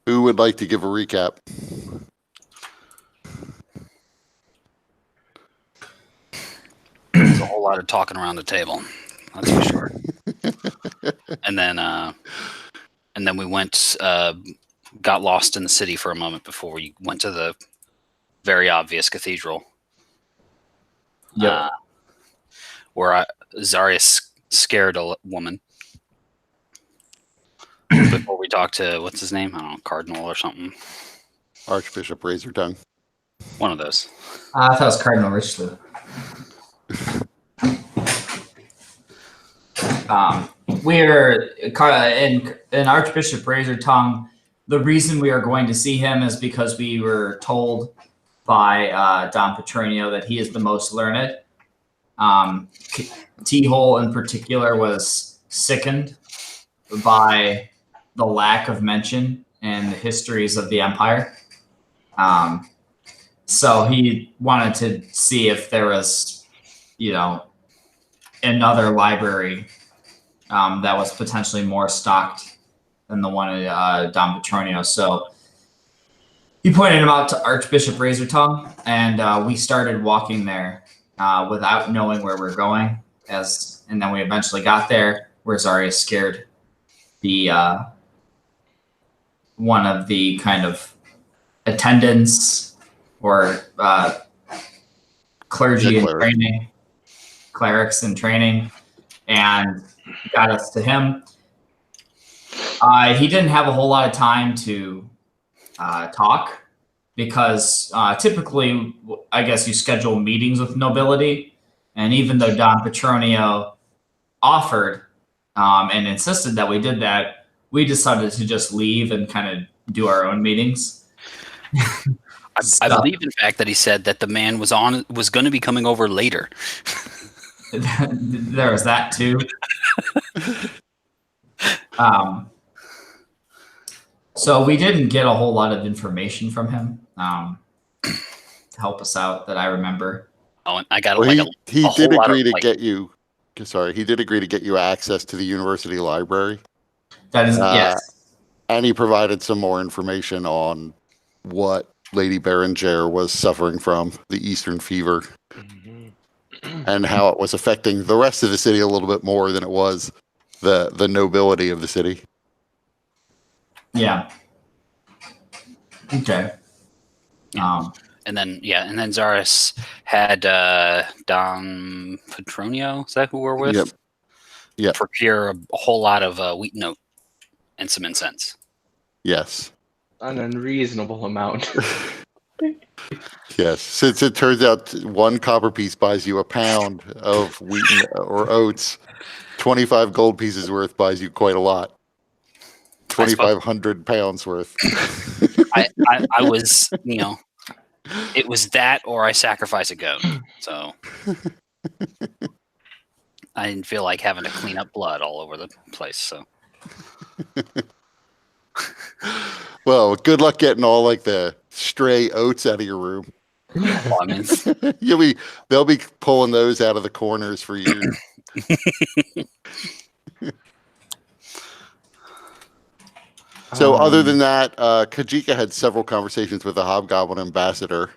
Who would like to give a recap? There's a whole lot of talking around the table, that's for sure. And then we went, got lost in the city for a moment before we went to the very obvious cathedral. Yep. Where Zarius scared a woman before we talked to, what's his name? I don't know, Cardinal or something. Archbishop Razortongue. One of those. I thought it was Cardinal Richelieu. We're in Archbishop Razortongue. The reason we are going to see him is because we were told by Don Petronio that he is the most learned. T-Hole in particular was sickened by the lack of mention in the histories of the Empire. So he wanted to see if there was, another library that was potentially more stocked than the one at Don Petronio. So he pointed him out to Archbishop Razortongue, and we started walking there without knowing where we're going. And then we eventually got there, where Zarius scared the one of the kind of attendants or clergy in training, clerics in training, and got us to him. He didn't have a whole lot of time to talk because typically, I guess you schedule meetings with nobility, and even though Don Petronio offered and insisted that we did that, we decided to just leave and kind of do our own meetings. I believe, in fact, that he said that the man was going to be coming over later. There was that too. So we didn't get a whole lot of information from him to help us out that I remember. Oh, and I got he did agree to get you. Sorry, he did agree to get you access to the university library. That is yes. And he provided some more information on what Lady Bérengère was suffering from, the Eastern fever, and how it was affecting the rest of the city a little bit more than it was the nobility of the city. Yeah. Okay. And then Zarius had Don Petronio, is that who we're with? Yep. Procure a whole lot of wheat note and some incense. Yes. An unreasonable amount. Yes, since it turns out 1 copper piece buys you a pound of wheat or oats, 25 gold pieces worth buys you quite a lot. 2,500 pounds worth. I was, it was that or I sacrifice a goat. So I didn't feel like having to clean up blood all over the place. So. Well, good luck getting all the stray oats out of your room. Well, I mean, they'll be pulling those out of the corners for you. So other than that, Kajika had several conversations with the Hobgoblin ambassador,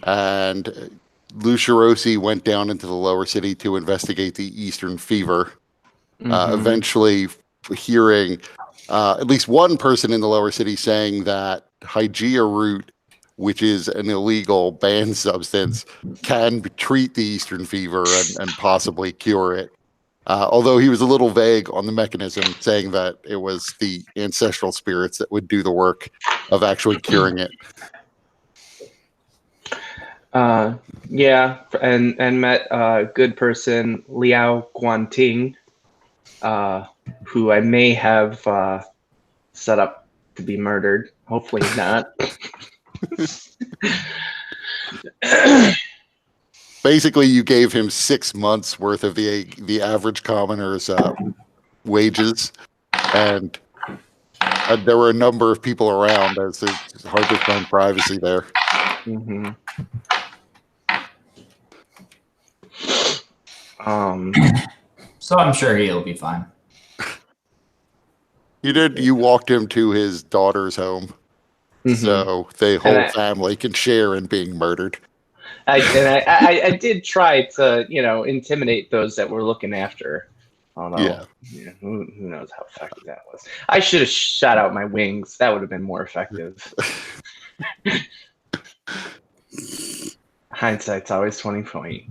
and Lucirosi went down into the lower city to investigate the Eastern fever, eventually hearing at least one person in the lower city saying that Hygeia root, which is an illegal banned substance, can treat the Eastern fever and possibly cure it. Although he was a little vague on the mechanism, saying that it was the ancestral spirits that would do the work of actually curing it. Yeah, and met a good person, Liao Guanting, who I may have set up to be murdered. Hopefully not. Basically, you gave him 6 months worth of the average commoner's wages, and there were a number of people around, as it's hard to find privacy there. Mm-hmm. So I'm sure he'll be fine. You did. You walked him to his daughter's home, so the whole family can share in being murdered. I did try to, intimidate those that were looking after. Although, who knows how effective that was. I should have shot out my wings. That would have been more effective. Hindsight's always 20/20.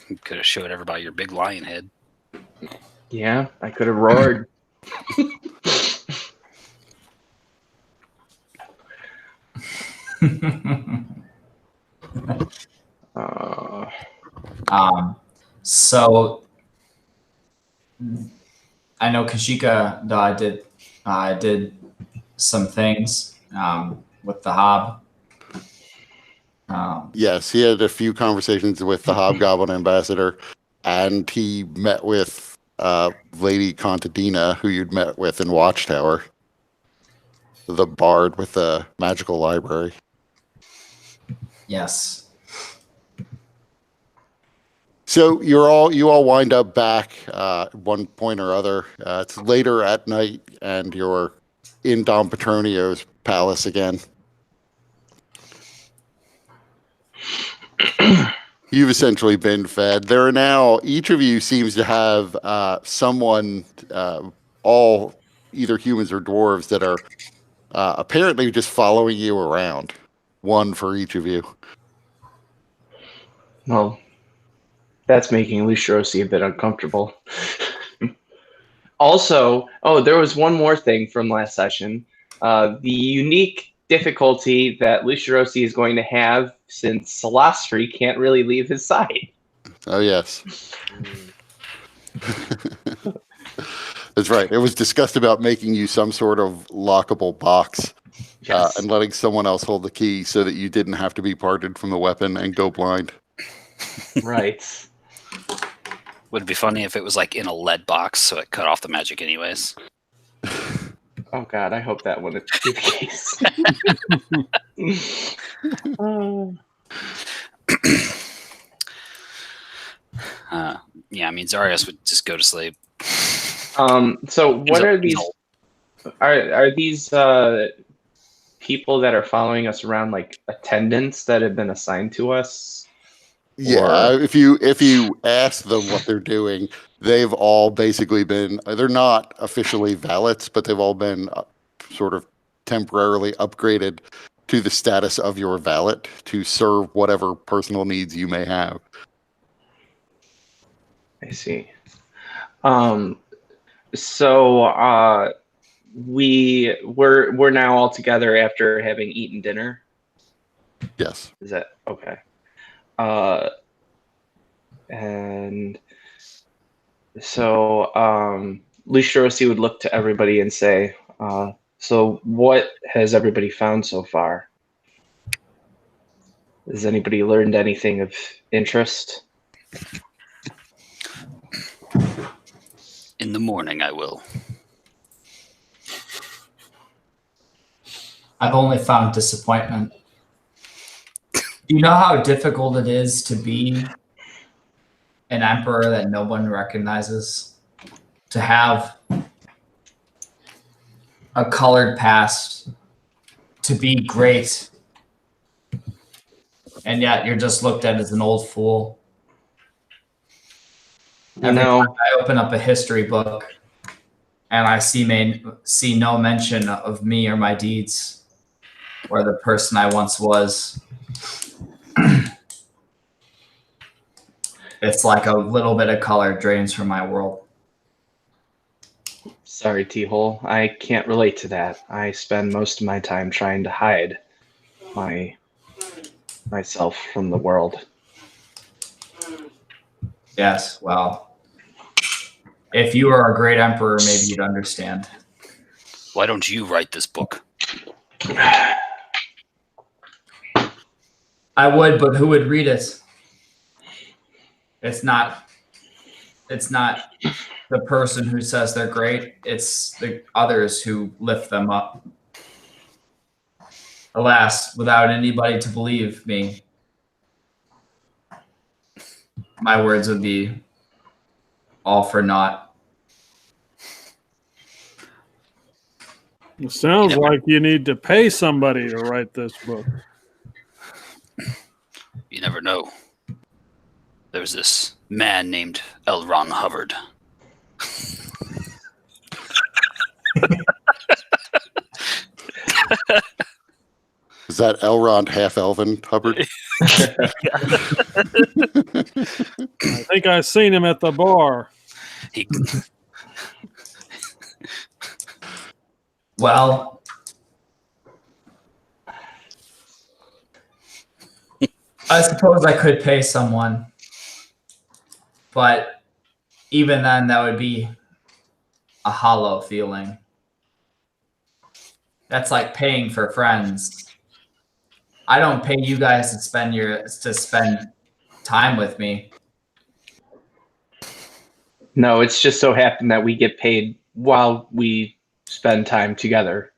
You could have showed everybody your big lion head. Yeah, I could have roared. So I know Kashika did some things with the Hob. Yes, he had a few conversations with the Hobgoblin ambassador, and he met with Lady Contadina, who you'd met with in Watchtower, the bard with the magical library. Yes. So you all wind up back at one point or other. It's later at night, and you're in Dom Petronio's palace again. You've essentially been fed. There are now, each of you seems to have someone, all either humans or dwarves, that are apparently just following you around. One for each of you. Well, that's making Lucirosi a bit uncomfortable. Also, there was one more thing from last session. The unique difficulty that Lucirosi is going to have since Salastri can't really leave his side. Oh, yes. That's right. It was discussed about making you some sort of lockable box. Yes. And letting someone else hold the key so that you didn't have to be parted from the weapon and go blind. Right. Would it be funny if it was like in a lead box, so it cut off the magic anyways? Oh God, I hope that wouldn't be the case. Yeah, I mean, Zarius would just go to sleep. So what are these? Are these people that are following us around like attendants that have been assigned to us? Yeah, if you ask them what they're doing, they've all basically been, they're not officially valets, but they've all been sort of temporarily upgraded to the status of your valet to serve whatever personal needs you may have. I see. So we're now all together after having eaten dinner. Yes. Is that okay? And so Lucirosi would look to everybody and say, so what has everybody found so far? Has anybody learned anything of interest? In the morning, I will. I've only found disappointment. Do you know how difficult it is to be an emperor that no one recognizes? To have a colored past, to be great, and yet you're just looked at as an old fool. Every time I open up a history book and I see no mention of me or my deeds or the person I once was, it's like a little bit of color drains from my world. Sorry, T-Hole. I can't relate to that. I spend most of my time trying to hide myself from the world. Yes, well, if you were a great emperor, maybe you'd understand. Why don't you write this book? I would, but who would read it? It's not the person who says they're great. It's the others who lift them up. Alas, without anybody to believe me, my words would be all for naught. It sounds like you need to pay somebody to write this book. You never know. There's this man named L. Ron Hubbard. Is that Elrond half elven, Hubbard? I think I've seen him at the bar. Well, I suppose I could pay someone, but even then, that would be a hollow feeling. That's like paying for friends. I don't pay you guys to spend time with me. No, it's just so happened that we get paid while we spend time together.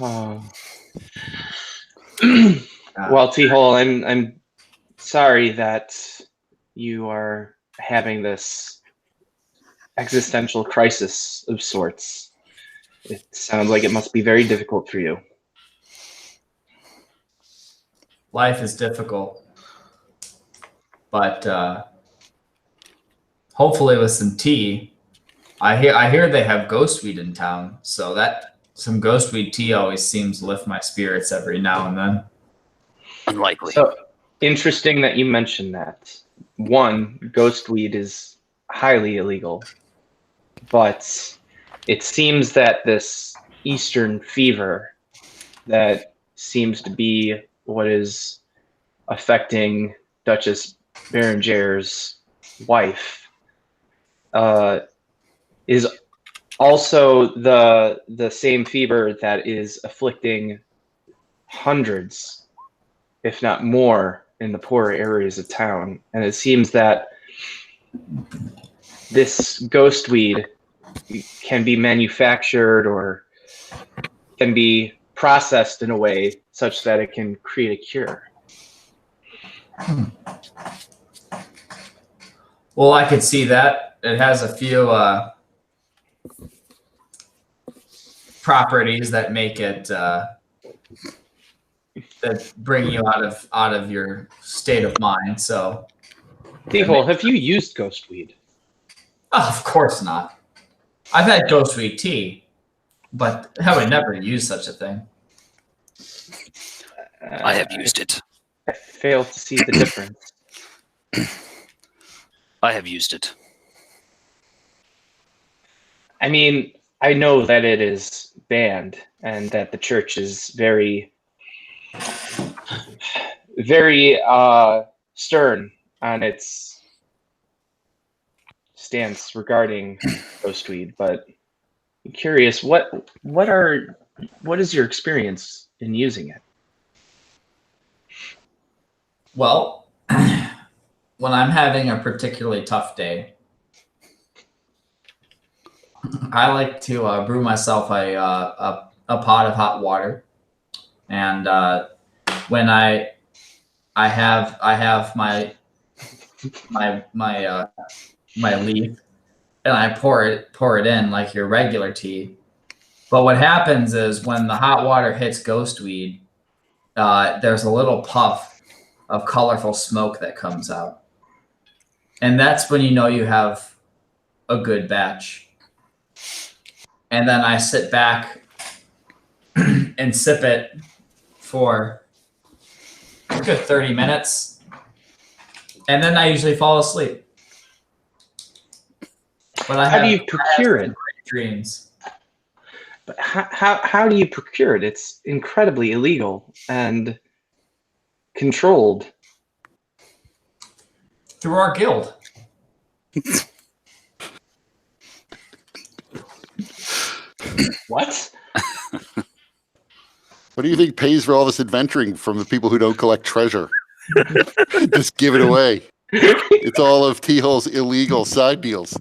Oh. Well, T-Hole, I'm sorry that you are having this existential crisis of sorts. It sounds like it must be very difficult for you. Life is difficult, but hopefully with some tea. I hear they have ghostweed in town, so that some ghostweed tea always seems to lift my spirits every now and then. Unlikely. So interesting that you mentioned that. One, ghostweed is highly illegal, but it seems that this Eastern fever that seems to be what is affecting Duchess Bérengere's wife is also the same fever that is afflicting hundreds, if not more, in the poorer areas of town. And it seems that this ghostweed can be manufactured or can be processed in a way such that it can create a cure. Well, I could see that. It has a few properties that make it that bring you out of your state of mind. So, T-Hole, have you used ghostweed? oh, of course not. I've had ghostweed tea, but I would never use such a thing. I have used it. I fail to see the difference. I have used it. I mean, I know that it is banned and that the church is very, very stern on its stance regarding ghostweed, but I'm curious, what is your experience in using it? Well, when I'm having a particularly tough day, I like to brew myself a pot of hot water, and when I have my leaf, and I pour it in like your regular tea. But what happens is when the hot water hits ghostweed, there's a little puff of colorful smoke that comes out. And that's when you know you have a good batch. And then I sit back and sip it for a good 30 minutes. And then I usually fall asleep. But How do you procure it? Dreams. But how do you procure it? It's incredibly illegal and controlled. Through our guild. What? What do you think pays for all this adventuring from the people who don't collect treasure? Just give it away. It's all of T-Hole's illegal side deals.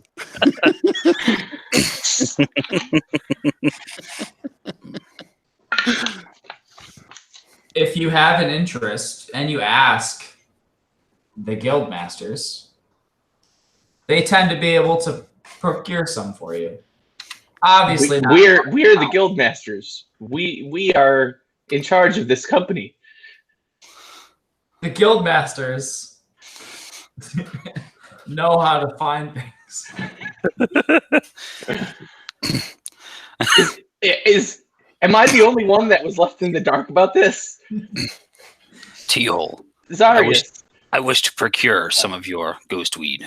if you have an interest and you ask the guild masters, they tend to be able to procure some for you. Obviously, we're the guild masters. We are in charge of this company. the guild masters know how to find things. Am I the only one that was left in the dark about this? T-hole. Zarius. I wish to procure some of your ghost weed.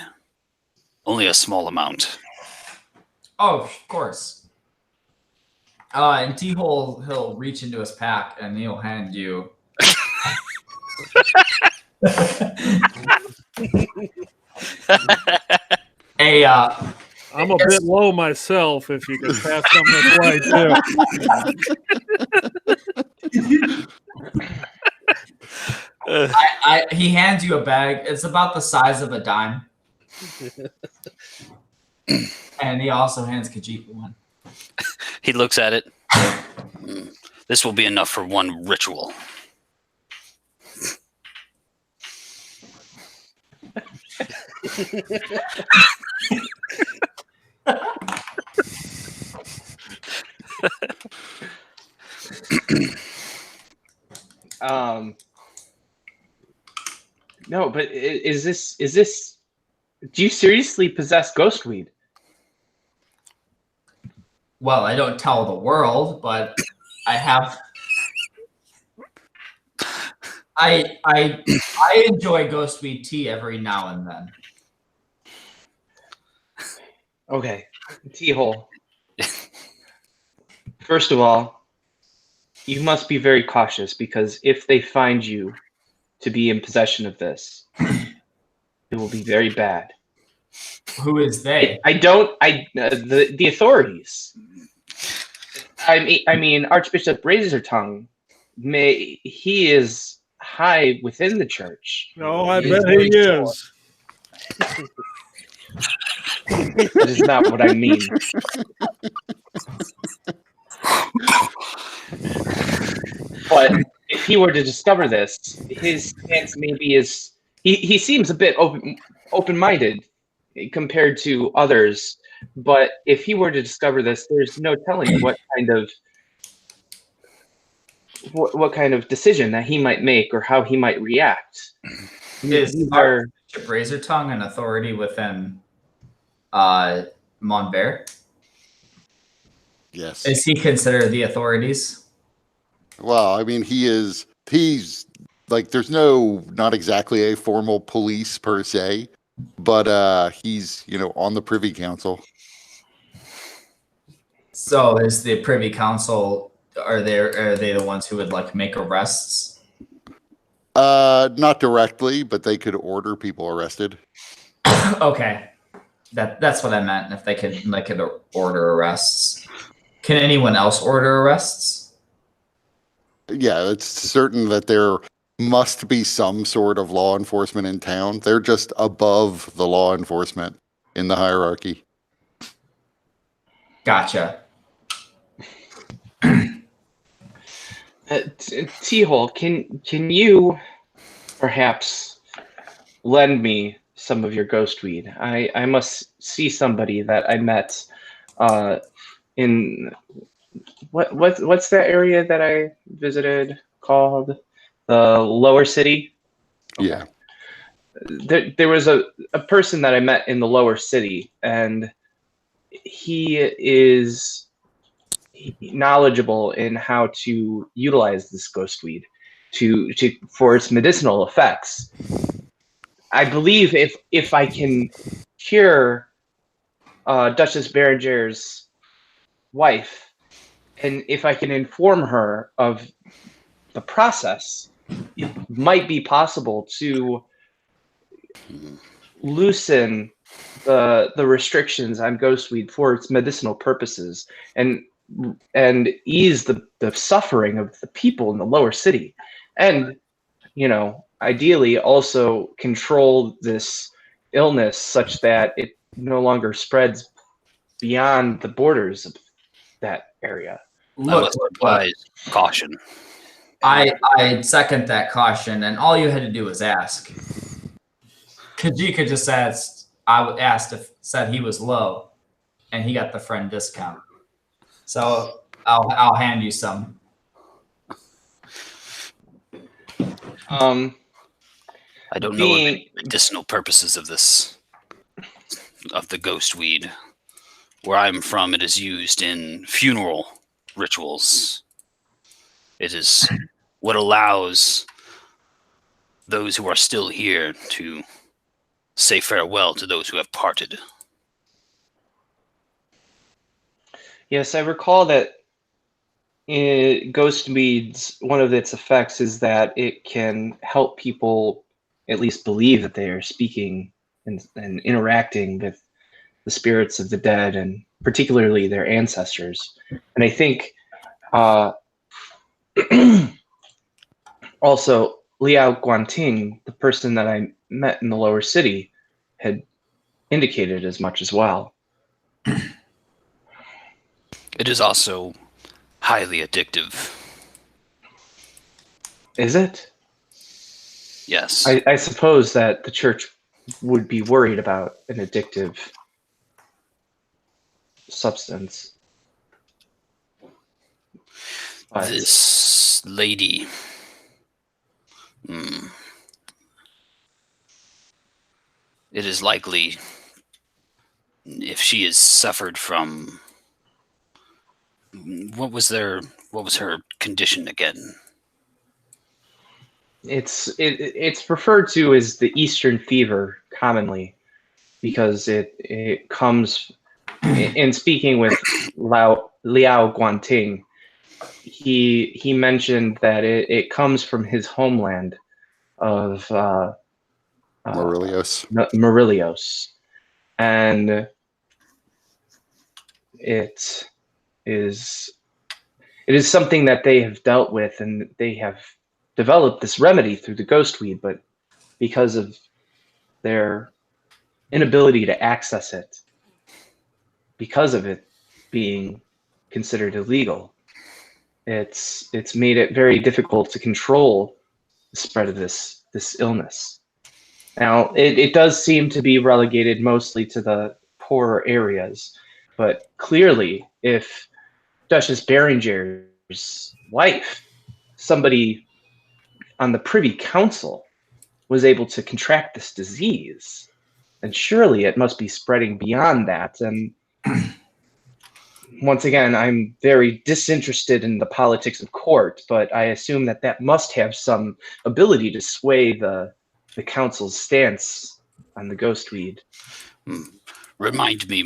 Only a small amount. Oh, of course. And T-hole, he'll reach into his pack and he'll hand you. I'm a bit low myself. If you could pass some this way too. He hands you a bag. It's about the size of a dime. And he also hands Khajiit one. He looks at it. This will be enough for one ritual. No, but is this? Do you seriously possess ghost weed? Well, I don't tell the world, but I have. I enjoy ghost weed tea every now and then. Okay, T-hole. First of all, you must be very cautious because if they find you to be in possession of this, it will be very bad. Who is they? The authorities. I mean, Archbishop Razortongue. He is high within the church. Oh, I bet he is. That is not what I mean. But if he were to discover this, his stance maybe is he seems a bit open-minded compared to others. But if he were to discover this, there's no telling what kind of decision that he might make or how he might react. Is Archbishop Razortongue an authority within Montvert? Yes. Is he considered the authorities? Well, I mean, he's like, there's not exactly a formal police per se, but he's, on the Privy Council. So is the Privy Council, are they the ones who would make arrests? Not directly, but they could order people arrested. Okay. That's what I meant. If they could order arrests. Can anyone else order arrests? Yeah, it's certain that there must be some sort of law enforcement in town. They're just above the law enforcement in the hierarchy. Gotcha. T-hole, can you perhaps lend me some of your ghost weed? I must see somebody that I met in what's that area that I visited called? The lower city? Yeah. There was a person that I met in the lower city, and he is knowledgeable in how to utilize this ghost weed for its medicinal effects. I believe if I can cure Duchess Bérengere's wife, and if I can inform her of the process, it might be possible to loosen the restrictions on ghost weed for its medicinal purposes and ease the suffering of the people in the lower city, and ideally also control this illness such that it no longer spreads beyond the borders of that area. I must advise caution. I second that caution, and all you had to do was ask. Kajika just said he was low, and he got the friend discount. So I'll hand you some. I don't know of the medicinal purposes of the ghost weed. Where I'm from, it is used in funeral rituals. It is what allows those who are still here to say farewell to those who have parted. Yes, I recall that ghost weeds, one of its effects is that it can help people at least believe that they are speaking and interacting with the spirits of the dead, and particularly their ancestors. And I think also Liao Guanting, the person that I met in the lower city, had indicated as much as well. It is also highly addictive. Is it? Yes. I suppose that the church would be worried about an addictive substance. But this lady. It is likely, if she has suffered from what was her condition again? it's referred to as the Eastern fever commonly, because it comes in speaking with Liao Guanting. He mentioned that it comes from his homeland of Morelios. And it is something that they have dealt with, and they have developed this remedy through the ghost weed, but because of their inability to access it, because of it being considered illegal, it's made it very difficult to control the spread of this illness. Now, it does seem to be relegated mostly to the poorer areas, but clearly, if Duchess Bérengere's wife, somebody on the Privy Council, was able to contract this disease, then surely it must be spreading beyond that. And once again, I'm very disinterested in the politics of court, but I assume that must have some ability to sway the council's stance on the ghost weed. Remind me,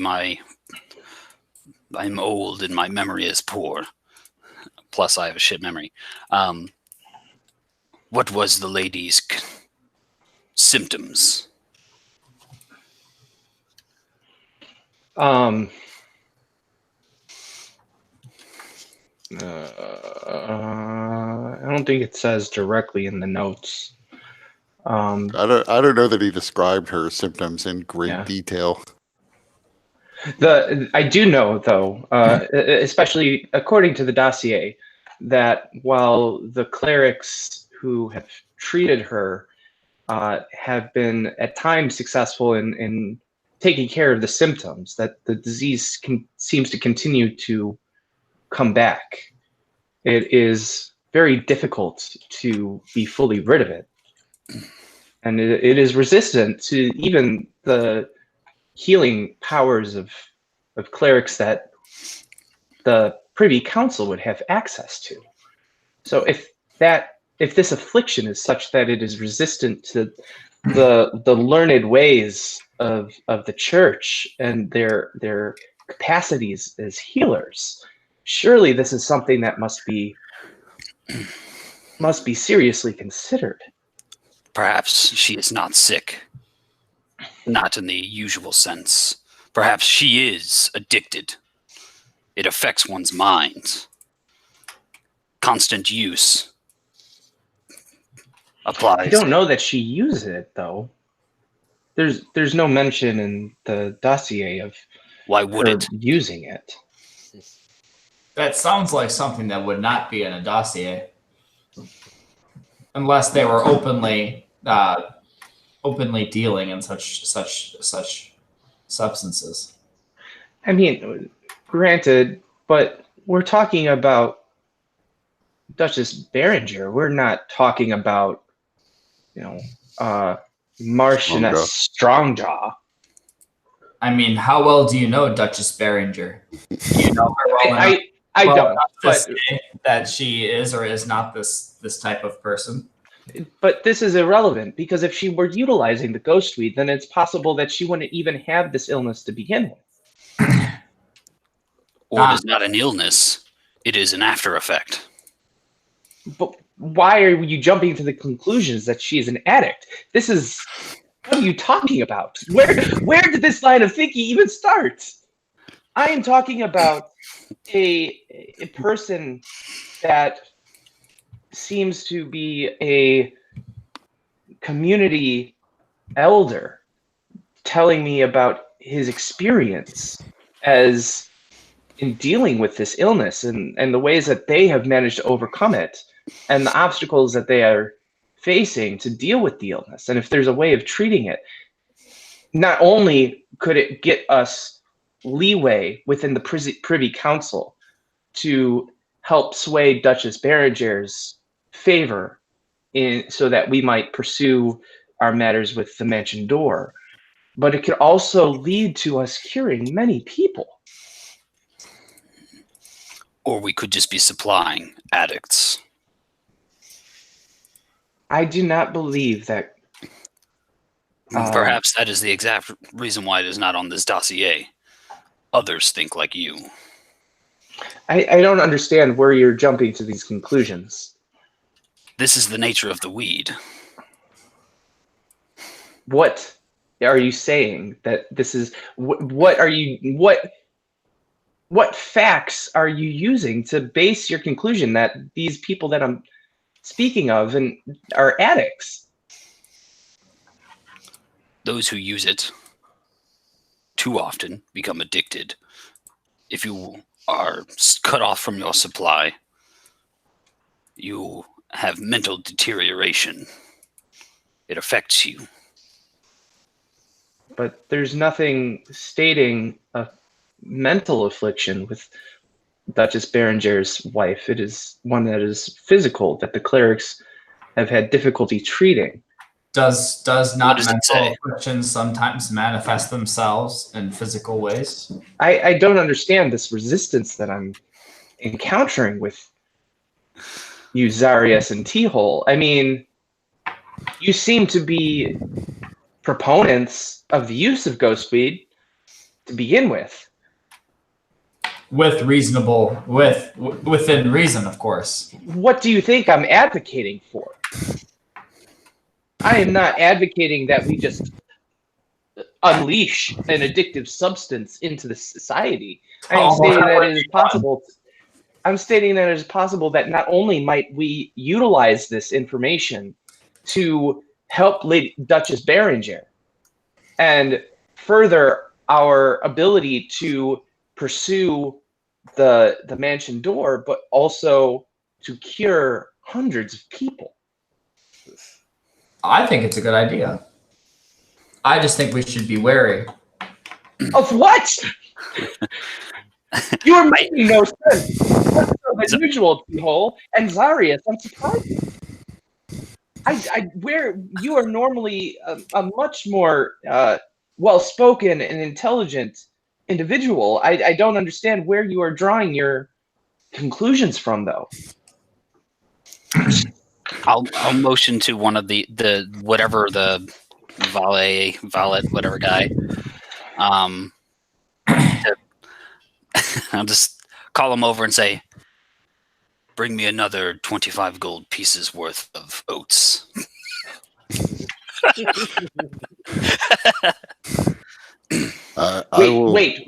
I'm old and my memory is poor. Plus, I have a shit memory. What was the lady's symptoms? I don't think it says directly in the notes. I don't know that he described her symptoms in great detail. I do know, though, especially according to the dossier, that while the clerics who have treated her have been at times successful in taking care of the symptoms, that the disease seems to continue to come back. It is very difficult to be fully rid of it. And it is resistant to even the healing powers of clerics that the Privy Council would have access to. So if this affliction is such that it is resistant to the learned ways of the church and their capacities as healers, surely this is something that must be seriously considered. Perhaps she is not sick. Not in the usual sense. Perhaps she is addicted. It affects one's mind. Constant use applies. I don't know that she uses it, though. There's no mention in the dossier of why would her it using it. That sounds like something that would not be in a dossier. unless they were openly dealing in such substances. I mean, granted, but we're talking about Duchess Bérengère. We're not talking about, Marchioness Strongjaw. I mean, how well do you know Duchess Bérengère? Do you know her well enough? I well don't, enough to but say that she is or is not this type of person. But this is irrelevant, because if she were utilizing the ghost weed, then it's possible that she wouldn't even have this illness to begin with. Or it is not an illness. It is an after effect. But why are you jumping to the conclusions that she is an addict? What are you talking about? Where did this line of thinking even start? I am talking about a person that seems to be a community elder telling me about his experience as in dealing with this illness and the ways that they have managed to overcome it and the obstacles that they are facing to deal with the illness. And if there's a way of treating it, not only could it get us leeway within the Privy Council to help sway Duchess Bérengère's favor so that we might pursue our matters with the Mansion Door, but it could also lead to us curing many people. Or we could just be supplying addicts. I do not believe that. Perhaps that is the exact reason why it is not on this dossier. Others think like you. I don't understand where you're jumping to these conclusions. This is the nature of the weed. What are you saying that this is? What facts are you using to base your conclusion that these people that I'm speaking of and are addicts? Those who use it too often become addicted. If you are cut off from your supply, you have mental deterioration. It affects you. But there's nothing stating a mental affliction with Duchess Bérengère's wife. It is one that is physical, that the clerics have had difficulty treating. Does not mental afflictions sometimes manifest themselves in physical ways? I don't understand this resistance that I'm encountering with you, Zarius and T-Hole. I mean, you seem to be proponents of the use of ghost weed to begin with. Within reason, of course. What do you think I'm advocating for? I am not advocating that we just unleash an addictive substance into the society. I'm stating that it is possible. I'm stating that it is possible that not only might we utilize this information to help Lady Duchess Bérengère and further our ability to pursue the Mansion Door, but also to cure hundreds of people. I think it's a good idea. I just think we should be wary. Of what? You are making no sense. That's so unusual, T-Hole. And Zarius, I'm surprised. Where you are normally a much more well-spoken and intelligent individual. I don't understand where you are drawing your conclusions from, though. I'll motion to one of the whatever the valet whatever guy. I'll just call him over and say, "Bring me another 25 gold pieces worth of oats." Wait!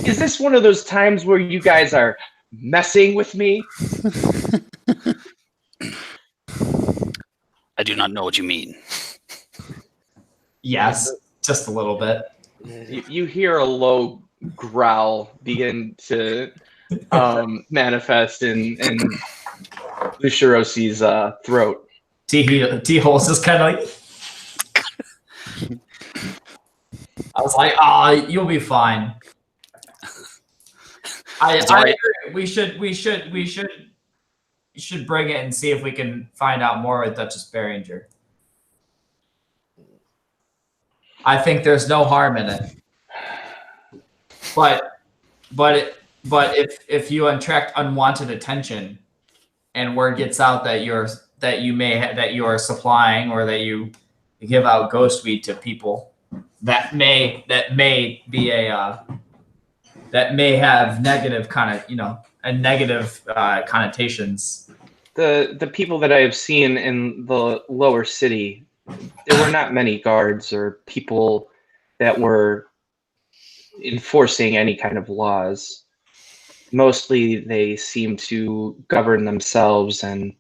Is this one of those times where you guys are messing with me? I do not know what you mean. Yes, just a little bit. You hear a low growl begin to manifest in Lucerosi's throat. T-Hole's just kind of like. I was like, you'll be fine. I agree. We should bring it and see if we can find out more with Duchess Bérengère. I think there's no harm in it. But if you attract unwanted attention, and word gets out that you are supplying or that you give out ghost weed to people, that may have negative negative connotations. The people that I have seen in the lower city, there were not many guards or people that were enforcing any kind of laws. Mostly they seem to govern themselves and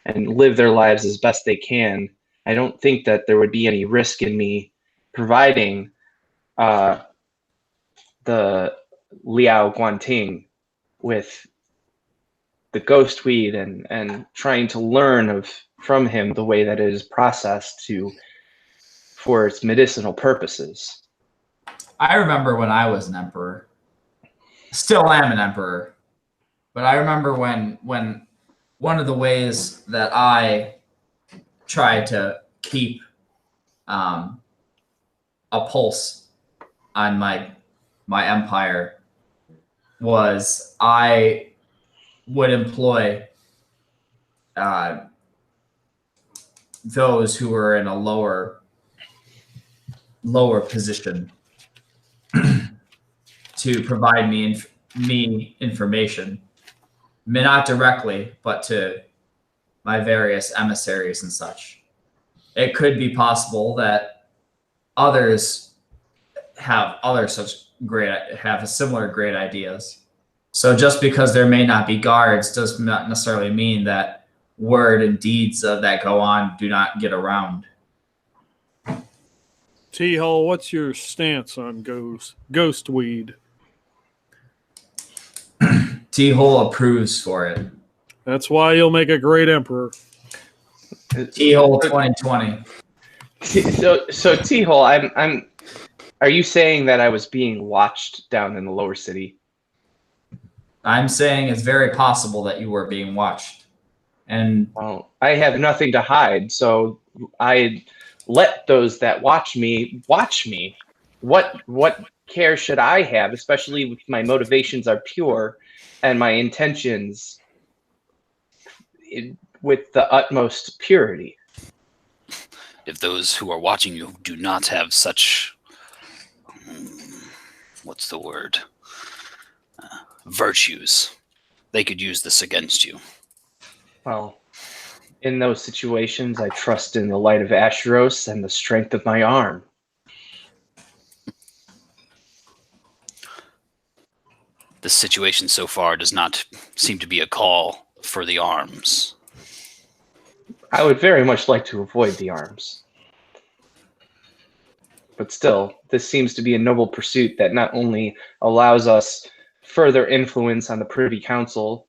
live their lives as best they can. I don't think that there would be any risk in me providing the Liao Guanting with the ghost weed and trying to learn from him the way that it is processed for its medicinal purposes. I remember when I was an emperor. Still am an emperor. But I remember when one of the ways that I tried to keep a pulse on my empire was I would employ those who were in a lower position to provide me information, not directly, but to my various emissaries and such. It could be possible that others have similar great ideas. So just because there may not be guards does not necessarily mean that word and deeds that go on do not get around. T-Hole, what's your stance on ghost weed? T-Hole approves for it. That's why you'll make a great emperor. T-Hole 2020. So T-Hole, are you saying that I was being watched down in the lower city? I'm saying it's very possible that you were being watched. And I have nothing to hide, so I let those that watch me watch me. What care should I have, especially if my motivations are pure and my intentions with the utmost purity? If those who are watching you do not have such, what's the word? Virtues, they could use this against you. Well, in those situations, I trust in the light of Asheros and the strength of my arm. The situation so far does not seem to be a call for the arms. I would very much like to avoid the arms. But still, this seems to be a noble pursuit that not only allows us further influence on the Privy Council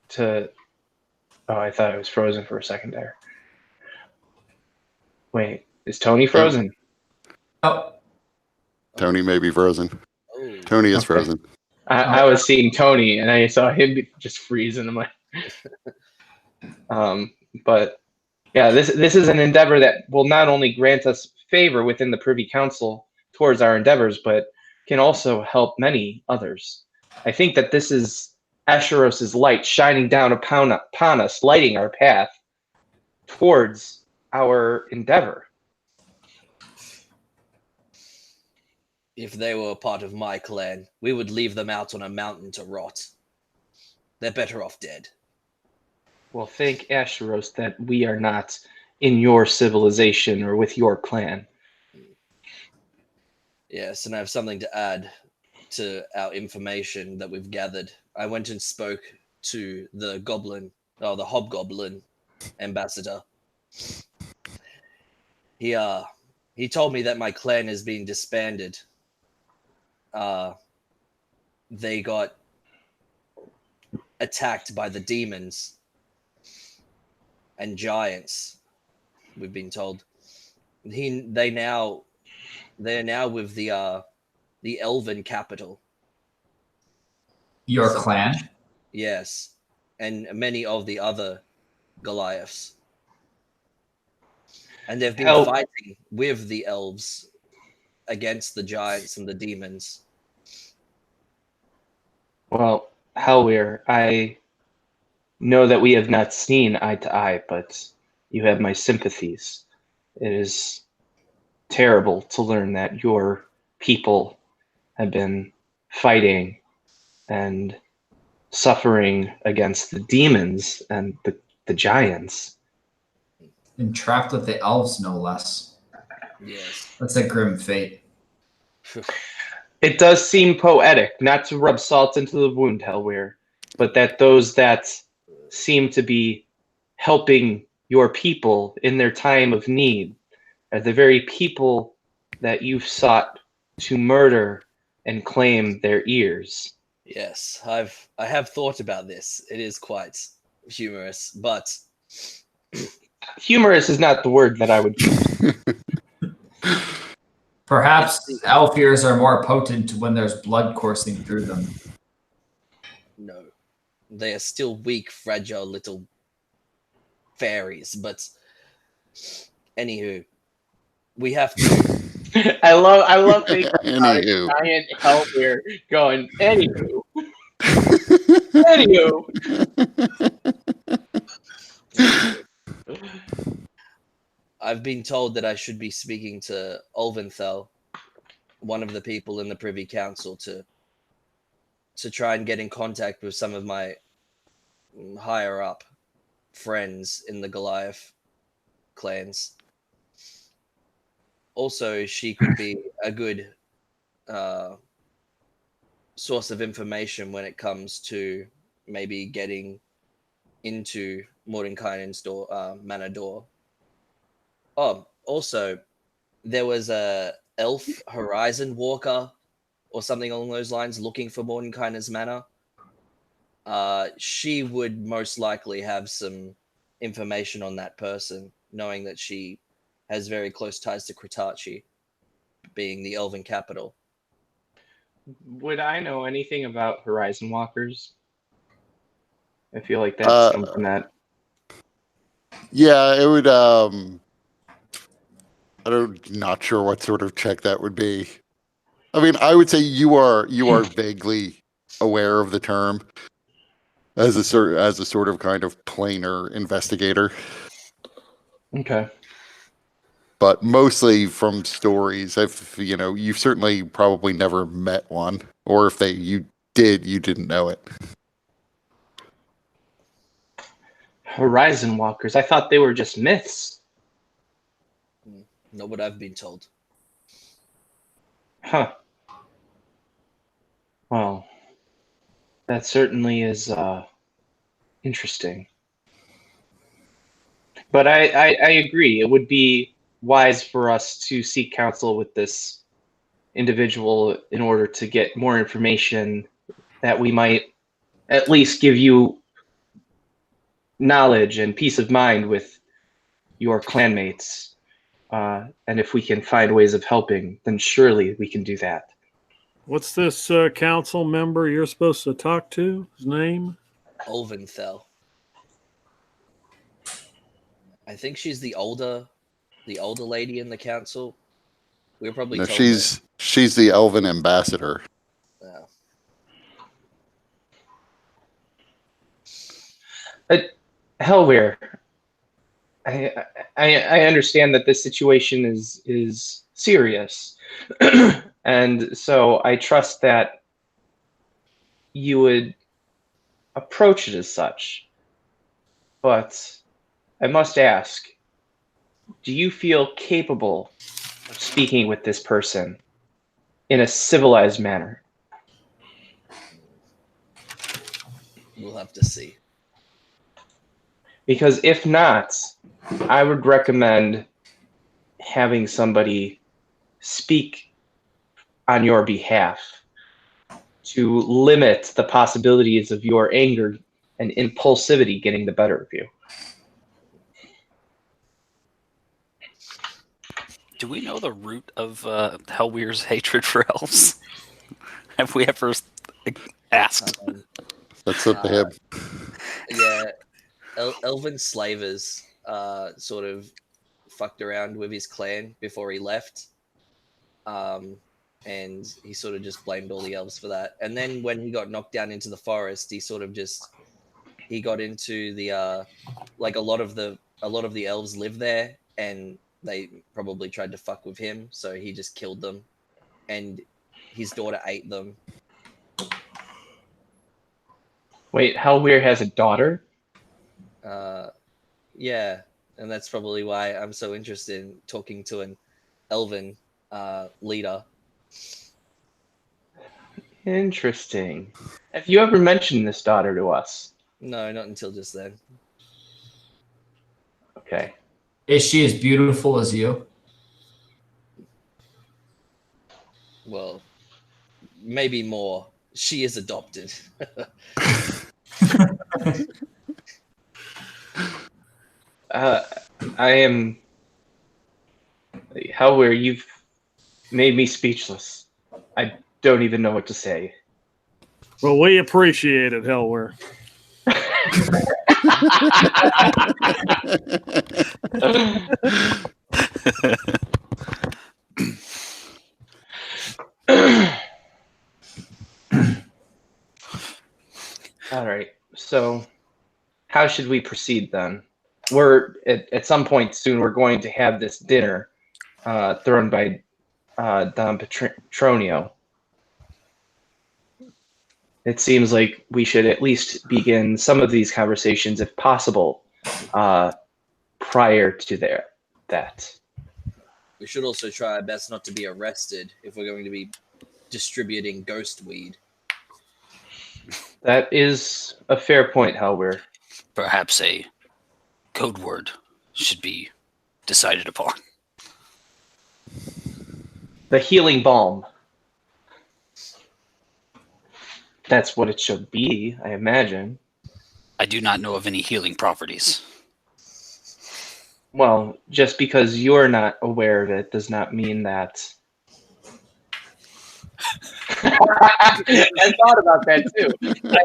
to... Oh, I thought it was frozen for a second there. Wait, is Tony frozen? oh, Tony may be frozen. Oh. Tony is Okay. frozen. I was seeing Tony and I saw him just freeze, and I'm like... But yeah, this is an endeavor that will not only grant us favor within the Privy Council towards our endeavors, but can also help many others. I think that this is Asheros' light shining down upon us, lighting our path towards our endeavor. If they were a part of my clan, we would leave them out on a mountain to rot. They're better off dead. Well, thank Asheros that we are not in your civilization or with your clan. Yes, and I have something to add to our information that we've gathered. I went and spoke to the hobgoblin ambassador. He told me that my clan is being disbanded. They got attacked by the demons and giants. We've been told they're now with the elven capital. Your So- clan? Yes, and many of the other Goliaths. And they've been Hell- fighting with the elves against the giants and the demons. Well, Helweir, I know that we have not seen eye to eye, but you have my sympathies. It is terrible to learn that your people have been fighting and suffering against the demons and the giants. And trapped with the elves, no less. Yes. That's a grim fate. It does seem poetic, not to rub salt into the wound, Helweir, but that those that seem to be helping your people in their time of need are the very people that you've sought to murder and claim their ears. Yes, I have thought about this. It is quite humorous, but Humorous is not the word that I would use. Perhaps elf ears are more potent when there's blood coursing through them. no, they are still weak, fragile little fairies. But anywho, we have to. I love thinking Anywho. giant Helweir going, anywho. Anywho. I've been told that I should be speaking to Ulventhal, one of the people in the Privy Council, to try and get in contact with some of my higher up friends in the Goliath clans. Also, she could be a good source of information when it comes to maybe getting into Mordenkainen's manor door. Oh, also, there was a elf horizon walker or something along those lines looking for Mordenkainen's manor. She would most likely have some information on that person, knowing that she has very close ties to Kritachi, being the elven capital. Would I know anything about Horizon Walkers? I feel like that's something that. Yeah, it would. Not sure what sort of check that would be. I mean, I would say you are vaguely aware of the term as a sort of kind of plainer investigator, Okay. but mostly from stories. You've certainly probably never met one, or if you didn't know it. Horizon Walkers. I thought they were just myths. Not what I've been told. Huh. Well, that certainly is interesting. But I agree. It would be wise for us to seek counsel with this individual in order to get more information that we might at least give you knowledge and peace of mind with your clanmates. And if we can find ways of helping, then surely we can do that. What's this council member you're supposed to talk to? His name? Ulventhal. I think she's the older lady in the council. We were probably No, told she's the elven ambassador. Helweir, I understand that this situation is serious, and so I trust that you would approach it as such. But I must ask, do you feel capable of speaking with this person in a civilized manner? We'll have to see. Because if not, I would recommend having somebody speak on your behalf to limit the possibilities of your anger and impulsivity getting the better of you. Do we know the root of Hellweir's hatred for elves? Have we ever asked? That's up to him. Yeah, Elven slavers sort of fucked around with his clan before he left. And he sort of just blamed all the elves for that. And then when he got knocked down into the forest, he sort of he got into the like a lot of the elves live there, and they probably tried to fuck with him, so he just killed them, and his daughter ate them. Wait, Hellweir has a daughter? Yeah, and that's probably why I'm so interested in talking to an elven leader. Interesting. Have you ever mentioned this daughter to us? No, not until just then. Okay. Is she as beautiful as you? Well, maybe more. She is adopted. I am... Hellweir, you've made me speechless. I don't even know what to say. Well, we appreciate it, Hellweir. All right. So, how should we proceed then? We're at some point soon. We're going to have this dinner thrown by Don Petronio. It seems like we should at least begin some of these conversations, if possible, prior to that. We should also try our best not to be arrested if we're going to be distributing ghost weed. That is a fair point, Hellweir. Perhaps a code word should be decided upon. The healing balm. That's what it should be, I imagine. I do not know of any healing properties. Well, just because you're not aware of it does not mean that. I thought about that too.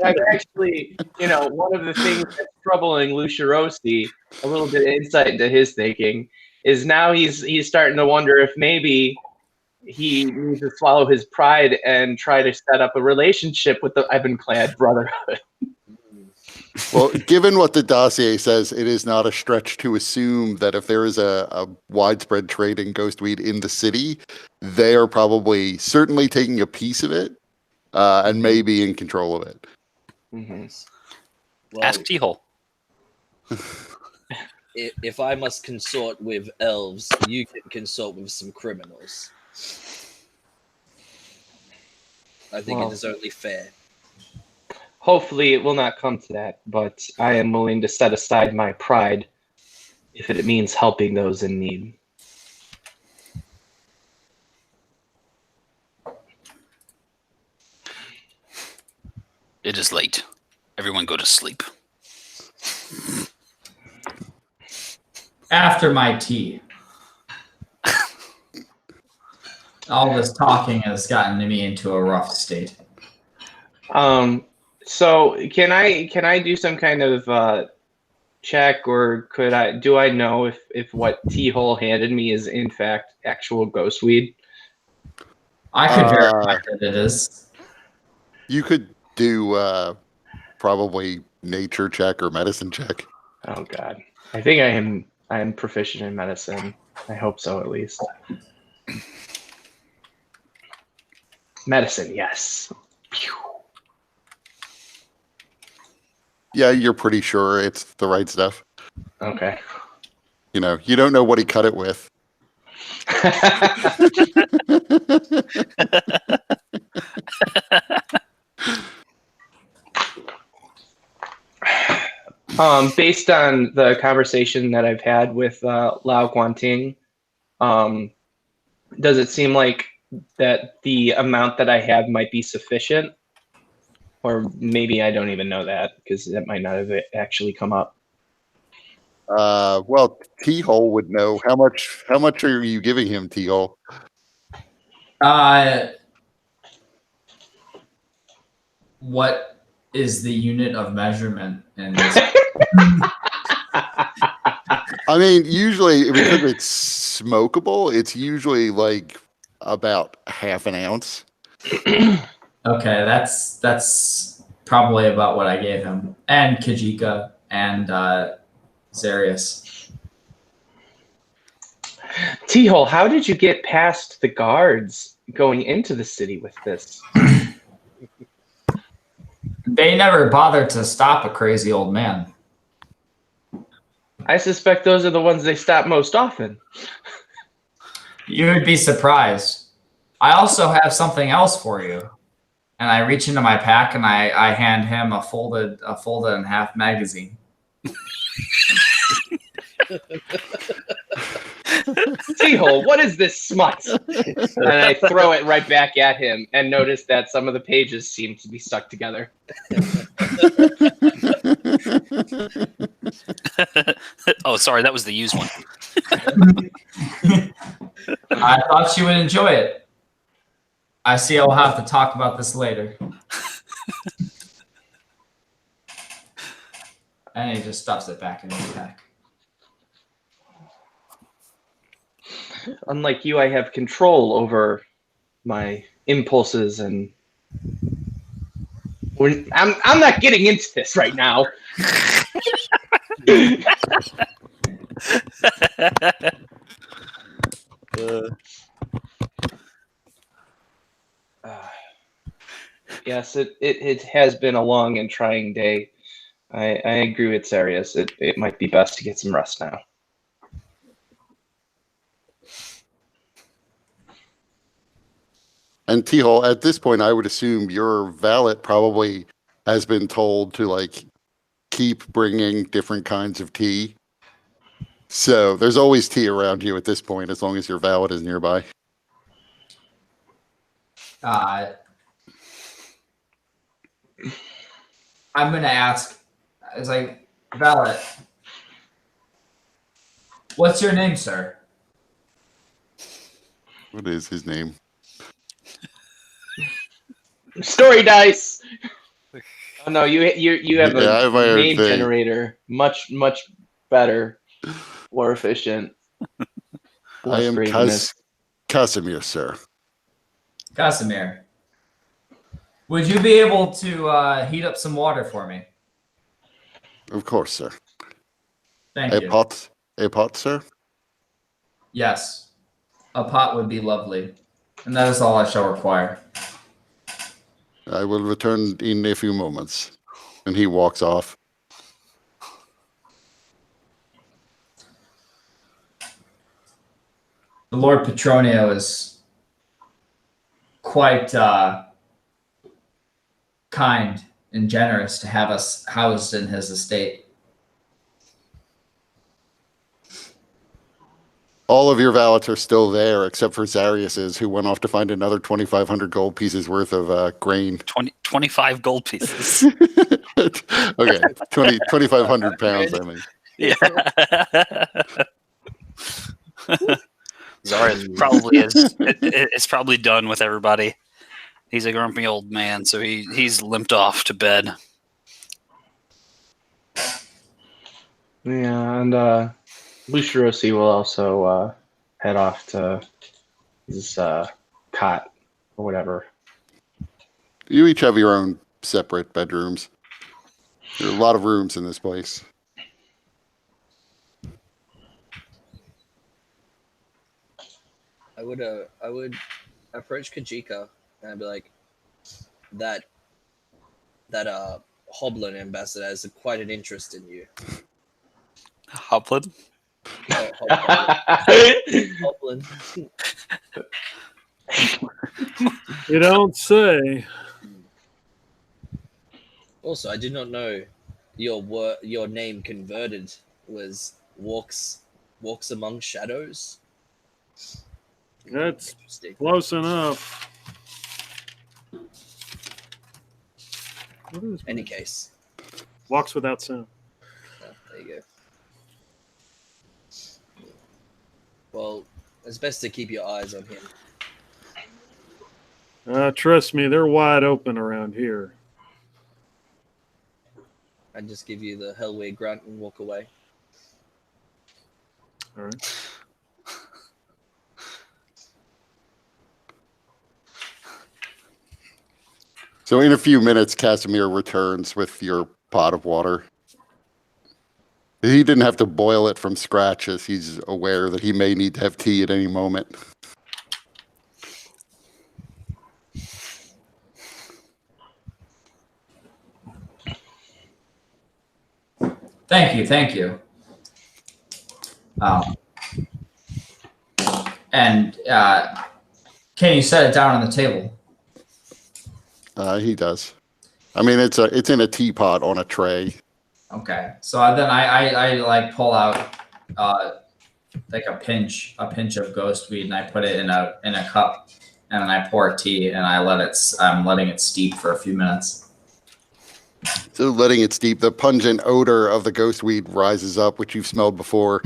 I've actually, one of the things that's troubling Lucia Rossi, a little bit of insight into his thinking, is now he's starting to wonder if maybe he needs to swallow his pride and try to set up a relationship with the Ironclad Brotherhood. Well, given what the dossier says, it is not a stretch to assume that if there is a widespread trade in ghost weed in the city, they are probably certainly taking a piece of it and maybe in control of it. Mm-hmm. Well, Ask T-Hole. If I must consort with elves, you can consort with some criminals. I think it is only fair. Hopefully it will not come to that, but I am willing to set aside my pride if it means helping those in need. It is late. Everyone go to sleep. After my tea. All this talking has gotten me into a rough state. So can I do some kind of check, or do I know if what T-Hole handed me is in fact actual ghost weed? I could verify that it is. You could do probably nature check or medicine check. Oh God, I think I am proficient in medicine. I hope so, at least. Medicine, yes. Phew. Yeah, you're pretty sure it's the right stuff. Okay. You don't know what he cut it with. Based on the conversation that I've had with Lao Guanting, does it seem like that the amount that I have might be sufficient? Or maybe I don't even know that because that might not have actually come up. Well, T-Hole would know. How much are you giving him, T-Hole? What is the unit of measurement in this? I mean, usually because it's smokable, it's usually like about half an ounce. Okay, that's probably about what I gave him, and Kajika and Zarius. T-Hole, how did you get past the guards going into the city with this? They never bothered to stop a crazy old man. I suspect those are the ones they stop most often. You would be surprised. I also have something else for you. And I reach into my pack and I hand him a folded in half magazine. T-Hole, what is this smut? And I throw it right back at him and notice that some of the pages seem to be stuck together. Oh, sorry, that was the used one. I thought you would enjoy it. I see I'll have to talk about this later. And he just stuffs it back in his pack. Unlike you, I have control over my impulses, and I'm not getting into this right now. Yes, it has been a long and trying day. I agree with Sarius. It might be best to get some rest now. And T-Hole, at this point, I would assume your valet probably has been told to like keep bringing different kinds of tea. So there's always tea around you at this point, as long as your valet is nearby. I'm going to ask, it's like, valet, what's your name, sir? What is his name? Story dice. Oh no, you have Yeah, I have my a own name thing. generator, much better, more efficient. I am craziness. Casimir, sir. Casimir. Would you be able to heat up some water for me? Of course, sir. Thank you. A pot, sir? Yes. A pot would be lovely. And that is all I shall require. I will return in a few moments. And he walks off. The Lord Petronio is quite kind and generous to have us housed in his estate. All of your valets are still there, except for Zarius's, who went off to find another 2,500 gold pieces worth of grain. 25 gold pieces. Okay, 2,500 pounds, I mean. Yeah. Zara probably it's probably done with everybody. He's a grumpy old man, so he's limped off to bed. Yeah, and Lucirosi will also head off to his cot or whatever. You each have your own separate bedrooms. There are a lot of rooms in this place. I would approach Kajika and I'd be like, that Hoblin ambassador has quite an interest in you. Hoplin? Hoblin. You don't say. Also, I did not know your name converted was walks among shadows. That's Interesting. close enough. Any case. Walks without sound. There you go. Well, it's best to keep your eyes on him. Trust me, they're wide open around here. I just give you the hellway grunt and walk away. All right. So in a few minutes, Casimir returns with your pot of water. He didn't have to boil it from scratch, as he's aware that he may need to have tea at any moment. Thank you. And can you set it down on the table? He does. I mean, it's in a teapot on a tray. Okay. So then I like pull out like a pinch of ghost weed, and I put it in a cup, and then I pour tea, and I'm letting it steep for a few minutes. So letting it steep, the pungent odor of the ghost weed rises up, which you've smelled before.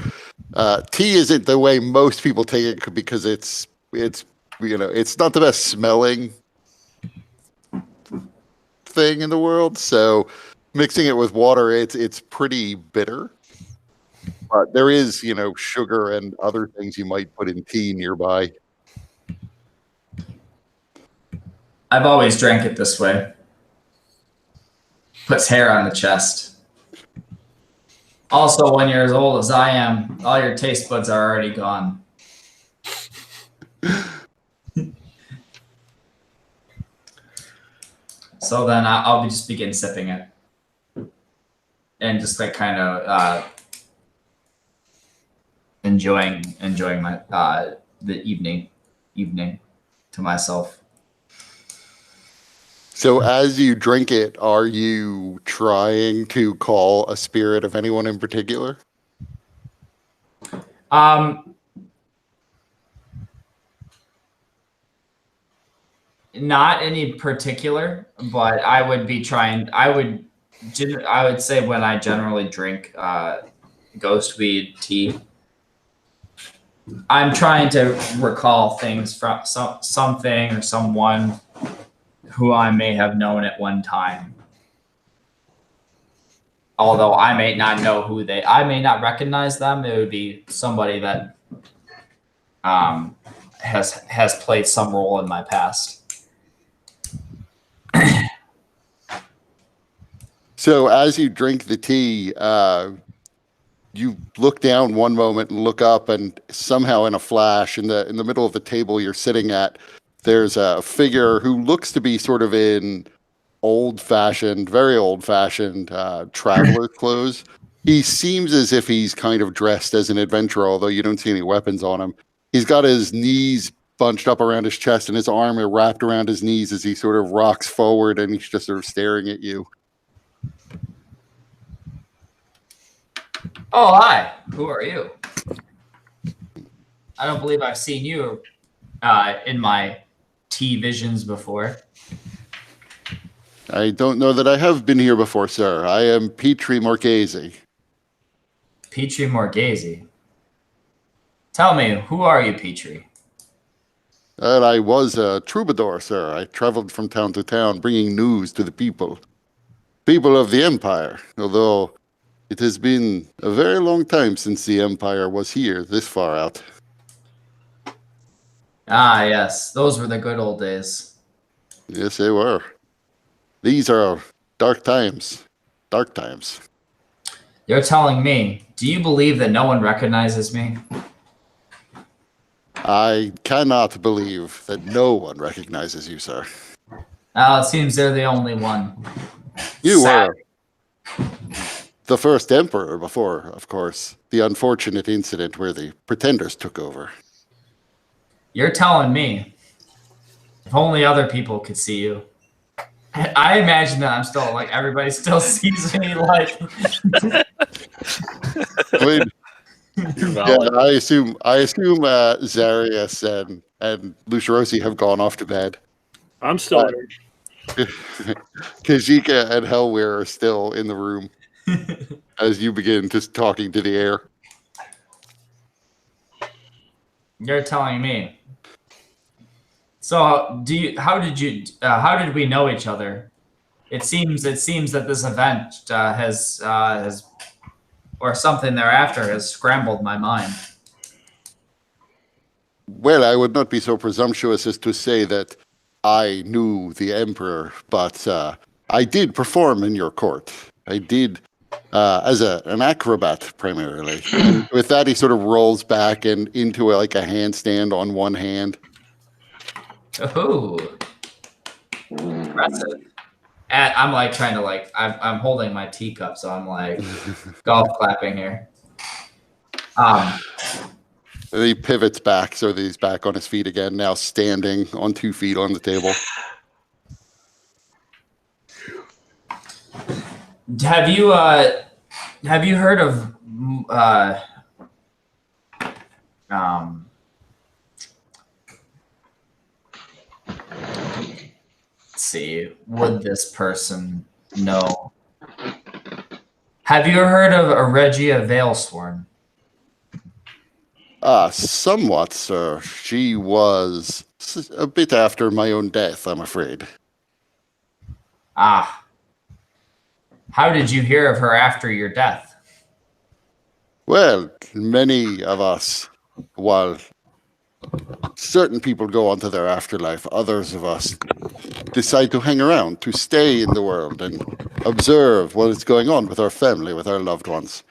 Tea isn't the way most people take it because it's not the best smelling thing in the world. So mixing it with water, it's pretty bitter. But there is, sugar and other things you might put in tea nearby. I've always drank it this way. Puts hair on the chest. Also, when you're as old as I am, all your taste buds are already gone. So then I'll just begin sipping it. And just like kind of enjoying my the evening to myself. So as you drink it, are you trying to call a spirit of anyone in particular? Not any particular, but I would say when I generally drink ghost weed tea, I'm trying to recall things from something or someone who I may have known at one time. Although I may not know I may not recognize them. It would be somebody that has played some role in my past. So as you drink the tea, you look down one moment and look up, and somehow in a flash, in the middle of the table you're sitting at, there's a figure who looks to be sort of in very old-fashioned traveler clothes. He seems as if he's kind of dressed as an adventurer, although you don't see any weapons on him. He's got his knees bunched up around his chest, and his arm are wrapped around his knees as he sort of rocks forward, and he's just sort of staring at you. Oh, hi. Who are you? I don't believe I've seen you in my tea visions before. I don't know that I have been here before, sir. I am Petri Morghese. Petri Morghese. Tell me, who are you, Petri? And I was a troubadour, sir. I traveled from town to town, bringing news to the people of the Empire, although it has been a very long time since the Empire was here, this far out. Ah, yes. Those were the good old days. Yes, they were. These are dark times. Dark times. You're telling me, do you believe that no one recognizes me? I cannot believe that no one recognizes you, sir. It seems they're the only one. You Sad. were the first emperor before, of course, the unfortunate incident where the pretenders took over. You're telling me. If only other people could see you. I imagine that I'm still like everybody still sees me like. I mean, yeah, I assume Zarius and Lucirosi have gone off to bed. I'm still here. Kajika and Hellweir are still in the room as you begin just talking to the air. You're telling me. So, how did we know each other? It seems that this event has or something thereafter has scrambled my mind. Well, I would not be so presumptuous as to say that I knew the Emperor, but I did perform in your court. I did as an acrobat primarily. And with that, he sort of rolls back and into like a handstand on one hand. Ooh, impressive. And I'm like trying to I'm holding my teacup, so I'm like golf clapping here. And he pivots back so that he's back on his feet again, now standing on 2 feet on the table. Have you heard of let's see, would this person know? Have you heard of a Regia Veilsworn? Somewhat, sir. She was a bit after my own death, I'm afraid. Ah. How did you hear of her after your death? Well, many of us, while certain people go on to their afterlife, others of us decide to hang around, to stay in the world and observe what is going on with our family, with our loved ones.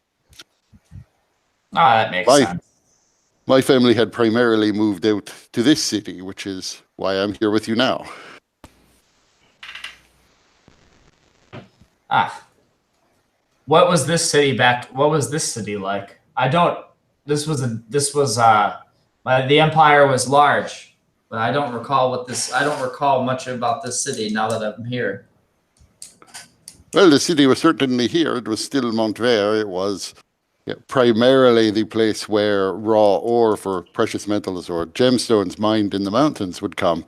Ah, that makes sense. My family had primarily moved out to this city, which is why I'm here with you now. Ah. What was this city like? The empire was large, but I don't recall much about this city now that I'm here. Well, the city was certainly here. It was still Montvert. It was primarily the place where raw ore for precious metals or gemstones mined in the mountains would come.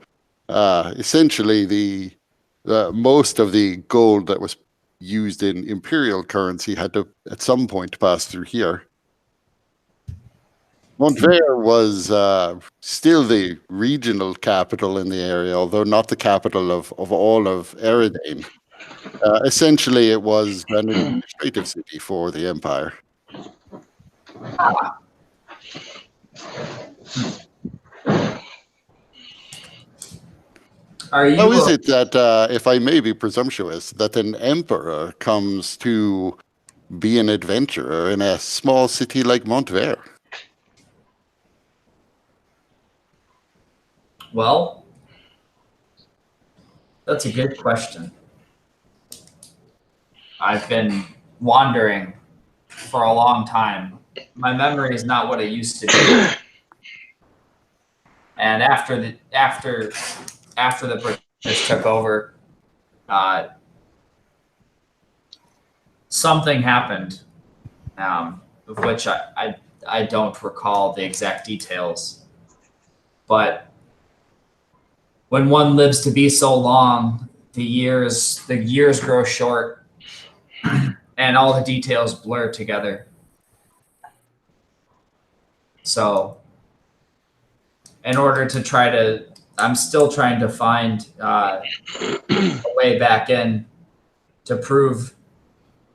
Essentially, the most of the gold that was used in imperial currency had to, at some point, pass through here. Montvert was still the regional capital in the area, although not the capital of all of Eridane. Essentially, it was an administrative city for the Empire. How is it that, if I may be presumptuous, that an emperor comes to be an adventurer in a small city like Montvert? Well, that's a good question. I've been wandering for a long time. My memory is not what it used to be. And after the British took over, something happened, of which I don't recall the exact details. But when one lives to be so long, the years grow short, and all the details blur together. So, in order to I'm still trying to find a way back in to prove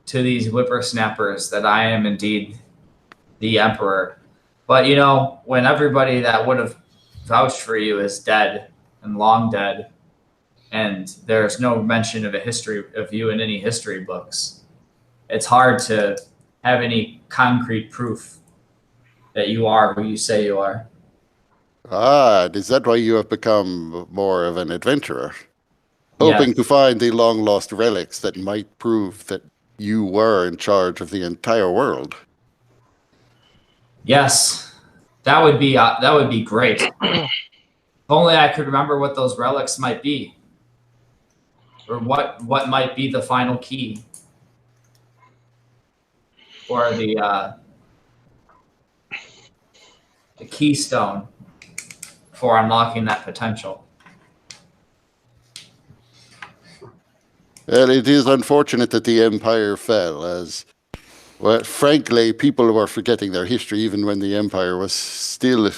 to these whippersnappers that I am indeed the emperor. But when everybody that would have vouched for you is dead and long dead, and there's no mention of a history of you in any history books, it's hard to have any concrete proof that you are who you say you are. Is that why you have become more of an adventurer? Hoping to find the long-lost relics that might prove that you were in charge of the entire world. Yes, that would be great. If only I could remember what those relics might be, or what might be the final key, or the keystone for unlocking that potential. Well, it is unfortunate that the Empire fell, as, well, frankly, people were forgetting their history even when the Empire was still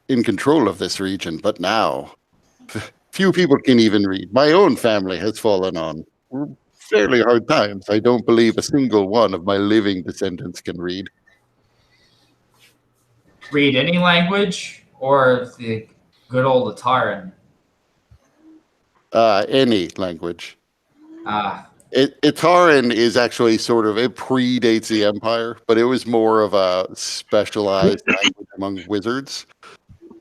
in control of this region. But now, few people can even read. My own family has fallen on fairly hard times. I don't believe a single one of my living descendants can read. Read any language or the good old Ataran? Any language. Ah, Itaran is actually sort of, it predates the Empire, but it was more of a specialized language among wizards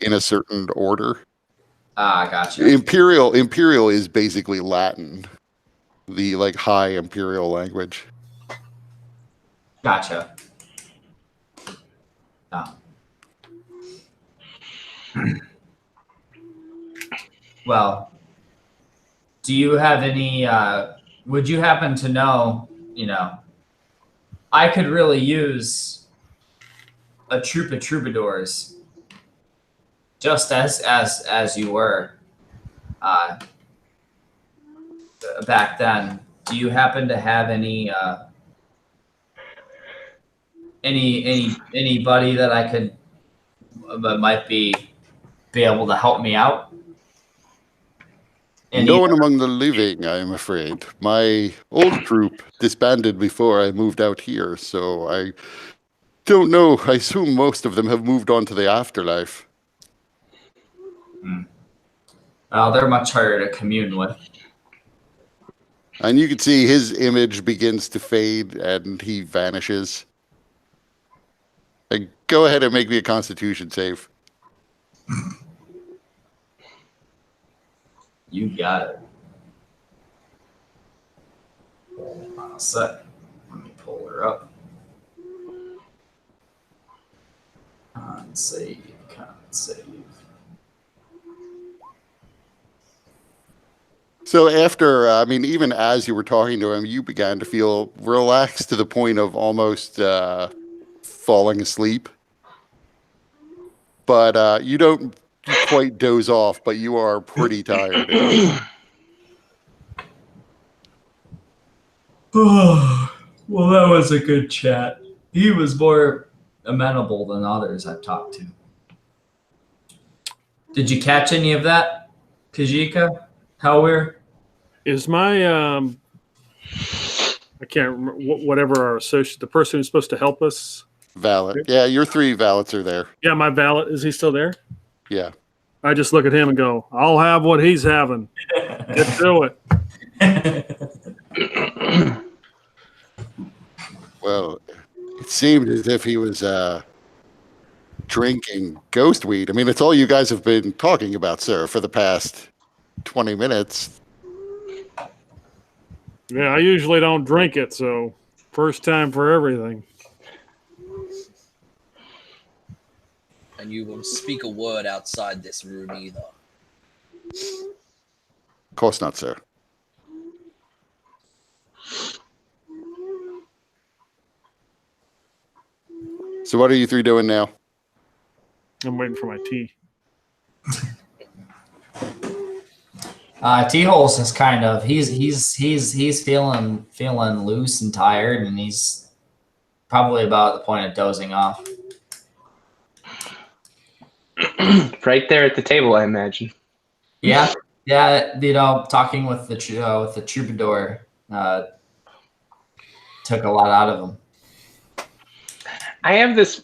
in a certain order. gotcha. Imperial is basically Latin, the like high imperial language. Gotcha. Oh. Well, do you have any, would you happen to know, I could really use a troop of troubadours, just as you were back then. Do you happen to have anybody that I could that might be able to help me out? No one among the living, I'm afraid. My old troop disbanded before I moved out here, so I don't know. I assume most of them have moved on to the afterlife. Well, they're much harder to commune with. And you can see his image begins to fade and he vanishes. Go ahead and make me a Constitution save. You got it. Hold on a sec. Let me pull her up. Save. So after, even as you were talking to him, you began to feel relaxed to the point of almost falling asleep. But you don't quite doze off, but you are pretty tired. Well, that was a good chat. He was more amenable than others I've talked to. Did you catch any of that, Kajika? How we're? Is my I can't remember whatever our associate, the person who's supposed to help us. Valet. Yeah, your 3 valets are there. Yeah, my valet, is he still there? Yeah. I just look at him and go, I'll have what he's having. Get to it. Well, it seemed as if he was drinking ghost weed. I mean, it's all you guys have been talking about, sir, for the past 20 minutes. Yeah, I usually don't drink it, so first time for everything. And you won't speak a word outside this room either. Of course not, sir. So what are you 3 doing now? I'm waiting for my tea. T-Hole's is kind of he's feeling loose and tired, and he's probably about at the point of dozing off. Right there at the table, I imagine. Yeah. Talking with the troubadour took a lot out of him. I have this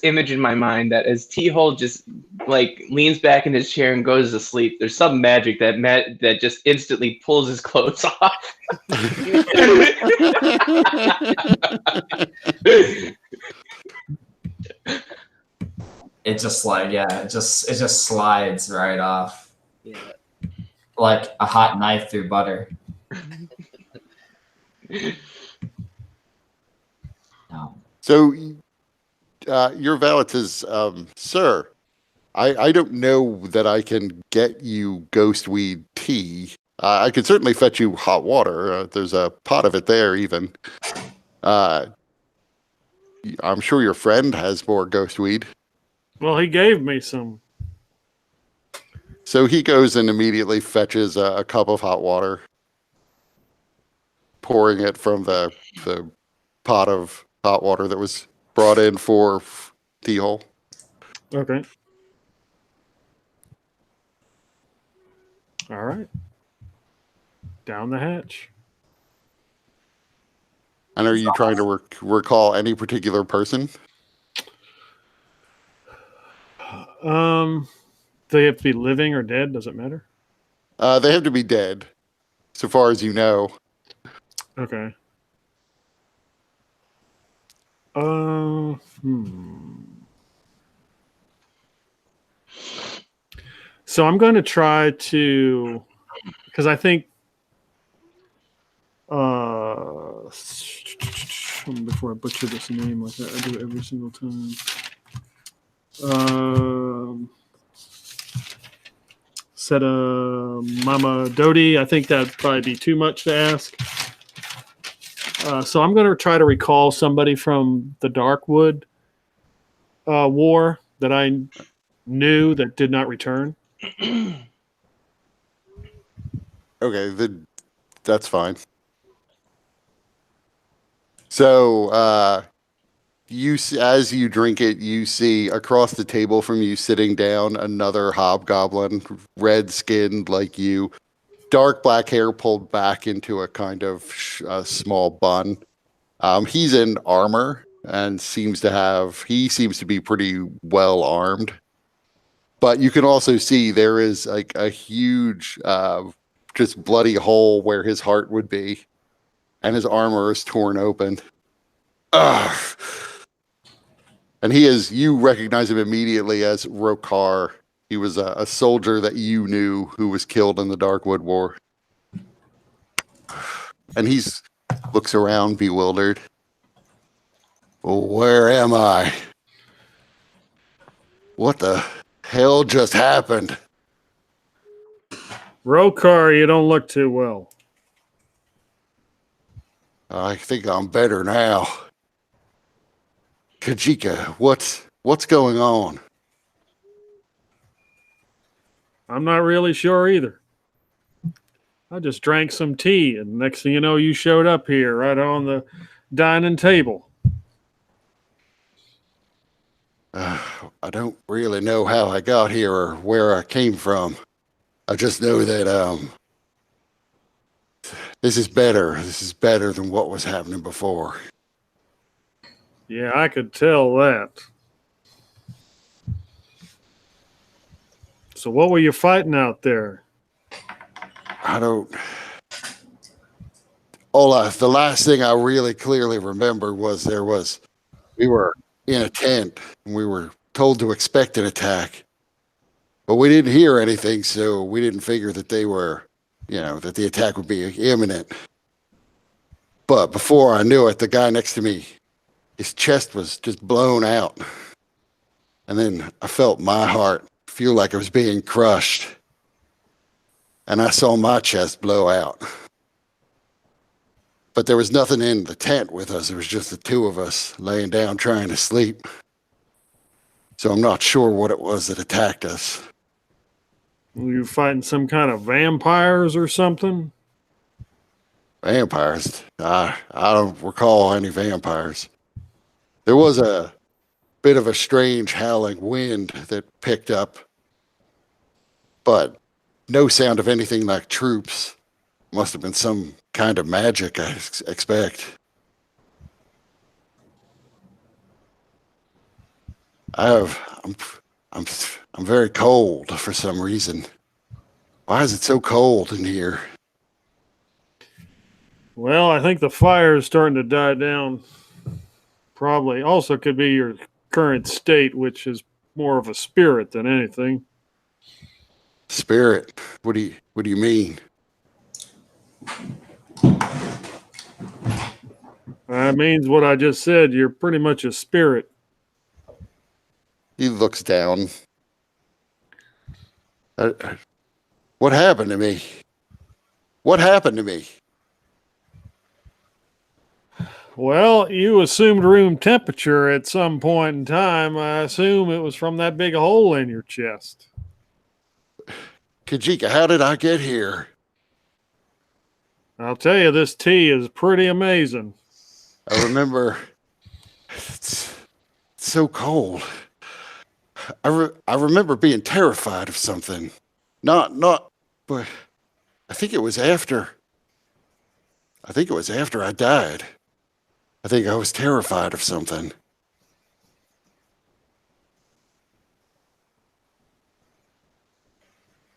image in my mind that as T-Hole just like leans back in his chair and goes to sleep, there's some magic that just instantly pulls his clothes off. It just it just slides right off. Yeah. Like a hot knife through butter. No. So your valet says, sir, I don't know that I can get you ghostweed tea. I could certainly fetch you hot water. There's a pot of it there even. I'm sure your friend has more ghostweed. Well, he gave me some. So he goes and immediately fetches a cup of hot water. pouring it from the pot of hot water that was brought in for T-hole. Okay. All right. Down the hatch. And are you trying to recall any particular person? They have to be living or dead. Does it matter? They have to be dead, so far as you know. Okay. So I'm going to try to, because I think, before I butcher this name like that, I do it every single time. Set a Mama Dodi. I think that'd probably be too much to ask. So I'm going to try to recall somebody from the Darkwood War that I knew that did not return. Okay, that's fine. So, as you drink it, you see across the table from you, sitting down, another hobgoblin, red-skinned like you, dark black hair pulled back into a kind of small bun. He's in armor and seems to be pretty well armed. But you can also see there is like a huge, just bloody hole where his heart would be, and his armor is torn open. Ugh. And you recognize him immediately as Rokar. He was a soldier that you knew who was killed in the Darkwood War. And looks around bewildered. Where am I? What the hell just happened? Rokar, you don't look too well. I think I'm better now. Kajika, what's going on? I'm not really sure either. I just drank some tea, and next thing you know, you showed up here right on the dining table. I don't really know how I got here or where I came from. I just know that this is better. This is better than what was happening before. Yeah, I could tell that. So what were you fighting out there? The last thing I really clearly remember was we were in a tent and we were told to expect an attack, but we didn't hear anything, so we didn't figure that that the attack would be imminent. But before I knew it, the guy next to me, his chest was just blown out. And then I felt my heart feel like it was being crushed. And I saw my chest blow out. But there was nothing in the tent with us. It was just the two of us laying down trying to sleep. So I'm not sure what it was that attacked us. Were you fighting some kind of vampires or something? Vampires? I don't recall any vampires. There was a bit of a strange howling wind that picked up, but no sound of anything like troops. Must have been some kind of magic, I expect. I'm very cold for some reason. Why is it so cold in here? Well, I think the fire is starting to die down. Probably also could be your current state, which is more of a spirit than anything. Spirit? What do you mean? That means what I just said. You're pretty much a spirit. He looks down. What happened to me? What happened to me? Well, you assumed room temperature at some point in time. I assume it was from that big hole in your chest. Kajika, how did I get here? I'll tell you, this tea is pretty amazing. I remember it's so cold. I remember being terrified of something. Not, but I think it was after. I think it was after I died. I think I was terrified of something.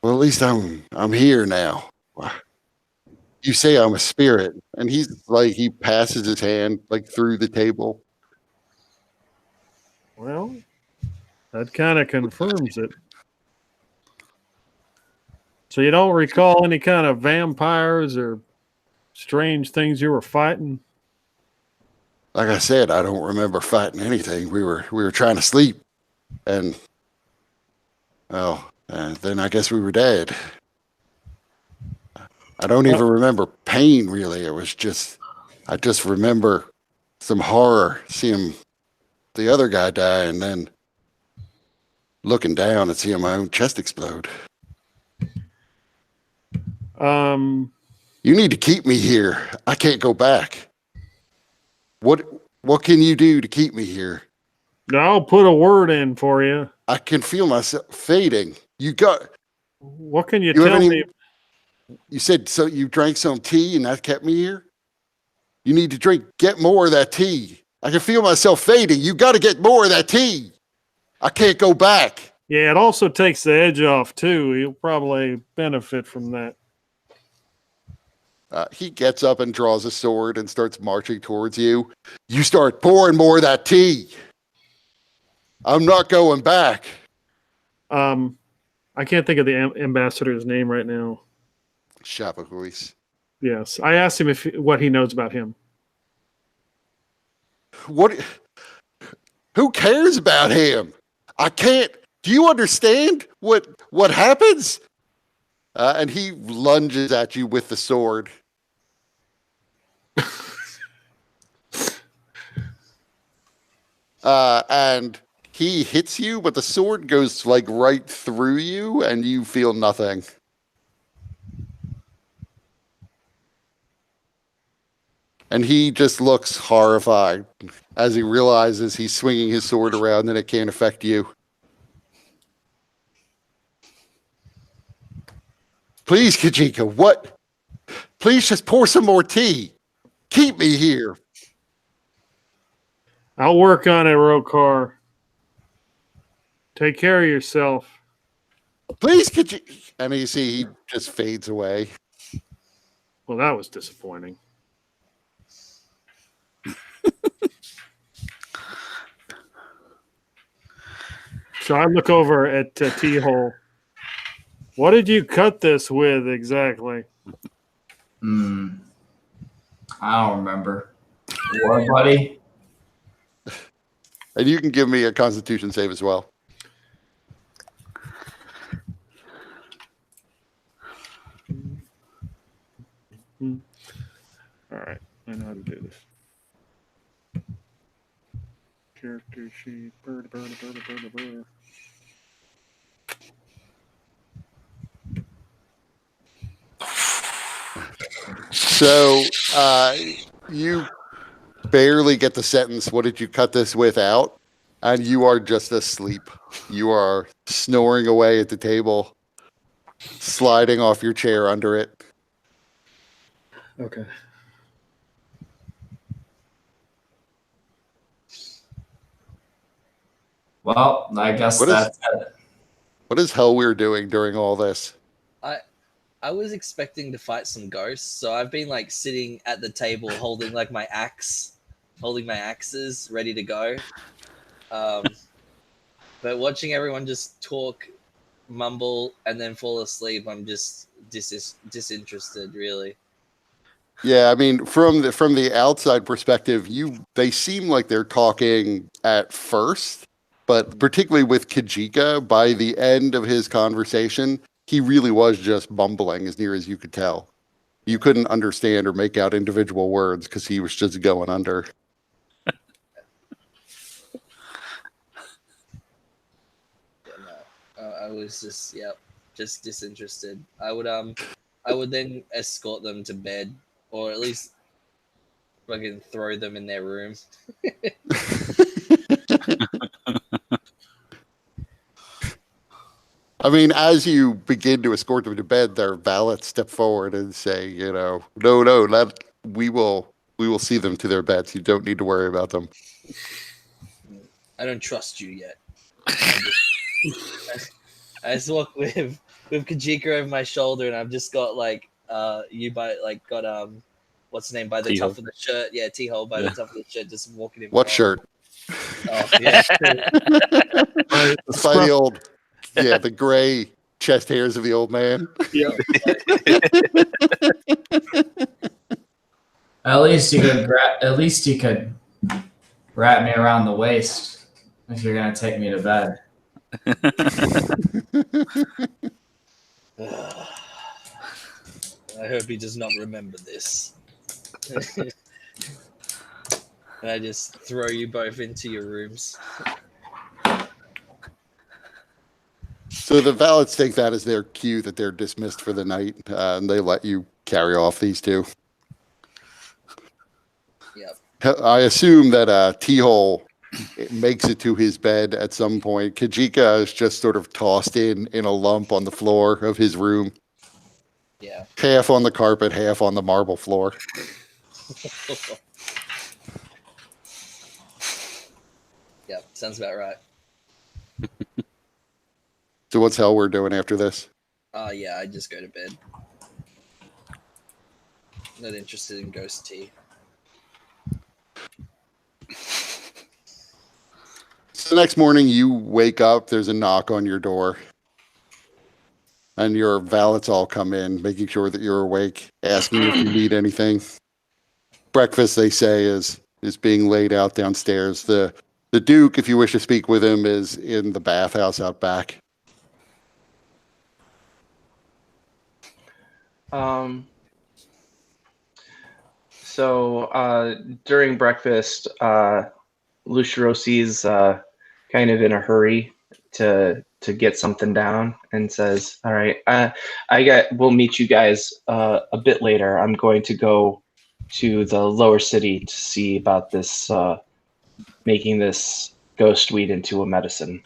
Well, at least I'm here now. You say I'm a spirit, and he's like he passes his hand like through the table. Well, that kind of confirms it. So you don't recall any kind of vampires or strange things you were fighting? Like I said, I don't remember fighting anything. We were trying to sleep, and then I guess we were dead. I don't even remember pain really. I just remember some horror seeing the other guy die, and then looking down and seeing my own chest explode. You need to keep me here. I can't go back. What can you do to keep me here? I'll put a word in for you. I can feel myself fading. What can you tell me? You said so you drank some tea and that kept me here? You need to get more of that tea. I can feel myself fading. You got to get more of that tea. I can't go back. Yeah, it also takes the edge off too. You'll probably benefit from that. He gets up and draws a sword and starts marching towards you. You start pouring more of that tea. I'm not going back. I can't think of the ambassador's name right now. Chapacuis. Yes, I asked him what he knows about him. Who cares about him? I can't. Do you understand what happens? And he lunges at you with the sword. And he hits you, but the sword goes like right through you, and you feel nothing. And he just looks horrified as he realizes he's swinging his sword around and it can't affect you. Please, Kajika, what? Please just pour some more tea. Keep me here. I'll work on it, Rokar. Take care of yourself. Please, Kajika. And you see he just fades away. Well, that was disappointing. So I look over at T-Hole. What did you cut this with exactly? I don't remember. War buddy. And you can give me a Constitution save as well. All right, I know how to do this. Character sheet. So you barely get the sentence, what did you cut this with out? And you are just asleep. You are snoring away at the table, sliding off your chair under it. Okay. Well, I guess that's it. What is Hellweir doing during all this? I was expecting to fight some ghosts, so I've been like sitting at the table holding like my axe, holding my axes ready to go. But watching everyone just talk, mumble, and then fall asleep, I'm just disinterested, really. Yeah, I mean, from the outside perspective, they seem like they're talking at first, but particularly with Kajika, by the end of his conversation, he really was just mumbling as near as you could tell. You couldn't understand or make out individual words because he was just going under. I was just disinterested. I would then escort them to bed or at least fucking throw them in their room. I mean, as you begin to escort them to bed, their valets step forward and say, no, we will see them to their beds. You don't need to worry about them. I don't trust you yet. I just walk with Kajika over my shoulder, and I've just got what's the name by the T-hole. top of the shirt? Yeah, T-hole by the top of the shirt, just walking in. What shirt? Oh yeah. It's by the old, the gray chest hairs of the old man. Yeah. At least you could wrap me around the waist if you're gonna take me to bed. I hope he does not remember this. And I just throw you both into your rooms. So the valets take that as their cue that they're dismissed for the night, and they let you carry off these two. Yep. I assume that T-hole makes it to his bed at some point. Kajika is just sort of tossed in a lump on the floor of his room. Yeah. Half on the carpet, half on the marble floor. Yep, sounds about right. So what's hell we're doing after this? Yeah, I just go to bed. Not interested in ghost tea. So the next morning you wake up, there's a knock on your door. And your valets all come in, making sure that you're awake, asking if you need anything. Breakfast, they say, is being laid out downstairs. The Duke, if you wish to speak with him, is in the bathhouse out back. So during breakfast, Lucirosi's kind of in a hurry to get something down and says, "All right, we'll meet you guys a bit later. I'm going to go to the lower city to see about this making this ghost weed into a medicine."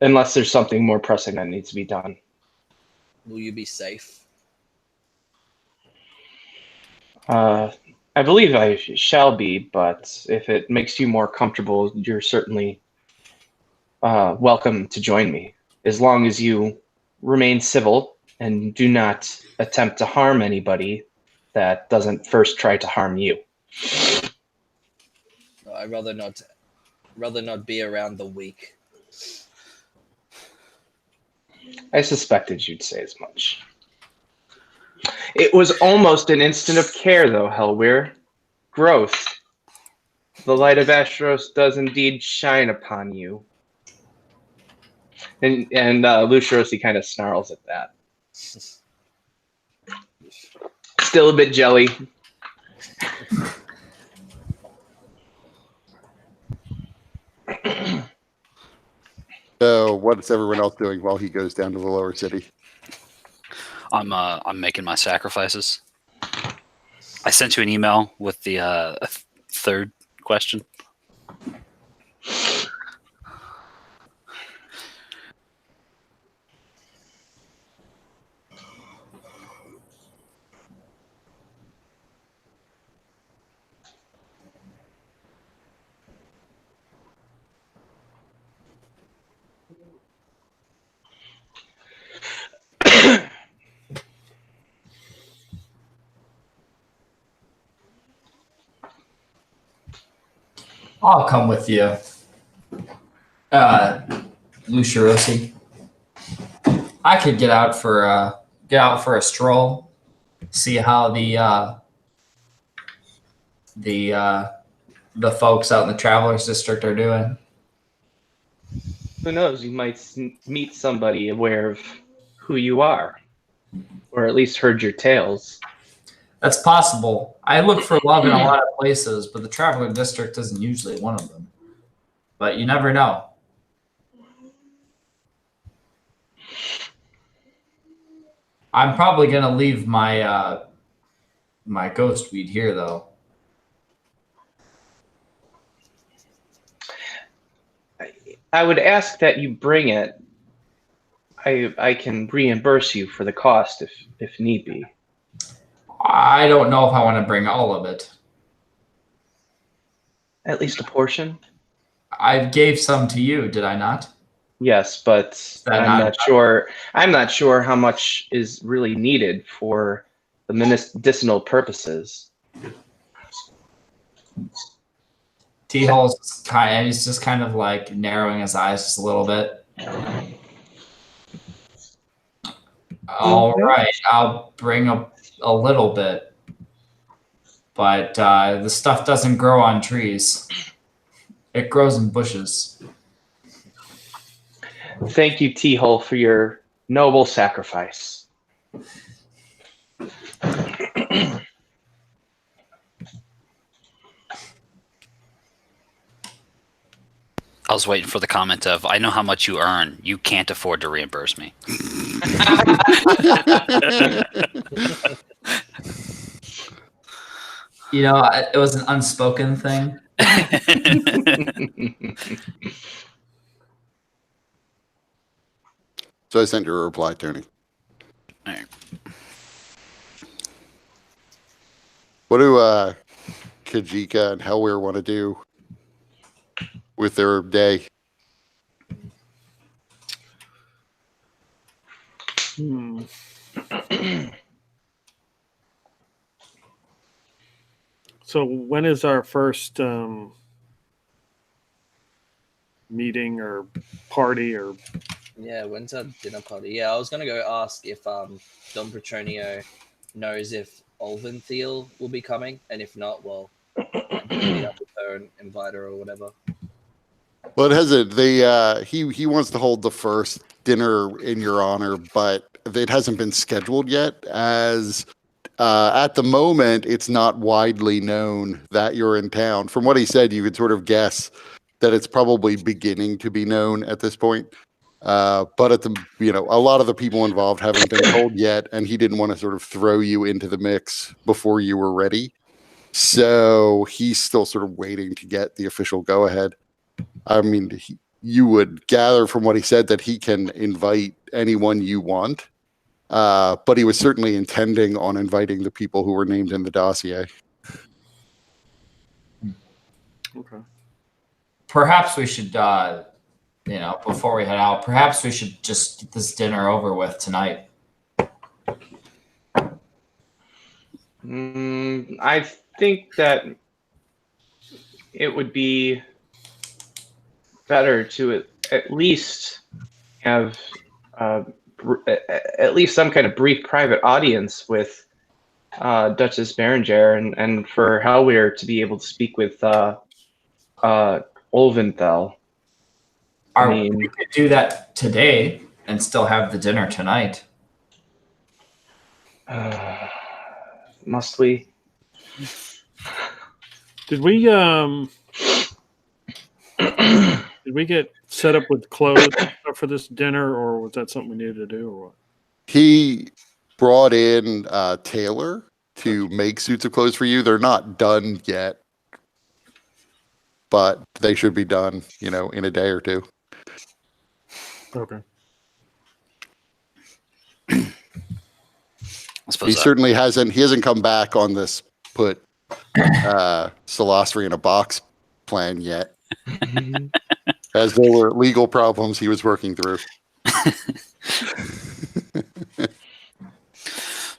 Unless there's something more pressing that needs to be done. Will you be safe? I believe I shall be, but if it makes you more comfortable, you're certainly welcome to join me, as long as you remain civil and do not attempt to harm anybody that doesn't first try to harm you. I'd rather not be around the weak. I suspected you'd say as much. It was almost an instant of care, though, Hellweir. Growth. The light of Astros does indeed shine upon you. And Lucirosi kind of snarls at that. Still a bit jelly. So what's everyone else doing while he goes down to the lower city? I'm making my sacrifices. I sent you an email with the third question. I'll come with you, Lucirosi. I could get out for a stroll, see how the folks out in the Travelers District are doing. Who knows? You might meet somebody aware of who you are, or at least heard your tales. That's possible. I look for love in a lot of places, but the Traveler District isn't usually one of them. But you never know. I'm probably gonna leave my my ghost weed here, though. I would ask that you bring it. I can reimburse you for the cost if need be. I don't know if I want to bring all of it. At least a portion. I gave some to you, did I not? Yes, but that I'm not- not sure. I'm not sure how much is really needed for the medicinal purposes. T-Hole's he's just kind of like narrowing his eyes just a little bit. All right, I'll bring a little bit, but the stuff doesn't grow on trees. It grows in bushes. Thank you, T-Hole, for your noble sacrifice. I was waiting for the comment of, I know how much you earn. You can't afford to reimburse me. You know, it was an unspoken thing. So I sent you a reply, Tony. All right. What do Kajika and Hellweir want to do with their day? So when is our first meeting or party or? Yeah, when's our dinner party? Yeah, I was gonna go ask if Don Petronio knows if Olventhiel will be coming, and if not, well, I can meet up with her and invite her or whatever. Well, it hasn't. He wants to hold the first dinner in your honor, but it hasn't been scheduled yet. As at the moment, it's not widely known that you're in town. From what he said, you could sort of guess that it's probably beginning to be known at this point. But at the a lot of the people involved haven't been told yet, and he didn't want to sort of throw you into the mix before you were ready. So he's still sort of waiting to get the official go-ahead. I mean, you would gather from what he said that he can invite anyone you want, but he was certainly intending on inviting the people who were named in the dossier. Okay. Perhaps we should, before we head out, perhaps we should just get this dinner over with tonight. I think that it would be better to at least have at least some kind of brief private audience with Duchess Bérengère and for Hellweir to be able to speak with Olventhal. We could do that today and still have the dinner tonight. Must we? Did we get set up with clothes for this dinner, or was that something we needed to do, or what? He brought in Taylor to make suits of clothes for you. They're not done yet, but they should be done, in a day or two. Okay. I suppose He certainly hasn't come back on this put Solastri in a box plan yet. As there were legal problems he was working through.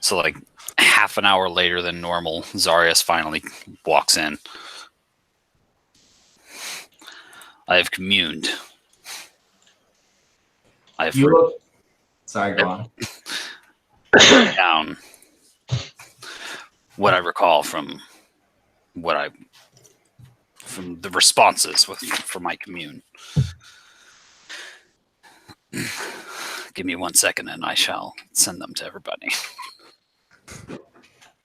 So like half an hour later than normal, Zarius finally walks in. I have communed. I have Sorry, go on. written down what I recall from the responses for my commune. Give me 1 second and I shall send them to everybody.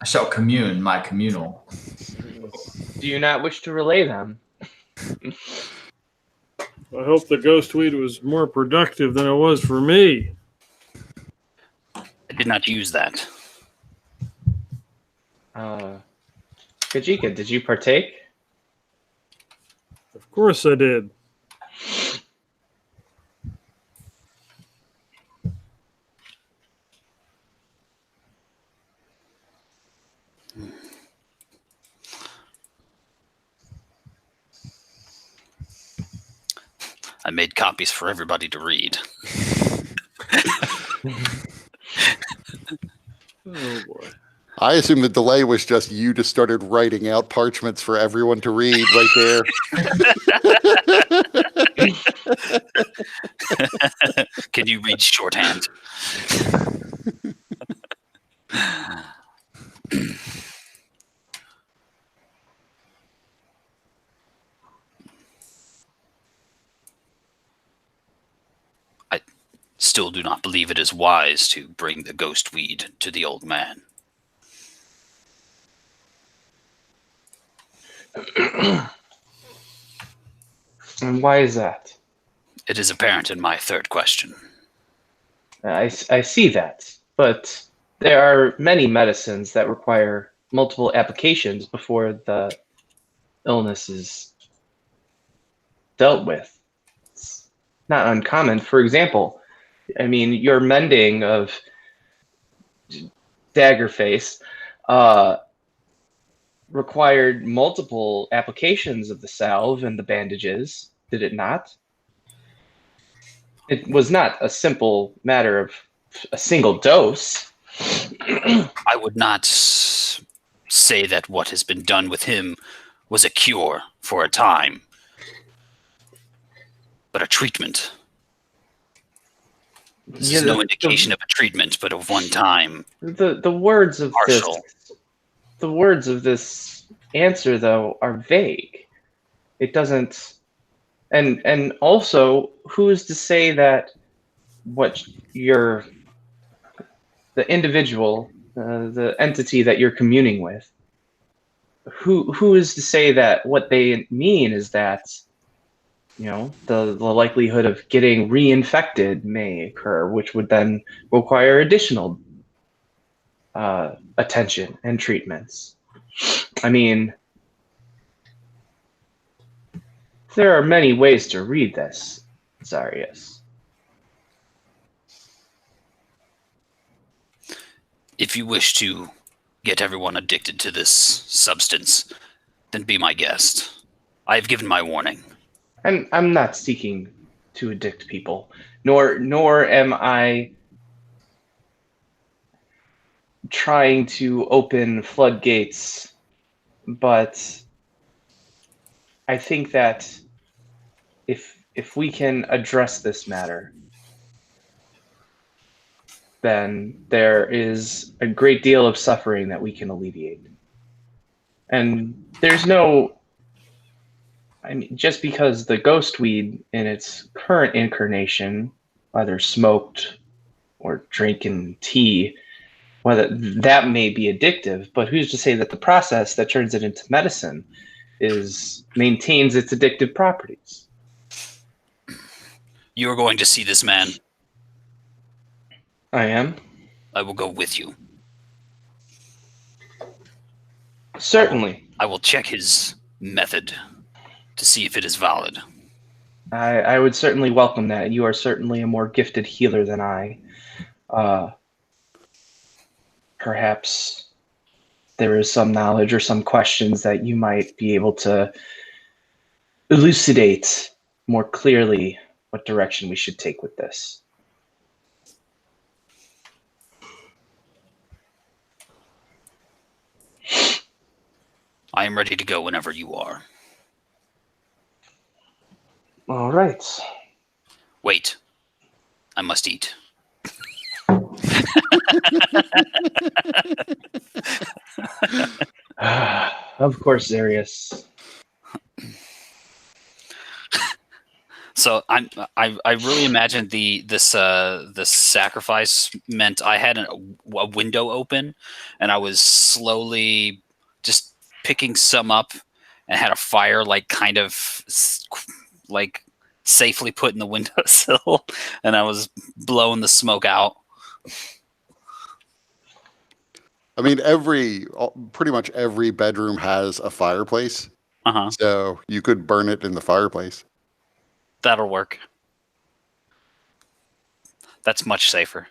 I shall commune my communal. Do you not wish to relay them? I hope the ghost weed was more productive than it was for me. I did not use that. Kajika, did you partake? Of course I did. I made copies for everybody to read. Oh boy. I assume the delay was just you just started writing out parchments for everyone to read right there. Can you read shorthand? I still do not believe it is wise to bring the ghost weed to the old man. And why is that? It is apparent in my third question. I see that, but there are many medicines that require multiple applications before the illness is dealt with. It's not uncommon. For example, I mean, your mending of Daggerface required multiple applications of the salve and the bandages, did it not? It was not a simple matter of a single dose. I would not say that what has been done with him was a cure for a time, but a treatment. This is no indication of a treatment, but of one time. The words of Partial. the words of this answer, though, are vague. It doesn't, and also, who is to say that what the individual, the entity that you're communing with, who is to say that what they mean is that, you know, the likelihood of getting reinfected may occur, which would then require additional attention and treatments. I mean, there are many ways to read this, Zarius. If you wish to get everyone addicted to this substance, then be my guest. I have given my warning. And I'm not seeking to addict people, nor am I trying to open floodgates, but I think that if we can address this matter, then there is a great deal of suffering that we can alleviate. And there's no, I mean, just because the ghost weed in its current incarnation, whether smoked or drinking tea, whether that may be addictive, but who's to say that the process that turns it into medicine maintains its addictive properties? You are going to see this man. I am. I will go with you. Certainly. I will check his method to see if it is valid. I would certainly welcome that. You are certainly a more gifted healer than I. Perhaps there is some knowledge or some questions that you might be able to elucidate more clearly what direction we should take with this. I am ready to go whenever you are. All right. Wait. I must eat. Of course, Zarius. So I really imagined this sacrifice meant I had a window open, and I was slowly just picking some up, and had a fire like kind of like safely put in the windowsill, and I was blowing the smoke out. I mean, pretty much every bedroom has a fireplace, so you could burn it in the fireplace. That'll work. That's much safer.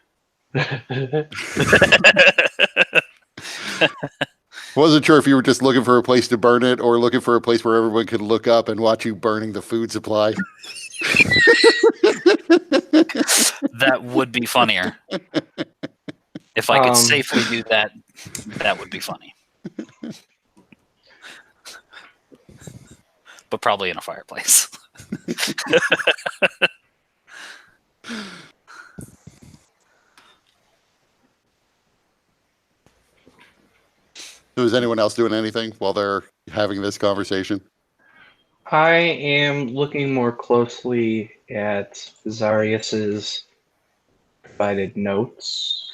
Wasn't sure if you were just looking for a place to burn it or looking for a place where everyone could look up and watch you burning the food supply. That would be funnier. If I could safely do that, that would be funny. But probably in a fireplace. So is anyone else doing anything while they're having this conversation? I am looking more closely at Zarius's provided notes.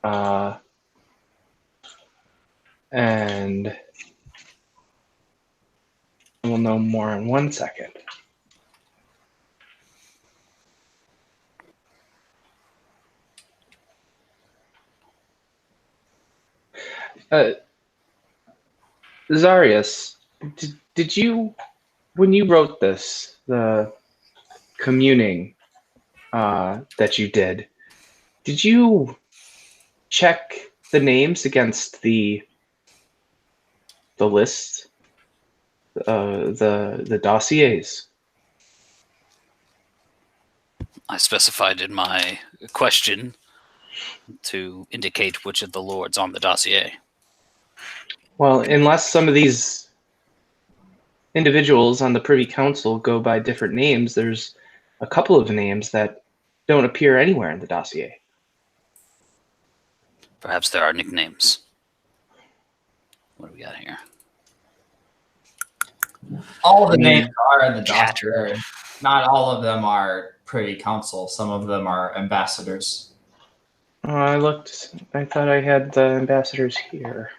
And we'll know more in 1 second. Zarius, did you, when you wrote this, the communing that you did you check the names against the list, the dossiers? I specified in my question to indicate which of the lords on the dossier. Well, unless some of these individuals on the Privy Council go by different names, there's a couple of names that don't appear anywhere in the dossier. Perhaps there are nicknames. What do we got here? All of the names are in the dossier. Not all of them are Privy Council. Some of them are ambassadors. I thought I had the ambassadors here.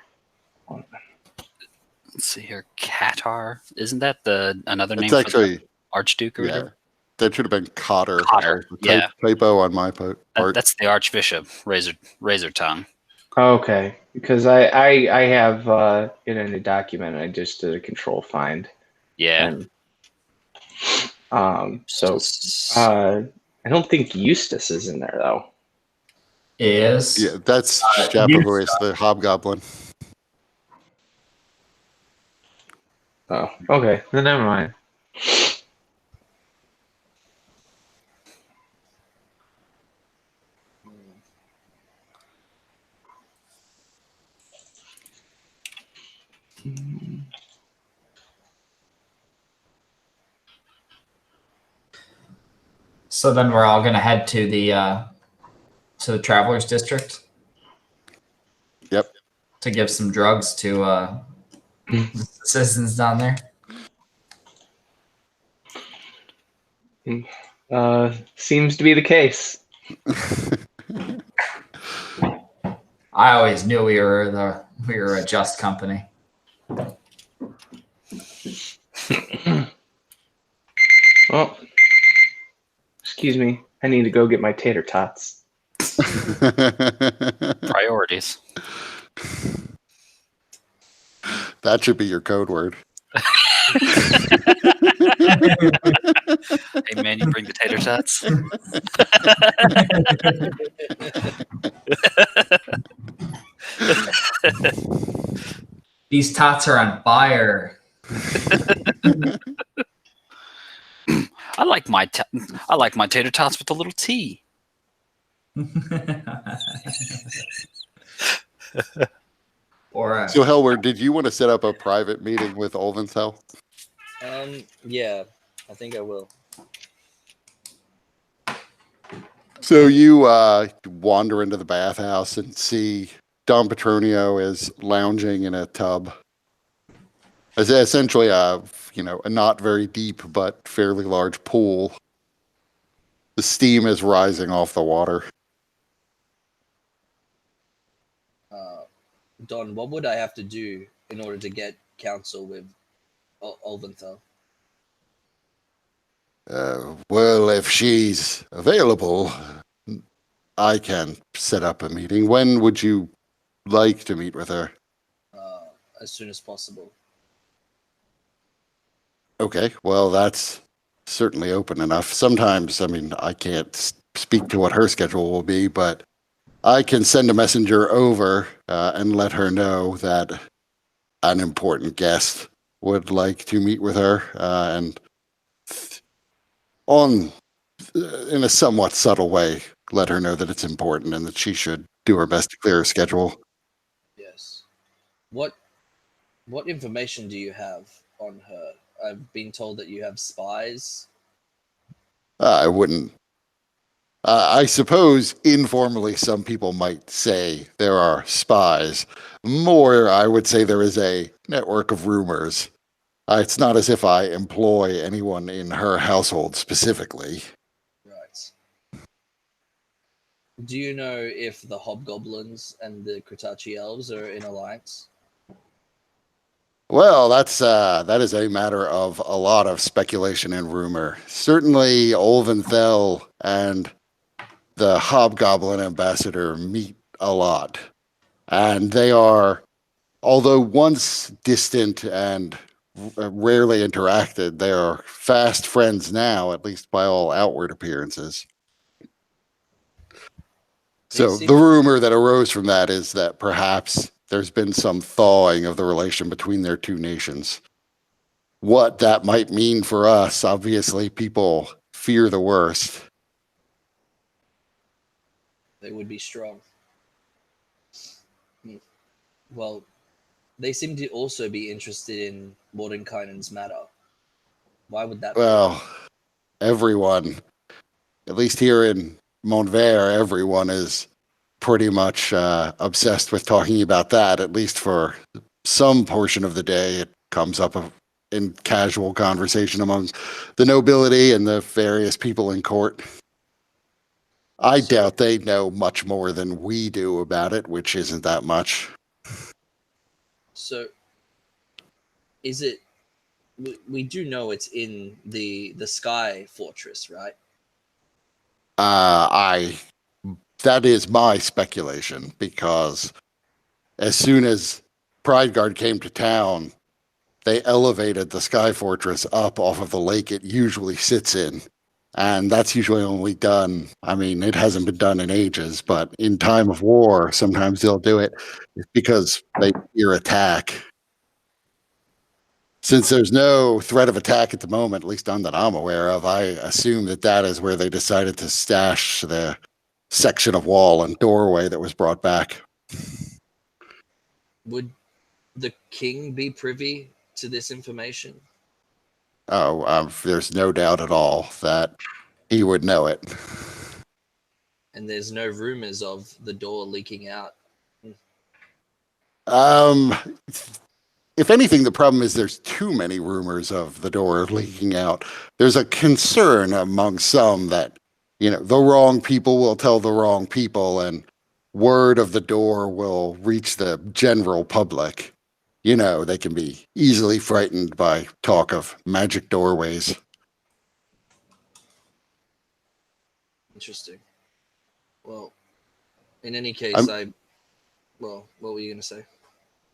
Let's see here. Qatar. Isn't that another name It's actually, for the Archduke or whatever? That should have been Cotter. Cotter, yeah. Typo on my part. That's the Archbishop, Razor Tongue. Okay, because I have it in a document. I just did a control find. Yeah. And, I don't think Eustace is in there though. Is Yeah, that's Chapagoyce, the hobgoblin. Oh, okay. Then never mind. So then we're all going to head to the Travelers District. Yep. To give some drugs to the citizens down there. Seems to be the case. I always knew we were a just company. Well, excuse me. I need to go get my tater tots. Priorities. That should be your code word. Hey man, you bring the tater tots? These tots are on fire. I like my tater tots with a little tea. So Helwer, did you want to set up a private meeting with Olventhal? Yeah, I think I will. So you wander into the bathhouse and see Don Petronio is lounging in a tub. It's essentially a not very deep but fairly large pool. The steam is rising off the water. Don, what would I have to do in order to get counsel with Olventhal? Well, if she's available, I can set up a meeting. When would you like to meet with her? As soon as possible. Okay, well, that's certainly open enough. Sometimes, I mean, I can't speak to what her schedule will be, but I can send a messenger over and let her know that an important guest would like to meet with her, and on in a somewhat subtle way, let her know that it's important and that she should do her best to clear her schedule. Yes. What information do you have on her? I've been told that you have spies. I wouldn't. I suppose informally, some people might say there are spies. More, I would say there is a network of rumors. It's not as if I employ anyone in her household specifically. Right. Do you know if the hobgoblins and the Kritachi elves are in alliance? Well, that is a matter of a lot of speculation and rumor. Certainly, Olventhal and the Hobgoblin ambassador meet a lot, and they are, although once distant and rarely interacted, they are fast friends now, at least by all outward appearances. So the rumor that arose from that is that perhaps there's been some thawing of the relation between their two nations. What that might mean for us, obviously, people fear the worst. They would be strong. Well, they seem to also be interested in Mordenkainen's matter. Why would that Well, everyone, at least here in Montvert, everyone is pretty much obsessed with talking about that, at least for some portion of the day. It comes up in casual conversation among the nobility and the various people in court. I doubt they know much more than we do about it, which isn't that much. So, is it? We do know it's in the Sky Fortress, right? That is my speculation, because as soon as Pride Guard came to town, they elevated the Sky Fortress up off of the lake it usually sits in. And that's usually only done, I mean, it hasn't been done in ages, but in time of war, sometimes they'll do it because they fear attack. Since there's no threat of attack at the moment, at least none that I'm aware of, I assume that that is where they decided to stash the section of wall and doorway that was brought back. Would the king be privy to this information? Oh, there's no doubt at all that he would know it. And there's no rumors of the door leaking out. If anything, the problem is there's too many rumors of the door leaking out. There's a concern among some that, the wrong people will tell the wrong people, and word of the door will reach the general public. They can be easily frightened by talk of magic doorways. Interesting. Well, in any case, what were you going to say?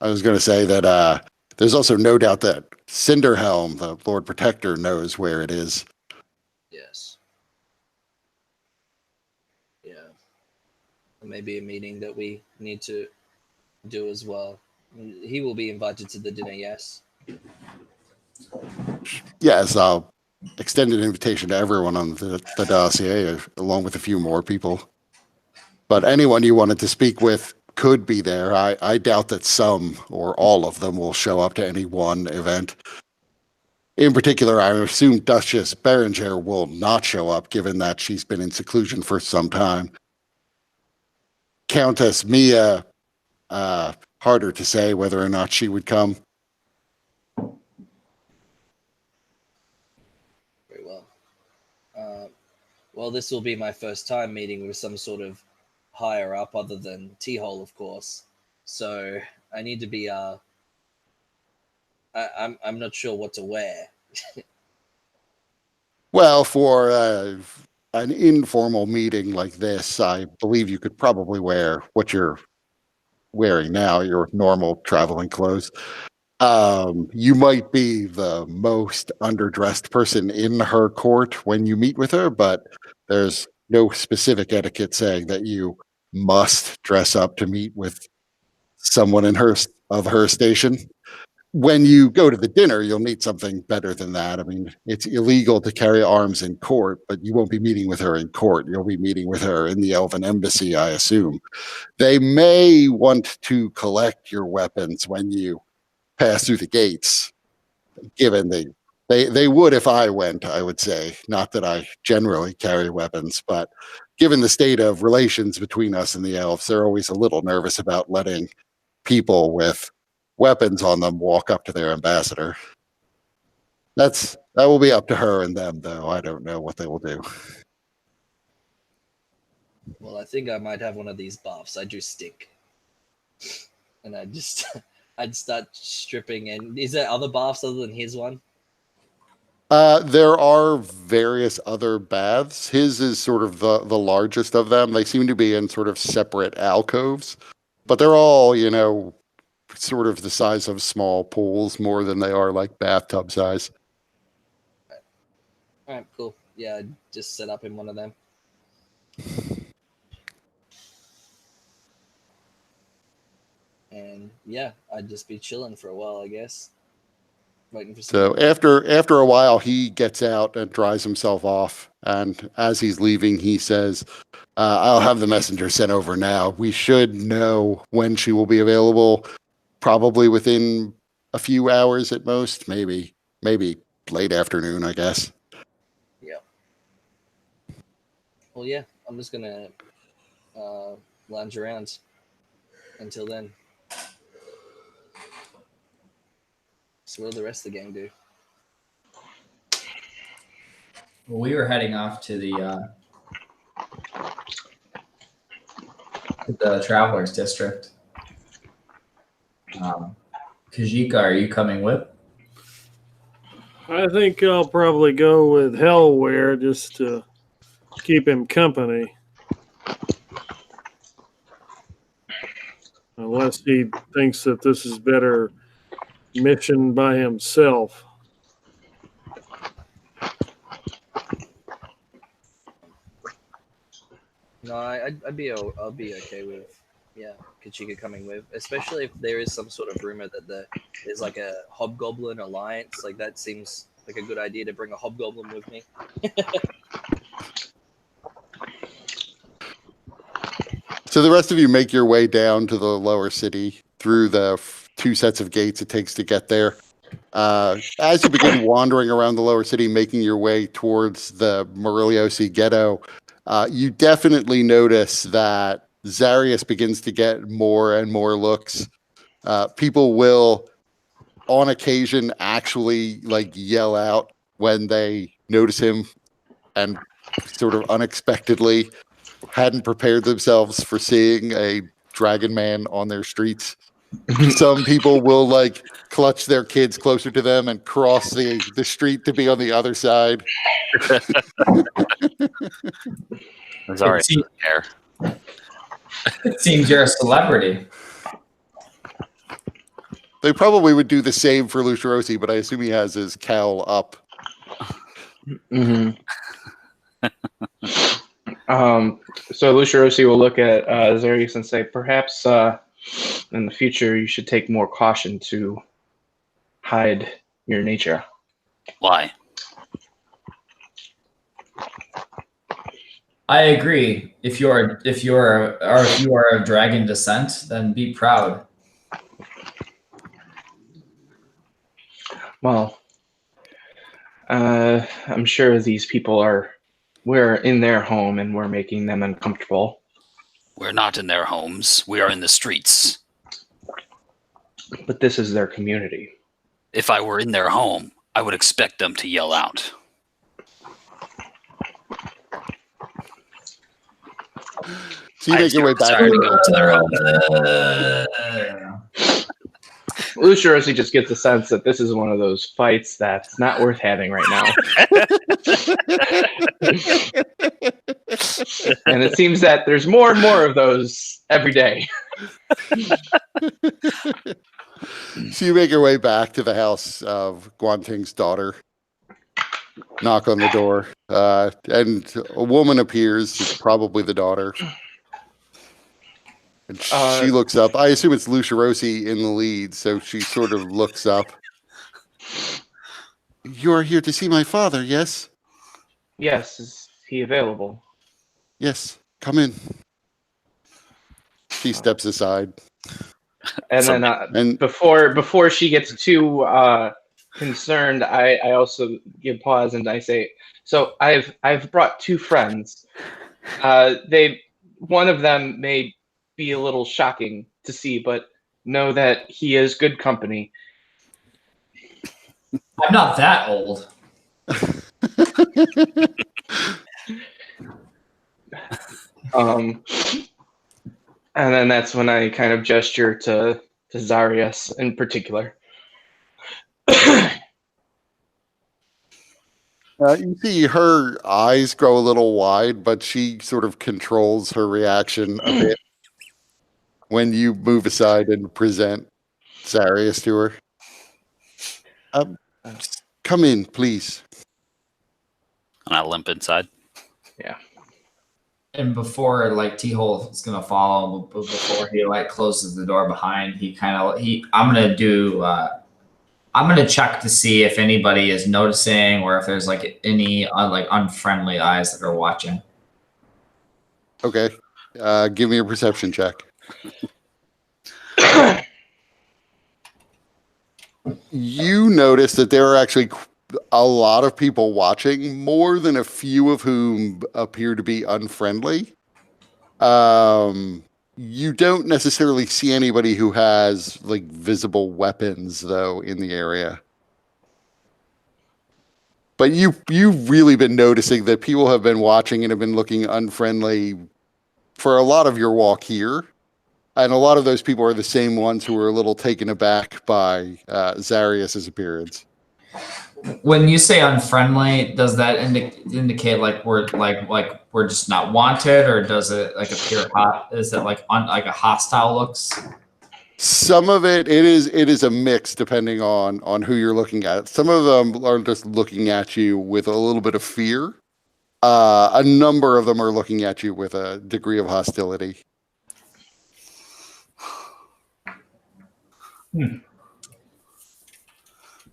I was going to say that there's also no doubt that Cinderhelm, the Lord Protector, knows where it is. Yes. Yeah. Maybe a meeting that we need to do as well. He will be invited to the dinner, yes? Yes, I'll extend an invitation to everyone on the dossier, along with a few more people. But anyone you wanted to speak with could be there. I doubt that some or all of them will show up to any one event. In particular, I assume Duchess Bérengère will not show up, given that she's been in seclusion for some time. Countess Mia, harder to say whether or not she would come. Very well. Well, this will be my first time meeting with some sort of higher up other than T-Hole, of course. So I need to be, I'm not sure what to wear. Well, for an informal meeting like this, I believe you could probably wear what you're wearing now, your normal traveling clothes. You might be the most underdressed person in her court when you meet with her, but there's no specific etiquette saying that you must dress up to meet with someone of her station. When you go to the dinner, you'll need something better than that. I mean, it's illegal to carry arms in court, but you won't be meeting with her in court. You'll be meeting with her in the Elven Embassy, I assume. They may want to collect your weapons when you pass through the gates, given they would if I went, I would say. Not that I generally carry weapons, but given the state of relations between us and the elves, they're always a little nervous about letting people with weapons on them walk up to their ambassador. That will be up to her and them, though. I don't know what they will do. Well, I think I might have one of these buffs. I do stink. And I'd start stripping. And is there other baths other than his one? There are various other baths. His is sort of the largest of them. They seem to be in sort of separate alcoves, but they're all, sort of the size of small pools more than they are like bathtub size. All right, cool. Yeah, I'd just set up in one of them. And yeah, I'd just be chilling for a while, I guess. Waiting for So after a while, he gets out and dries himself off. And as he's leaving, he says, I'll have the messenger sent over now. We should know when she will be available, probably within a few hours at most, maybe late afternoon, I guess. Yeah. Well, yeah, I'm just going to lounge around until then. So what will the rest of the gang do? Well, we were heading off to the Travelers District. Kajika, are you coming with? I think I'll probably go with Hellware just to keep him company. Unless he thinks that this is better mission by himself. No, I'll be okay with Kachika coming with, especially if there is some sort of rumor that there's like a hobgoblin alliance. Like that seems like a good idea to bring a hobgoblin with me. So the rest of you make your way down to the lower city through the two sets of gates it takes to get there. As you begin wandering around the lower city, making your way towards the Moriliosi ghetto, you definitely notice that Zarius begins to get more and more looks. People will, on occasion, actually yell out when they notice him and sort of unexpectedly hadn't prepared themselves for seeing a dragon man on their streets. Some people will clutch their kids closer to them and cross the street to be on the other side. Sorry, care. It seems you're a celebrity. They probably would do the same for Lucerosi, but I assume he has his cowl up. Mm-hmm. So Lucerosi will look at Zarius and say, perhaps in the future you should take more caution to hide your nature. Why? I agree. If you are of dragon descent, then be proud. Well, I'm sure these people we're in their home and we're making them uncomfortable. We're not in their homes. We are in the streets. But this is their community. If I were in their home, I would expect them to yell out. So you make your way back. Sorry to go to their home. Lucerosi just gets a sense that this is one of those fights that's not worth having right now. And it seems that there's more and more of those every day. So you make your way back to the house of Guanting's daughter. Knock on the door, and a woman appears. It's probably the daughter. And she looks up. I assume it's Lucia Rossi in the lead, so she sort of looks up. You are here to see my father, yes? Yes, is he available? Yes, come in. She steps aside. And then And before she gets too concerned, I also give pause and I say, so I've brought two friends. One of them may be a little shocking to see, but know that he is good company. I'm not that old. And then that's when I kind of gesture to Zarius in particular. you see her eyes grow a little wide, but she sort of controls her reaction a bit when you move aside and present Zarius to her. Just come in, please. And I limp inside. And before T-Hole is gonna follow, but before he closes the door behind, I'm gonna check to see if anybody is noticing or if there's any unfriendly eyes that are watching. Okay. Give me a perception check. You notice that there are actually a lot of people watching, more than a few of whom appear to be unfriendly. You don't necessarily see anybody who has visible weapons, though, in the area. But you've really been noticing that people have been watching and have been looking unfriendly for a lot of your walk here. And a lot of those people are the same ones who were a little taken aback by Zarius's appearance. When you say unfriendly, does that indicate we're just not wanted, or does it appear hot? Is it a hostile looks? Some of it is a mix depending on who you're looking at. Some of them are just looking at you with a little bit of fear. A number of them are looking at you with a degree of hostility.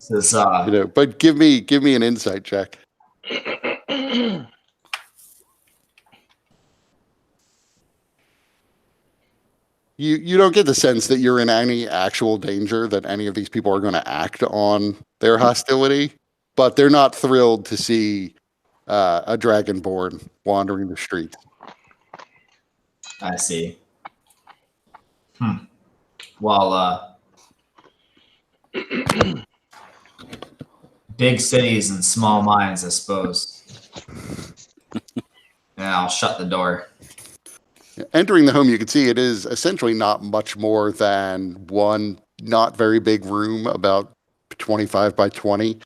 But give me an insight check. You don't get the sense that you're in any actual danger, that any of these people are going to act on their hostility, but they're not thrilled to see a dragonborn wandering the streets. I see. Well, big cities and small minds, I suppose. And I'll shut the door. Entering the home, you can see it is essentially not much more than one not very big room, about 25 by 20.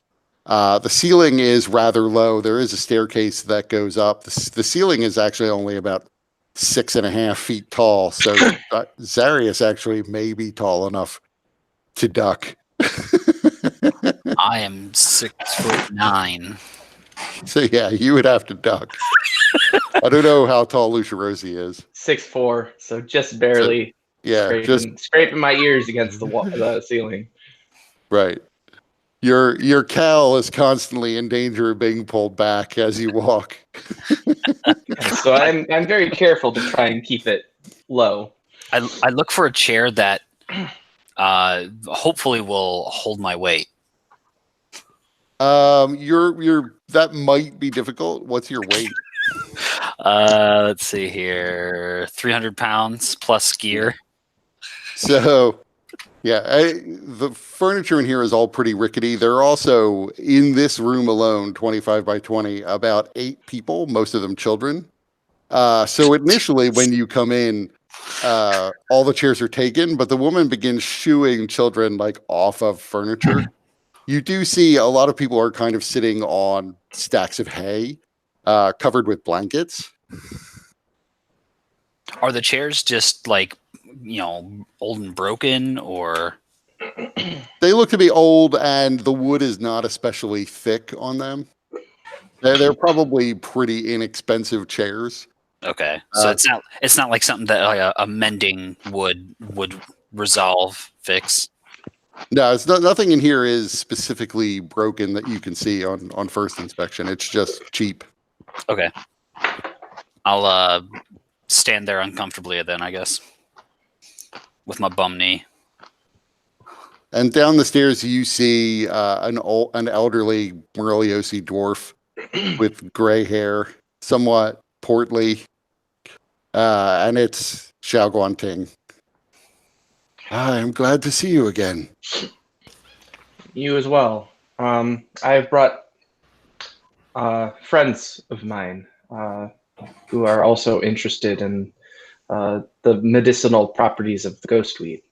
The ceiling is rather low. There is a staircase that goes up. The ceiling is actually only about 6.5 feet tall. So Zarius actually may be tall enough to duck. I am 6'9". So yeah, you would have to duck. I don't know how tall Lucia Rossi is. 6'4", so just barely. Scraping my ears against the ceiling. Right. Your cowl is constantly in danger of being pulled back as you walk. So I'm very careful to try and keep it low. I look for a chair that hopefully will hold my weight. That might be difficult. What's your weight? Let's see here. 300 pounds plus gear. So, yeah, the furniture in here is all pretty rickety. There are also, in this room alone, 25 by 20, about 8 people, most of them children. So initially, when you come in, all the chairs are taken, but the woman begins shooing children off of furniture. You do see a lot of people are kind of sitting on stacks of hay, covered with blankets. Are the chairs just like, old and broken, or? They look to be old, and the wood is not especially thick on them. They're probably pretty inexpensive chairs. Okay, so it's not like something that like a mending would fix. No, it's nothing in here is specifically broken that you can see on first inspection. It's just cheap. Okay, I'll stand there uncomfortably then, I guess, with my bum knee. And down the stairs, you see an elderly Moreliosi dwarf with gray hair, somewhat portly, and it's Xiao Guanting. I'm glad to see you again. You as well. I've brought friends of mine who are also interested in the medicinal properties of the ghostweed.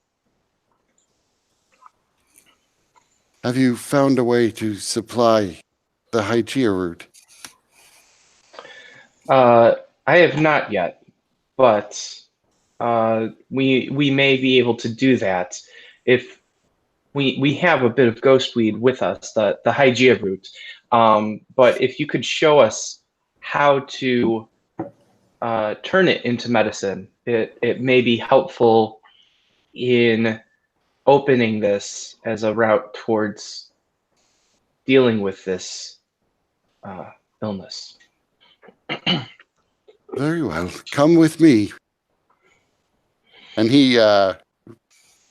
Have you found a way to supply the Hygeia root? I have not yet, but we may be able to do that if we have a bit of ghostweed with us, the Hygeia root. But if you could show us how to turn it into medicine, it may be helpful in opening this as a route towards dealing with this illness. Very well. Come with me. And he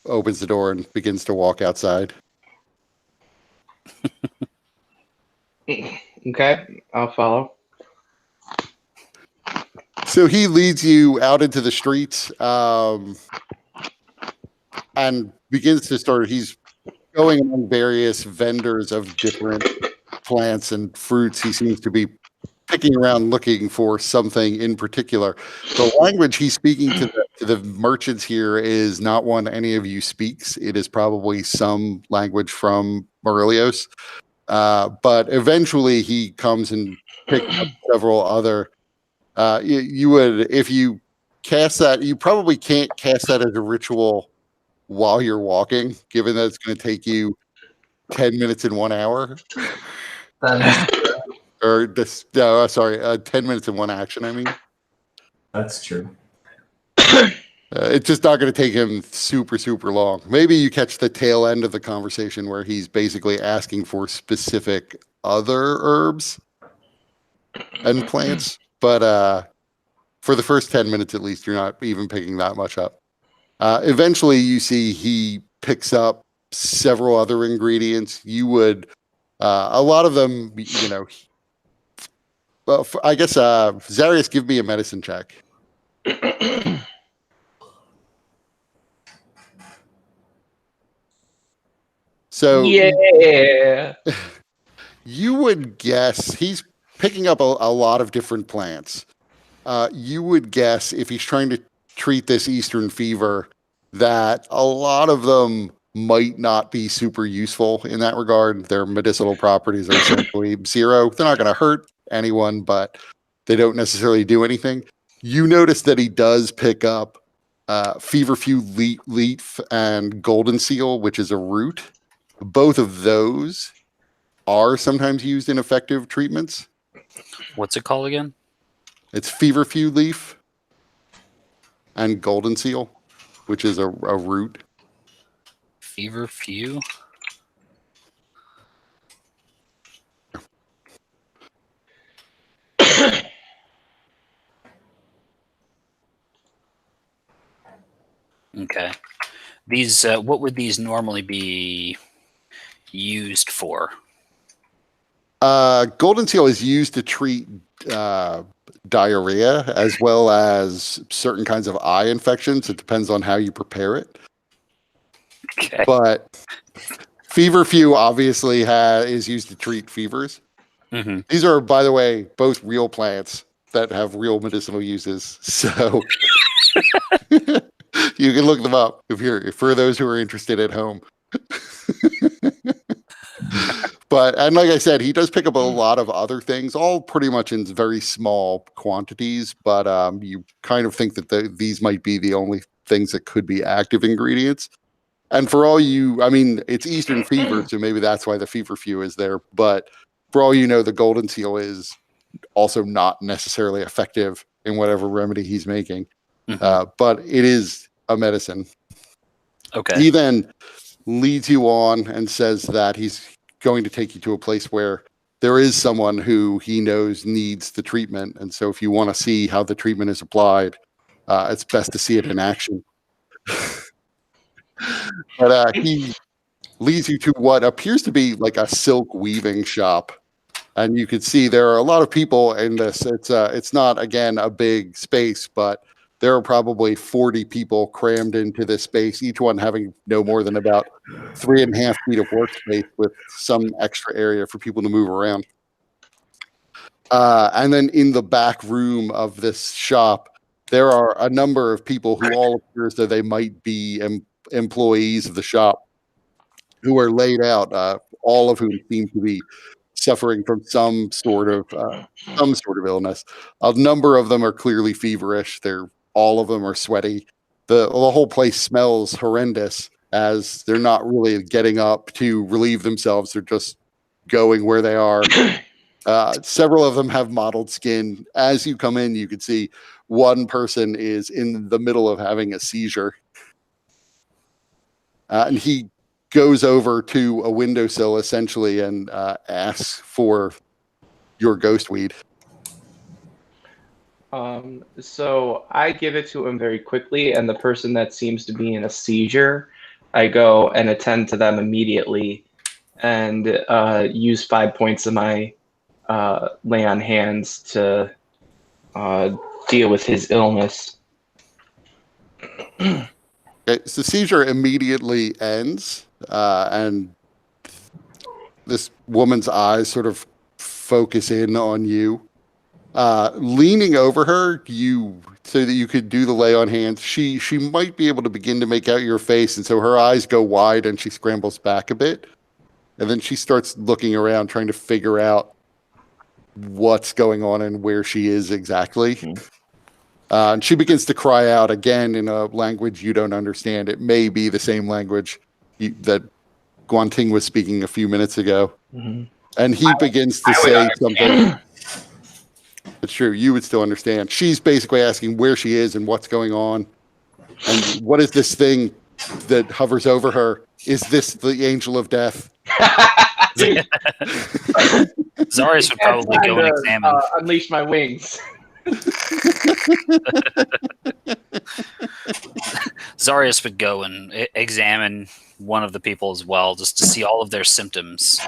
opens the door and begins to walk outside. Okay, I'll follow. So he leads you out into the streets and begins to start. He's going among various vendors of different plants and fruits. He seems to be picking around looking for something in particular. The language he's speaking to the merchants here is not one any of you speaks. It is probably some language from Morelios. But eventually he comes and picks up several other. You would, if you cast that, you probably can't cast that as a ritual while you're walking, given that it's going to take you 10 minutes in 1 hour. Or this, no, sorry, 10 minutes in one action, I mean. That's true. It's just not going to take him super, super long. Maybe you catch the tail end of the conversation where he's basically asking for specific other herbs and plants. But for the first 10 minutes at least, you're not even picking that much up. Eventually, you see he picks up several other ingredients. You would, a lot of them, well, I guess, Zarius, give me a medicine check. So yeah, you would guess he's picking up a lot of different plants. You would guess if he's trying to treat this Eastern fever that a lot of them might not be super useful in that regard. Their medicinal properties are essentially zero. They're not going to hurt anyone, but they don't necessarily do anything. You notice that he does pick up feverfew leaf and golden seal, which is a root. Both of those are sometimes used in effective treatments. What's it called again? It's feverfew leaf and golden seal, which is a root. Feverfew? Okay. These, what would these normally be used for? Golden seal is used to treat diarrhea as well as certain kinds of eye infections. It depends on how you prepare it. Okay. But feverfew obviously is used to treat fevers. Mm-hmm. These are, by the way, both real plants that have real medicinal uses. So you can look them up for those who are interested at home. and like I said, he does pick up a lot of other things, all pretty much in very small quantities. But you kind of think that these might be the only things that could be active ingredients. And for all you, I mean, it's Eastern fever, so maybe that's why the feverfew is there. But for all you know, the golden seal is also not necessarily effective in whatever remedy he's making. But it is a medicine. Okay. He then leads you on and says that he's going to take you to a place where there is someone who he knows needs the treatment. And so if you want to see how the treatment is applied, it's best to see it in action. But he leads you to what appears to be like a silk weaving shop. And you can see there are a lot of people in this. It's not, again, a big space, but there are probably 40 people crammed into this space, each one having no more than about 3.5 feet of workspace with some extra area for people to move around. And then in the back room of this shop, there are a number of people who all appear as though they might be employees of the shop who are laid out, all of whom seem to be suffering from some sort of illness. A number of them are clearly feverish. All of them are sweaty. The whole place smells horrendous, as they're not really getting up to relieve themselves. They're just going where they are. Several of them have mottled skin. As you come in, you can see one person is in the middle of having a seizure. And he goes over to a windowsill, essentially, and asks for your ghost weed. So I give it to him very quickly, and the person that seems to be in a seizure, I go and attend to them immediately and use 5 points of my lay on hands to deal with his illness. Okay, so seizure immediately ends, and this woman's eyes sort of focus in on you. Leaning over her, so that you could do the lay on hands, she might be able to begin to make out your face, and so her eyes go wide and she scrambles back a bit. And then she starts looking around, trying to figure out what's going on and where she is exactly. And she begins to cry out again in a language you don't understand. It may be the same language that Guanting was speaking a few minutes ago. And he begins to say something. It's true, you would still understand. She's basically asking where she is and what's going on. And what is this thing that hovers over her? Is this the angel of death? Zarius would probably go and examine. Unleash my wings. Zarius would go and examine one of the people as well, just to see all of their symptoms.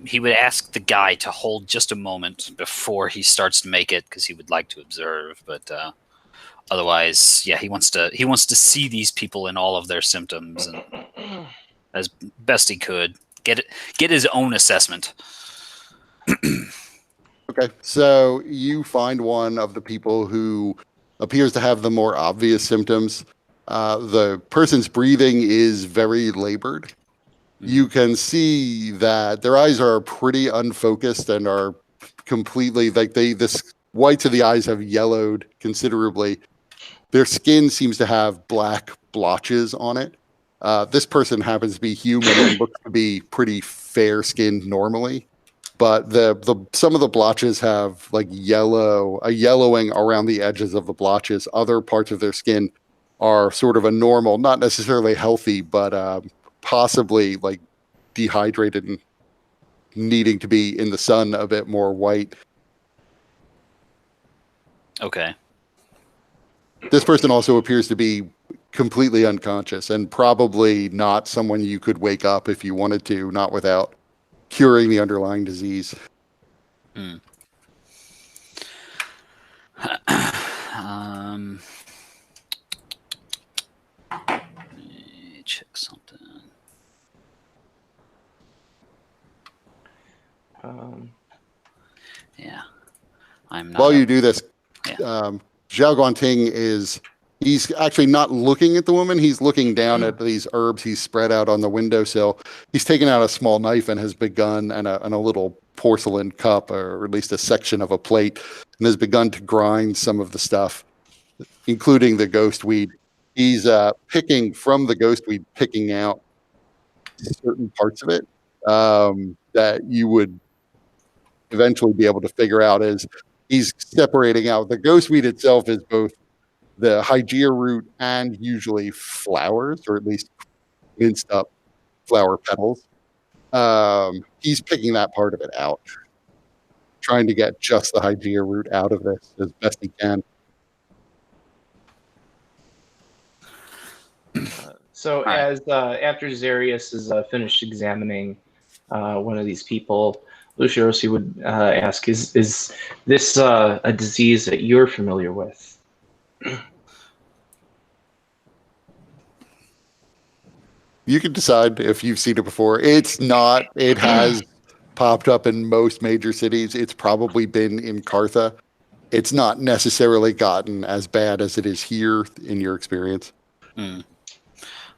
He would ask the guy to hold just a moment before he starts to make it, because he would like to observe. But otherwise, yeah, he wants to see these people in all of their symptoms, and as best he could get his own assessment. Okay, so you find one of the people who appears to have the more obvious symptoms. The person's breathing is very labored. You can see that their eyes are pretty unfocused and are completely the whites of the eyes have yellowed considerably. Their skin seems to have black blotches on it. This person happens to be human and looks to be pretty fair-skinned normally, but some of the blotches have like yellowing around the edges of the blotches. Other parts of their skin are sort of a normal, not necessarily healthy, but possibly like dehydrated and needing to be in the sun a bit more white. Okay. This person also appears to be completely unconscious and probably not someone you could wake up if you wanted to, not without curing the underlying disease. Let me check something. Yeah, I'm not. While you do this, Yeah. Zhao Guanting He's actually not looking at the woman. He's looking down at these herbs he's spread out on the windowsill. He's taken out a small knife and has begun, and a little porcelain cup, or at least a section of a plate, and has begun to grind some of the stuff, including the ghost weed. He's picking from the ghost weed, picking out certain parts of it that you would eventually be able to figure out as he's separating out. The ghost weed itself is both the Hygeia root and usually flowers, or at least minced up flower petals. He's picking that part of it out, trying to get just the Hygeia root out of this as best he can. So as after Zarius is finished examining one of these people, Luciosi would ask, is this a disease that you're familiar with? You can decide if you've seen it before. It's not. It has popped up in most major cities. It's probably been in Cartha. It's not necessarily gotten as bad as it is here in your experience.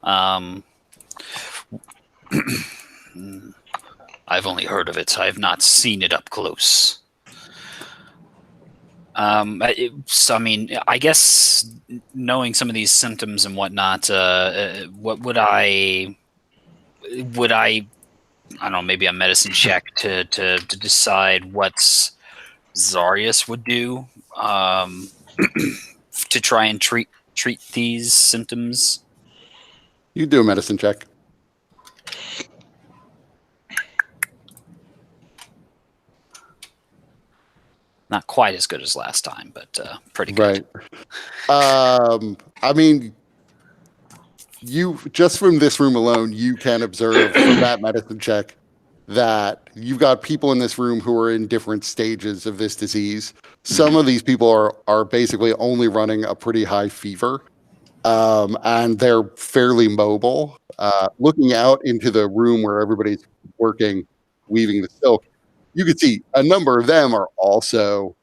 I've only heard of it. I have not seen it up close. So, I mean, I guess knowing some of these symptoms and whatnot, what would I don't know, maybe a medicine check to decide what Zarius would do to try and treat these symptoms? You do a medicine check. Not quite as good as last time, but pretty good. Right. I mean, you just from this room alone, you can observe from that medicine check that you've got people in this room who are in different stages of this disease. Some of these people are basically only running a pretty high fever, and they're fairly mobile. Looking out into the room where everybody's working, weaving the silk, you can see a number of them are also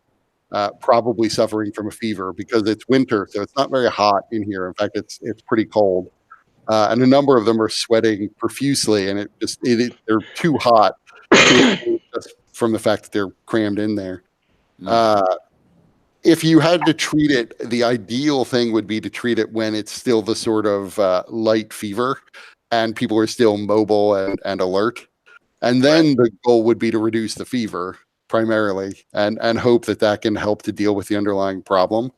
probably suffering from a fever because it's winter, so it's not very hot in here. In fact, it's pretty cold, and a number of them are sweating profusely, and they're too hot just from the fact that they're crammed in there. If you had to treat it, the ideal thing would be to treat it when it's still the sort of light fever, and people are still mobile and alert. And then the goal would be to reduce the fever primarily and hope that can help to deal with the underlying problem.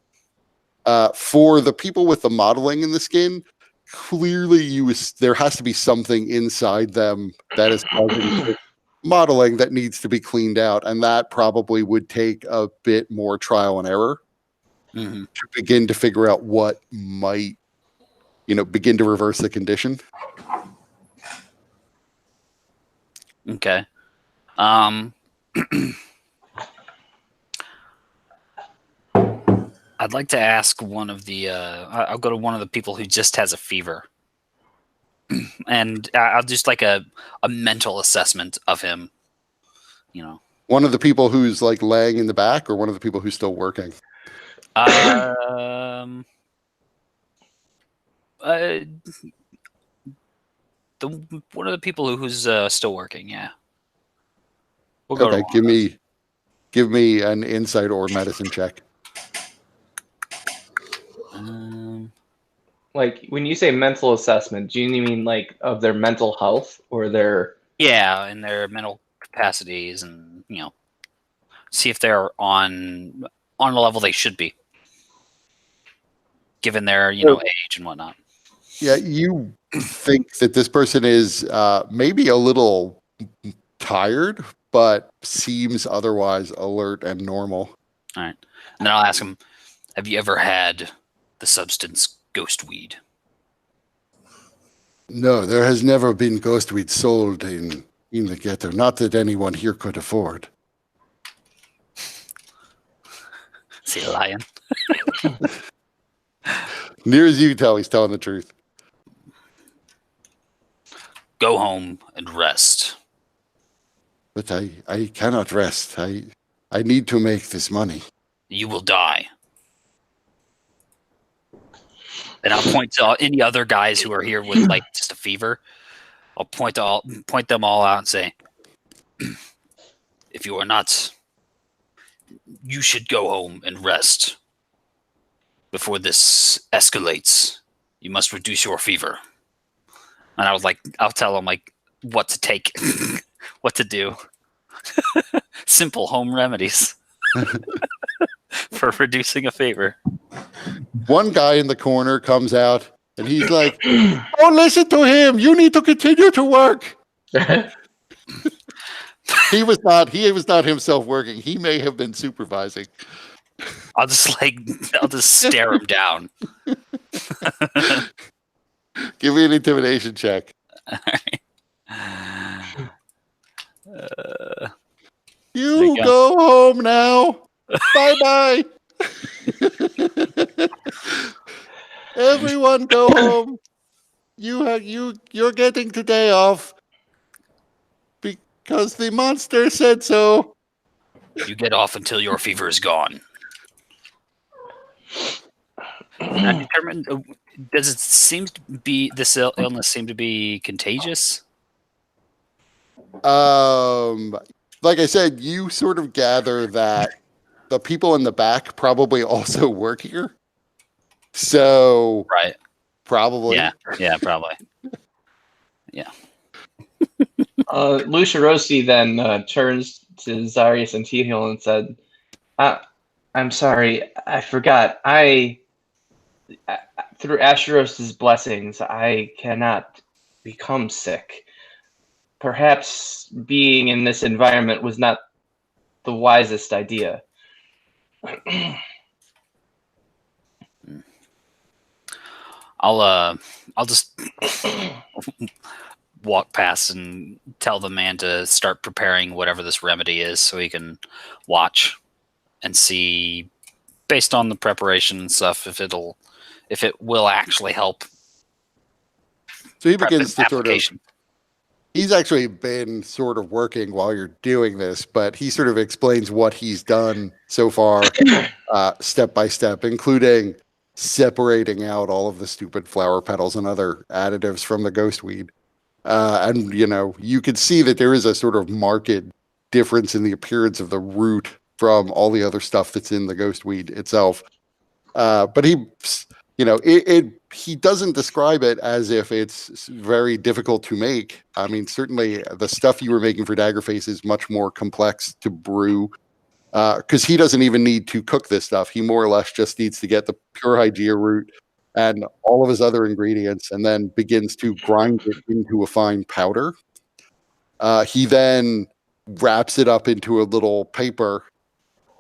For the people with the modeling in the skin, clearly there has to be something inside them that is causing modeling that needs to be cleaned out. And that probably would take a bit more trial and error to begin to figure out what might, begin to reverse the condition. Okay. I'd like to ask one of the. I'll go to one of the people who just has a fever, and I'll just like a mental assessment of him. One of the people who's like laying in the back, or one of the people who's still working. One of the people who's still working. Yeah. We'll go. Okay, give me an insight or medicine check. Like when you say mental assessment, do you mean like of their mental health or their? Yeah, and their mental capacities, and see if they're on the level they should be, given their age and whatnot. Yeah, you think that this person is maybe a little tired, but seems otherwise alert and normal. All right. And then I'll ask him, have you ever had the substance ghost weed? No, there has never been ghost weed sold in the ghetto. Not that anyone here could afford. Is he lying? Near as you can tell, he's telling the truth. Go home and rest. But I cannot rest. I need to make this money. You will die. And I'll point to any other guys who are here with like just a fever. I'll point them all out and say, if you are not, you should go home and rest before this escalates. You must reduce your fever. And I'll tell them like what to take, what to do. Simple home remedies for reducing a fever. One guy in the corner comes out and he's like, "Don't listen to him. You need to continue to work." He was not himself working. He may have been supervising. I'll just stare him down. Give me an intimidation check. All right. You go home now. Bye-bye. Everyone go home. You're getting today off because the monster said so. You get off until your fever is gone. Does it seem to be this illness seem to be contagious? Like I said, you sort of gather that the people in the back probably also work here. So Right. Probably. Yeah, probably. Yeah. Lucia Rossi then turns to Zarius and Tehil and said, I'm sorry, I forgot. Through Asheros' blessings, I cannot become sick. Perhaps being in this environment was not the wisest idea. I'll just walk past and tell the man to start preparing whatever this remedy is so he can watch and see, based on the preparation and stuff, if it will actually help. So he begins to application. he's actually been sort of working while you're doing this, but he sort of explains what he's done so far, step by step, including separating out all of the stupid flower petals and other additives from the ghost weed. And, you could see that there is a sort of marked difference in the appearance of the root from all the other stuff that's in the ghost weed itself. But he doesn't describe it as if it's very difficult to make. I mean, certainly the stuff you were making for Daggerface is much more complex to brew, because he doesn't even need to cook this stuff. He more or less just needs to get the pure Hygeia root and all of his other ingredients, and then begins to grind it into a fine powder. He then wraps it up into a little paper,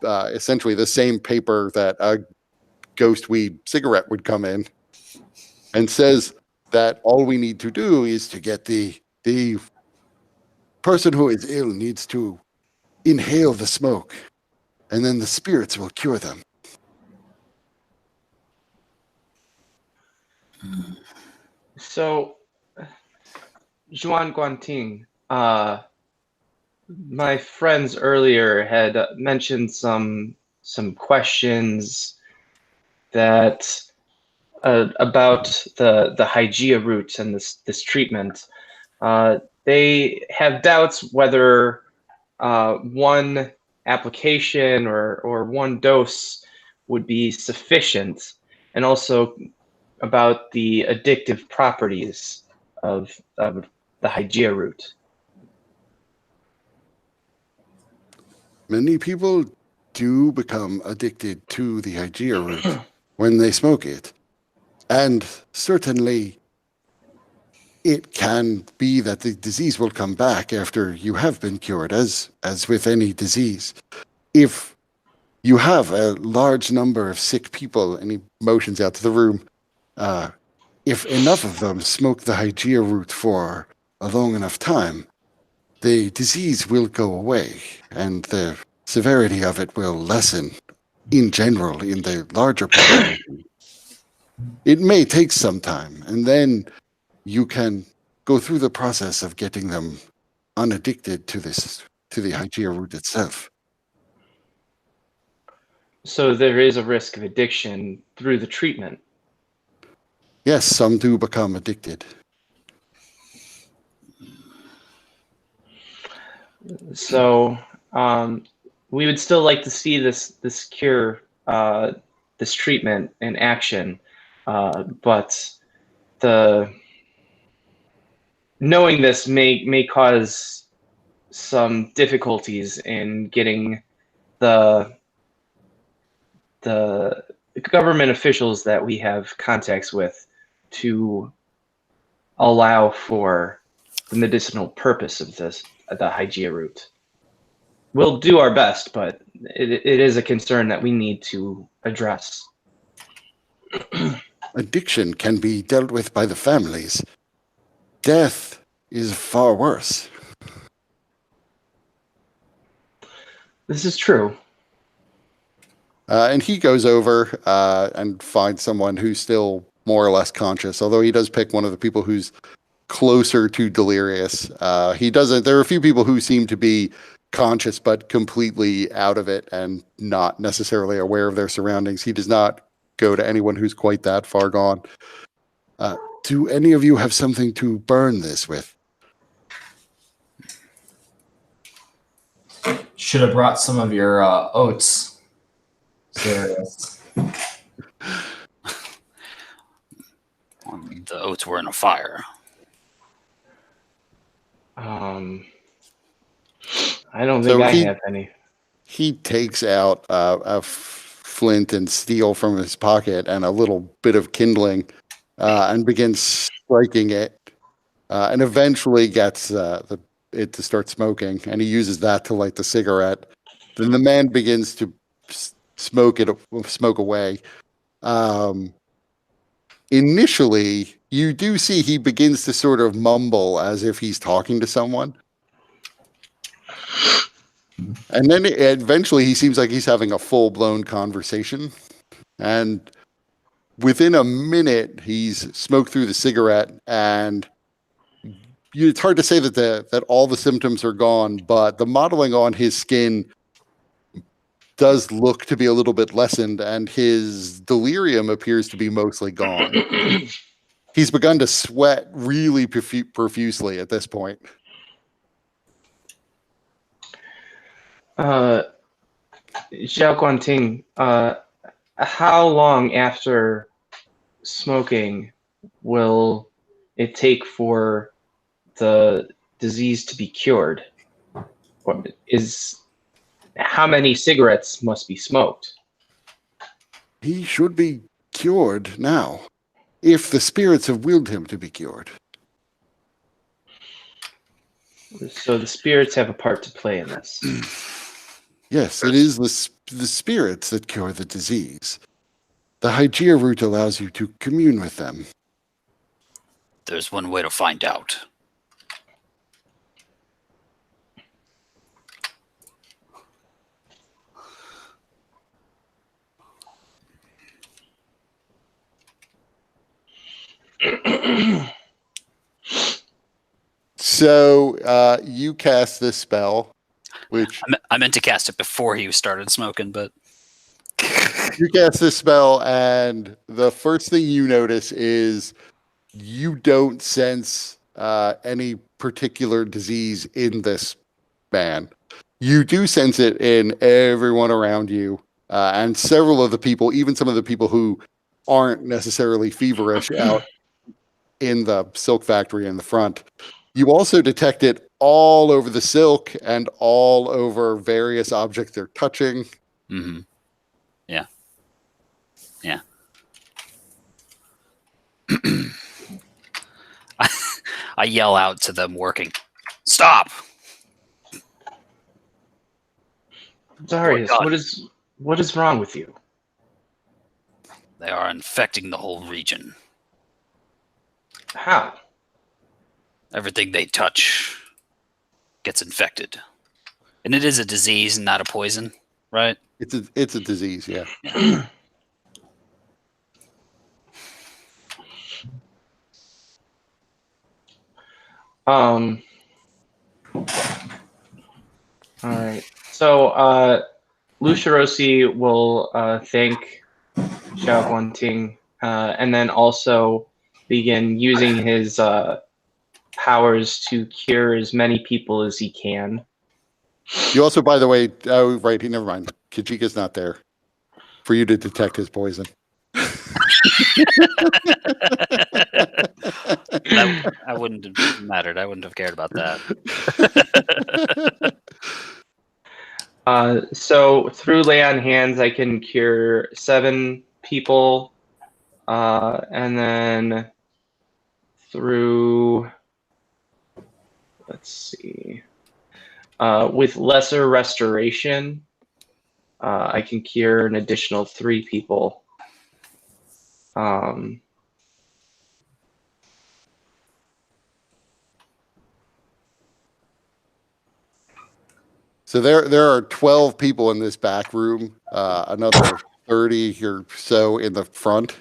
essentially the same paper that a ghost weed cigarette would come in, and says that all we need to do is to get the person who is ill needs to inhale the smoke, and then the spirits will cure them. So, Juan Guanting, my friends earlier had mentioned some questions that about the Hygeia root and this treatment. They have doubts whether one application or one dose would be sufficient, and also about the addictive properties of the Hygeia root. Many people do become addicted to the Hygeia root when they smoke it. And certainly it can be that the disease will come back after you have been cured, as with any disease. If you have a large number of sick people, and he motions out to the room, if enough of them smoke the Hygeia root for a long enough time, the disease will go away, and the severity of it will lessen in general in the larger population. It may take some time, and then you can go through the process of getting them unaddicted to the Hygeia root itself. So there is a risk of addiction through the treatment. Yes, some do become addicted. So we would still like to see this cure, this treatment in action, but knowing this may cause some difficulties in getting the government officials that we have contacts with to allow for the medicinal purpose of the Hygeia root. We'll do our best, but it is a concern that we need to address. Addiction can be dealt with by the families. Death is far worse. This is true. And he goes over and finds someone who's still more or less conscious, although he does pick one of the people who's closer to delirious. He doesn't. There are a few people who seem to be conscious but completely out of it and not necessarily aware of their surroundings. He does not go to anyone who's quite that far gone. Do any of you have something to burn this with? Should have brought some of your oats. Serious. The oats were in a fire. I don't think I have any. He takes out a flint and steel from his pocket and a little bit of kindling and begins striking it and eventually gets it to start smoking, and he uses that to light the cigarette. Then the man begins to smoke away. Initially, you do see he begins to sort of mumble as if he's talking to someone. And then eventually he seems like he's having a full-blown conversation. And within a minute, he's smoked through the cigarette, and it's hard to say that all the symptoms are gone, but the modeling on his skin does look to be a little bit lessened, and his delirium appears to be mostly gone. He's begun to sweat really profusely at this point. Xiao Guanting, how long after smoking will it take for the disease to be cured? How many cigarettes must be smoked? He should be cured now, if the spirits have willed him to be cured. So the spirits have a part to play in this. Yes, it is the spirits that cure the disease. The Hygeia root allows you to commune with them. There's one way to find out. So you cast this spell, which I meant to cast it before he started smoking, but you cast this spell, and the first thing you notice is you don't sense any particular disease in this man. You do sense it in everyone around you, and several of the people, even some of the people who aren't necessarily feverish out in the silk factory in the front. You also detect it all over the silk and all over various objects they're touching. mm-hmm. Yeah. I yell out to them working, "Stop!" Darius, what is wrong with you? They are infecting the whole region. How? Everything they touch gets infected. And it is a disease, not a poison, right? It's a disease, yeah. All right. So Lucia Rossi will thank Xiao Guanting, and then also begin using his powers to cure as many people as he can. You also, by the way, oh, right, never mind. Kajika's not there for you to detect his poison. That wouldn't have mattered. I wouldn't have cared about that. So through lay on hands, I can cure 7 people, and then through, let's see, with lesser restoration, I can cure an additional 3 people. So there are 12 people in this back room, another 30 or so in the front,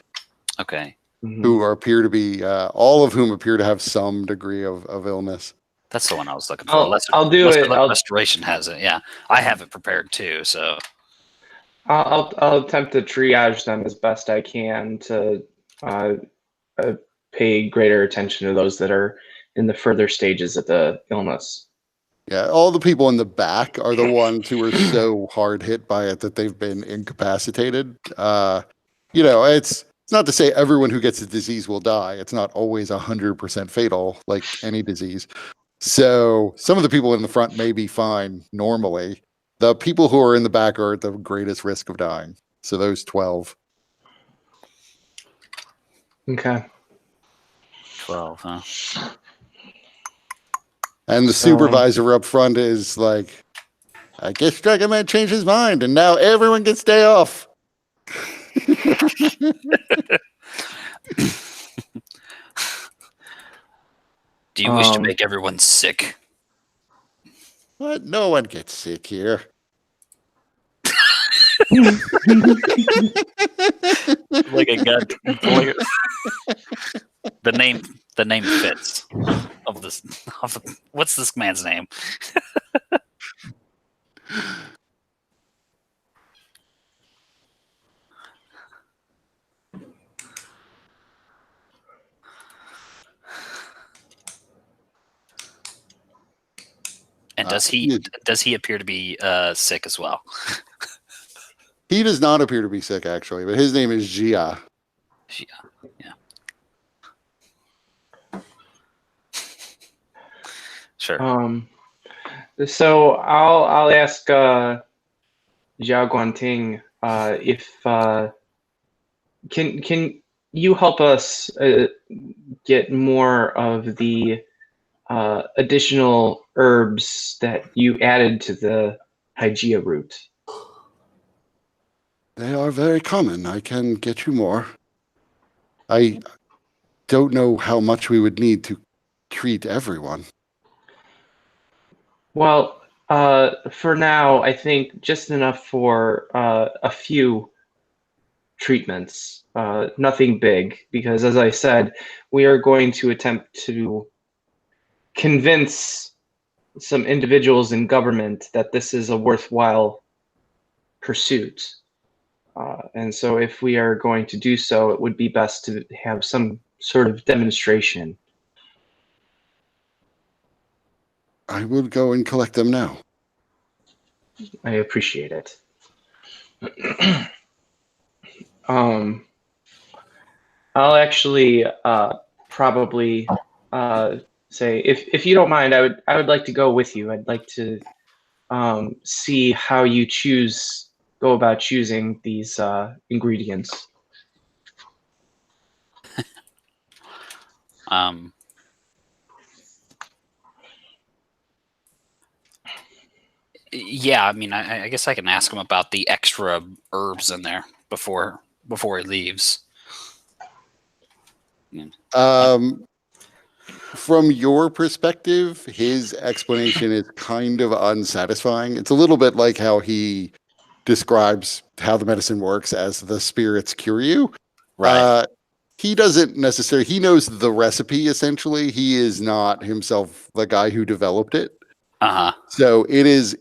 Okay. who appear to be, all of whom appear to have some degree of illness. That's the one I was looking for. I'll do it. Restoration has it. Yeah. I have it prepared too. So I'll attempt to triage them as best I can to pay greater attention to those that are in the further stages of the illness. Yeah, all the people in the back are the ones who are so hard hit by it that they've been incapacitated. It's not to say everyone who gets the disease will die. It's not always 100% fatal, like any disease. So some of the people in the front may be fine normally. The people who are in the back are at the greatest risk of dying. So those 12. Okay. 12, huh? And the supervisor up front is like, I guess Dragon Man changed his mind, and now everyone can stay off. Do you wish to make everyone sick? What? No one gets sick here. Like a gun. The name fits. What's this man's name? And does he appear to be sick as well? He does not appear to be sick, actually, but his name is Jia. Jia, yeah. Sure. So I'll ask Jia Guanting if can you help us get more of the additional herbs that you added to the Hygeia root? They are very common. I can get you more. I don't know how much we would need to treat everyone. Well, for now, I think just enough for a few treatments. Nothing big, because as I said, we are going to attempt to convince some individuals in government that this is a worthwhile pursuit. And so if we are going to do so, it would be best to have some sort of demonstration. I will go and collect them now. I appreciate it. I'll actually probably say, if you don't mind, I would like to go with you. I'd like to see how you go about choosing these ingredients. Yeah, I mean, I guess I can ask him about the extra herbs in there before he leaves. From your perspective, his explanation is kind of unsatisfying. It's a little bit like how he describes how the medicine works as the spirits cure you. Right. He doesn't necessarily, he knows the recipe essentially. He is not himself the guy who developed it. So it is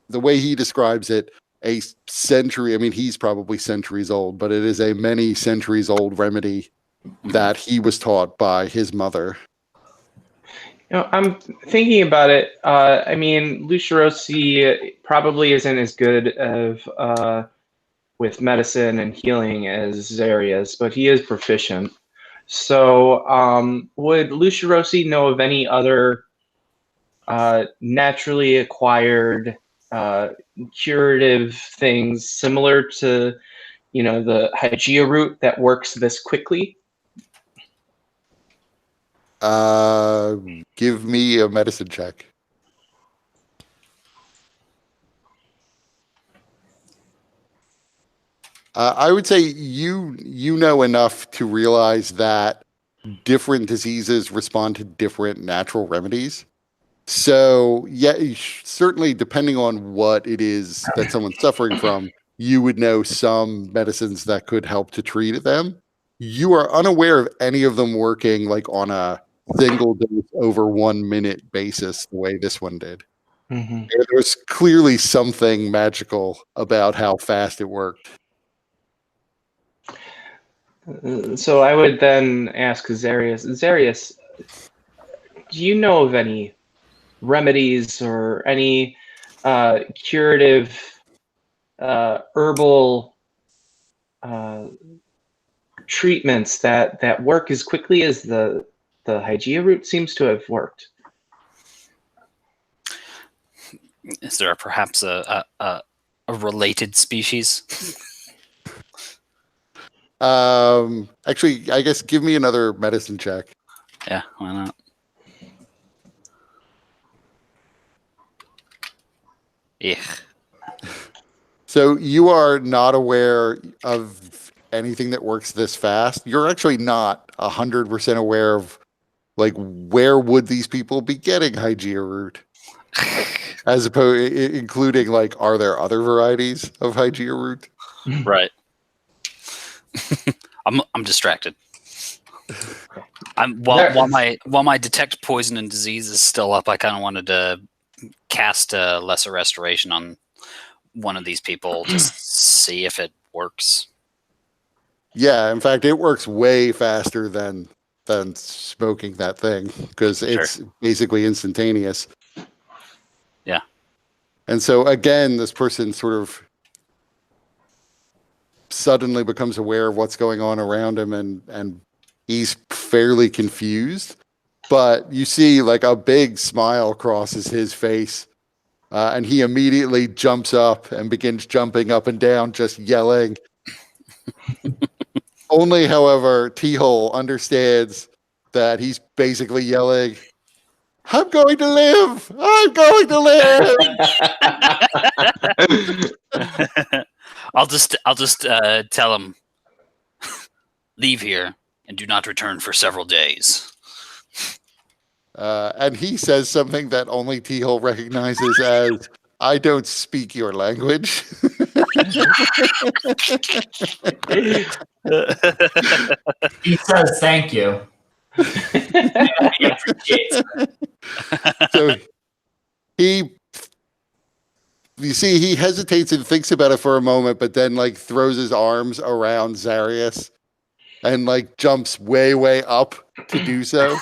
the way he describes it, a century. I mean, he's probably centuries old, but it is a many centuries old remedy that he was taught by his mother. I'm thinking about it. I mean, Lucia Rossi probably isn't as good of with medicine and healing as Zarius, but he is proficient. So, would Lucia Rossi know of any other naturally acquired curative things similar to, the Hygeia root that works this quickly? Give me a medicine check. I would say you know enough to realize that different diseases respond to different natural remedies. So, yeah, certainly depending on what it is that someone's suffering from, you would know some medicines that could help to treat them. You are unaware of any of them working like on a single dose over 1 minute basis the way this one did. Mm-hmm. There was clearly something magical about how fast it worked. So I would then ask Zarius, do you know of any remedies or any curative herbal treatments that work as quickly as the Hygeia root seems to have worked? Is there perhaps a related species? Actually, I guess give me another medicine check. Yeah, why not? Yeah. So you are not aware of anything that works this fast. You're actually not 100% aware of like where would these people be getting Hygeia root, as opposed including like are there other varieties of Hygeia root? Right. I'm distracted. While my detect poison and disease is still up, I kind of wanted to cast a lesser restoration on one of these people to see if it works. Yeah, in fact, it works way faster than smoking that thing because it's basically instantaneous. Yeah. And so again, this person sort of suddenly becomes aware of what's going on around him and he's fairly confused. But you see like a big smile crosses his face. And he immediately jumps up and begins jumping up and down, just yelling. Only, however, T-Hole understands that he's basically yelling, I'm going to live! I'm going to live! I'll just tell him, leave here and do not return for several days. And he says something that only T-Hole recognizes as, I don't speak your language. He says thank you. He appreciates it. So you see, he hesitates and thinks about it for a moment, but then like throws his arms around Zarius and like jumps way, way up to do so.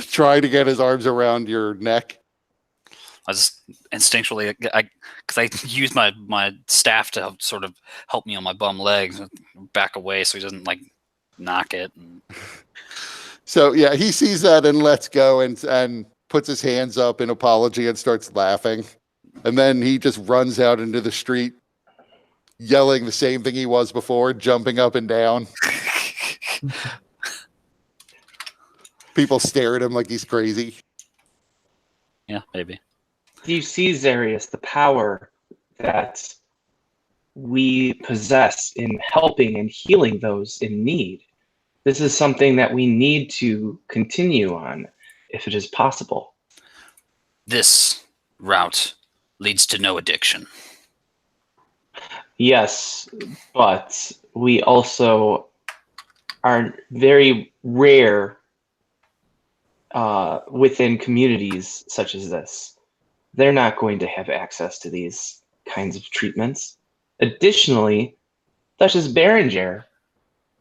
Trying to get his arms around your neck. I just instinctually, because I use my staff to sort of help me on my bum legs, back away so he doesn't like knock it. So yeah, he sees that and lets go and puts his hands up in apology and starts laughing. And then he just runs out into the street, yelling the same thing he was before, jumping up and down. People stare at him like he's crazy. Yeah, maybe. Do you see, Zarius, the power that we possess in helping and healing those in need? This is something that we need to continue on, if it is possible. This route leads to no addiction. Yes, but we also are very rare within communities such as this. They're not going to have access to these kinds of treatments. Additionally, Duchess Bérengère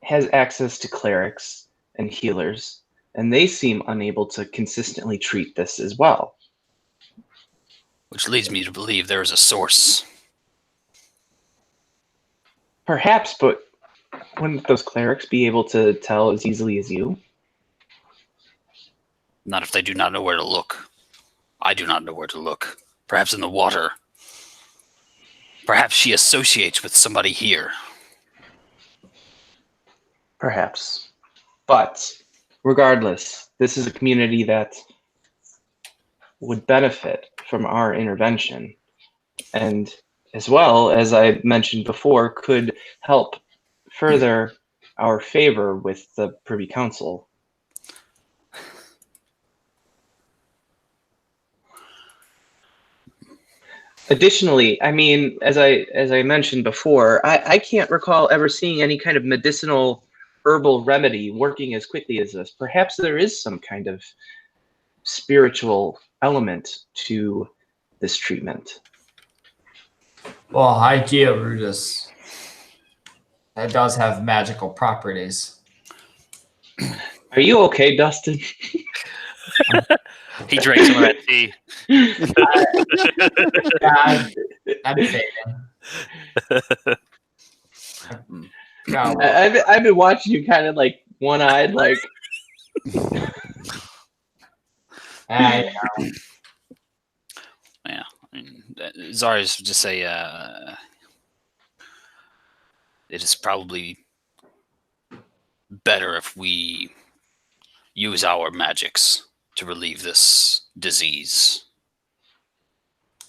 has access to clerics and healers, and they seem unable to consistently treat this as well. Which leads me to believe there is a source. Perhaps, but wouldn't those clerics be able to tell as easily as you? Not if they do not know where to look. I do not know where to look. Perhaps in the water. Perhaps she associates with somebody here. Perhaps. But regardless, this is a community that would benefit from our intervention. And as well, as I mentioned before, could help further our favor with the Privy Council. Additionally, I mean, as I mentioned before, I can't recall ever seeing any kind of medicinal herbal remedy working as quickly as this. Perhaps there is some kind of spiritual element to this treatment. Well, Hygeia rudis, that does have magical properties. Are you okay, Dustin? He drank some of that tea. Yeah, I'm fading. I've been watching you kind of like one-eyed, like. I know. Yeah. I mean, Zarius would just say, it is probably better if we use our magics to relieve this disease.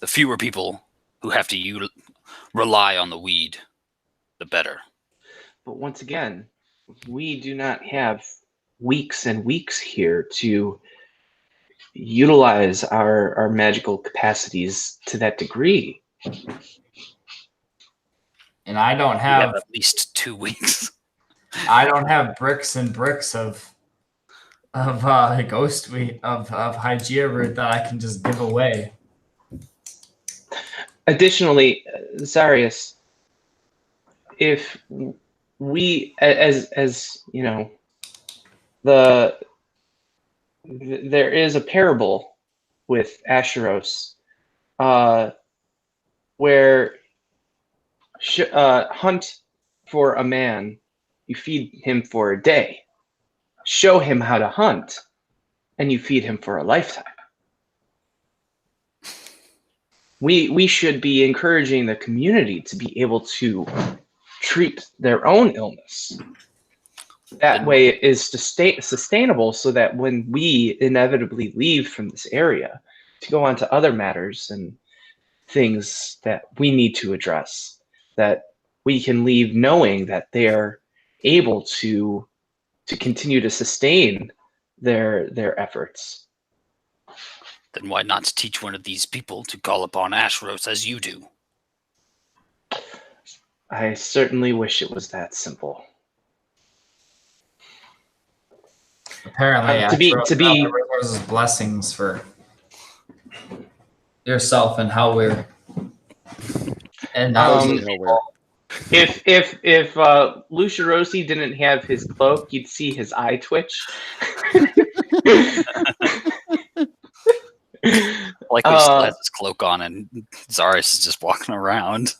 The fewer people who have to rely on the weed, the better. But once again, we do not have weeks and weeks here to utilize our magical capacities to that degree. And I don't We have have at least 2 weeks. I don't have bricks and bricks of ghost wheat of Hygeia root that I can just give away. Additionally, Zarius, if we, as you know, there is a parable with Asheros, where hunt for a man, you feed him for a day. Show him how to hunt, and you feed him for a lifetime. We should be encouraging the community to be able to treat their own illness. That way it is sustainable, so that when we inevitably leave from this area to go on to other matters and things that we need to address, that we can leave knowing that they are able to continue to sustain their efforts. Then why not teach one of these people to call upon Ashros as you do? I certainly wish it was that simple. Apparently, to be resources blessings for yourself and how we're and if Lucia Rossi didn't have his cloak, you'd see his eye twitch. Like he still has his cloak on and Zarius is just walking around.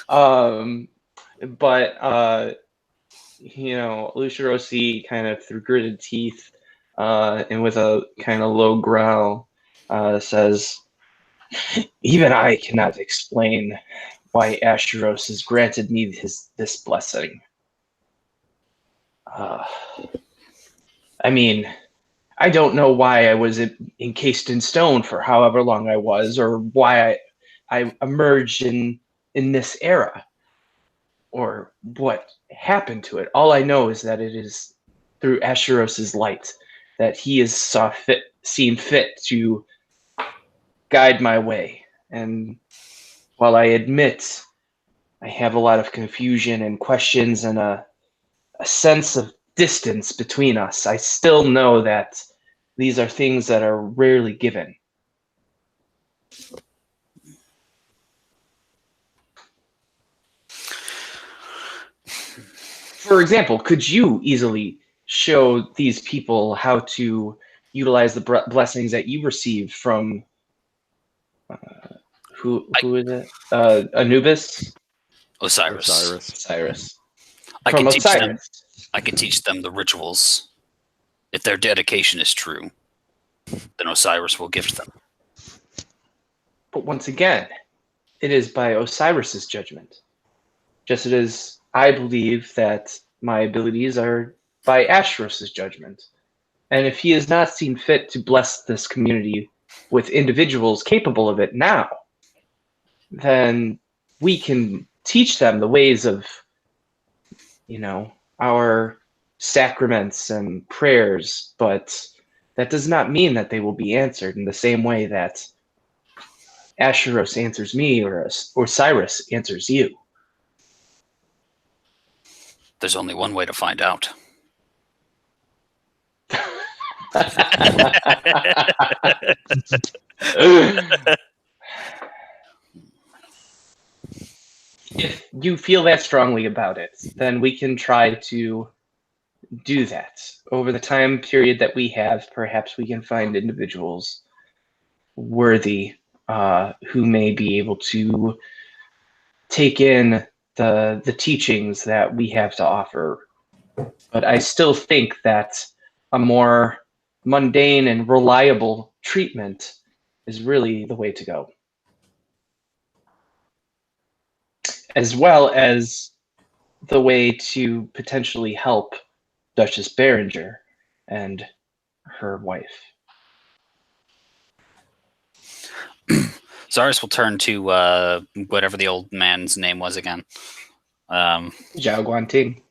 But Lucia Rossi kind of through gritted teeth and with a kind of low growl says, "Even I cannot explain why Asheros has granted me this blessing. I mean, I don't know why I was encased in stone for however long I was, or why I emerged in this era, or what happened to it. All I know is that it is through Asheros' light that he has seen fit to guide my way. And while I admit I have a lot of confusion and questions and a sense of distance between us, I still know that these are things that are rarely given." For example, could you easily show these people how to utilize the blessings that you received from who is it? Anubis? Osiris. Osiris. I From can teach them. Osiris. I can teach them the rituals. If their dedication is true, then Osiris will gift them. But once again, it is by Osiris's judgment. Just as I believe that my abilities are by Asheros's judgment. And if he has not seen fit to bless this community with individuals capable of it now, then we can teach them the ways of, our sacraments and prayers, but that does not mean that they will be answered in the same way that Asheros answers me or Cyrus answers you. There's only one way to find out. If you feel that strongly about it, then we can try to do that. Over the time period that we have, perhaps we can find individuals worthy who may be able to take in the teachings that we have to offer. But I still think that a more mundane and reliable treatment is really the way to go. As well as the way to potentially help Duchess Bérengère and her wife. Cyrus will turn to whatever the old man's name was again. Zhao Guanting.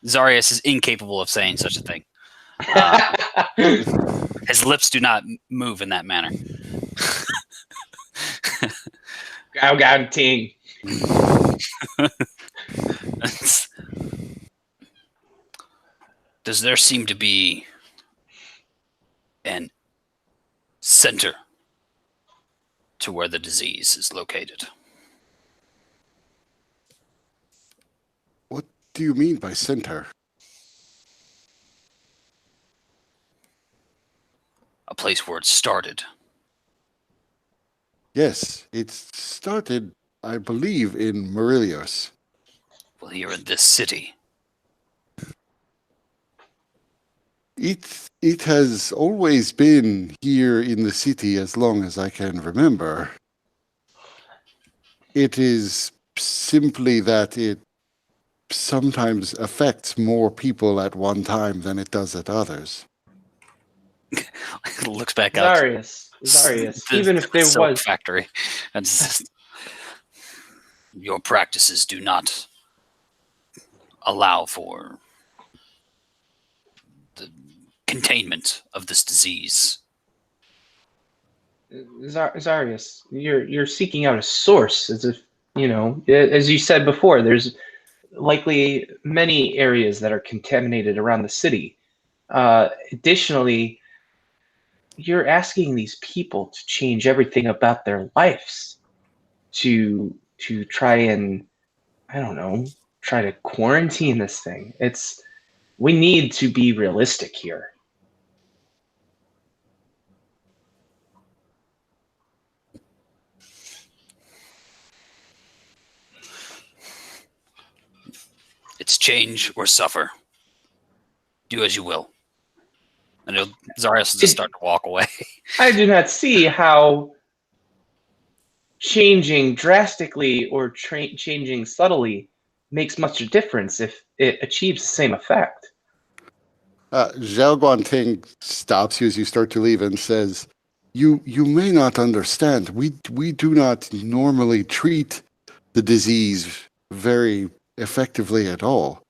Zarius is incapable of saying such a thing. His lips do not move in that manner. Zhao Guanting. Does there seem to be an center to where the disease is located? What do you mean by center? A place where it started. Yes, it started, I believe, in Marilios. Well, here in this city. It has always been here in the city as long as I can remember. It is simply that it sometimes affects more people at one time than it does at others. Looks back out. Zarius. Even if there was factory, and says, your practices do not allow for the containment of this disease. Zarius, you're seeking out a source, as if as you said before. There's likely many areas that are contaminated around the city. Additionally, you're asking these people to change everything about their lives to try and, try to quarantine this thing. We need to be realistic here. It's change or suffer. Do as you will. And Zarius will just start to walk away. I do not see how changing drastically or changing subtly makes much a difference if it achieves the same effect. Zhao Guanting stops you as you start to leave and says, You may not understand. We do not normally treat the disease very effectively at all.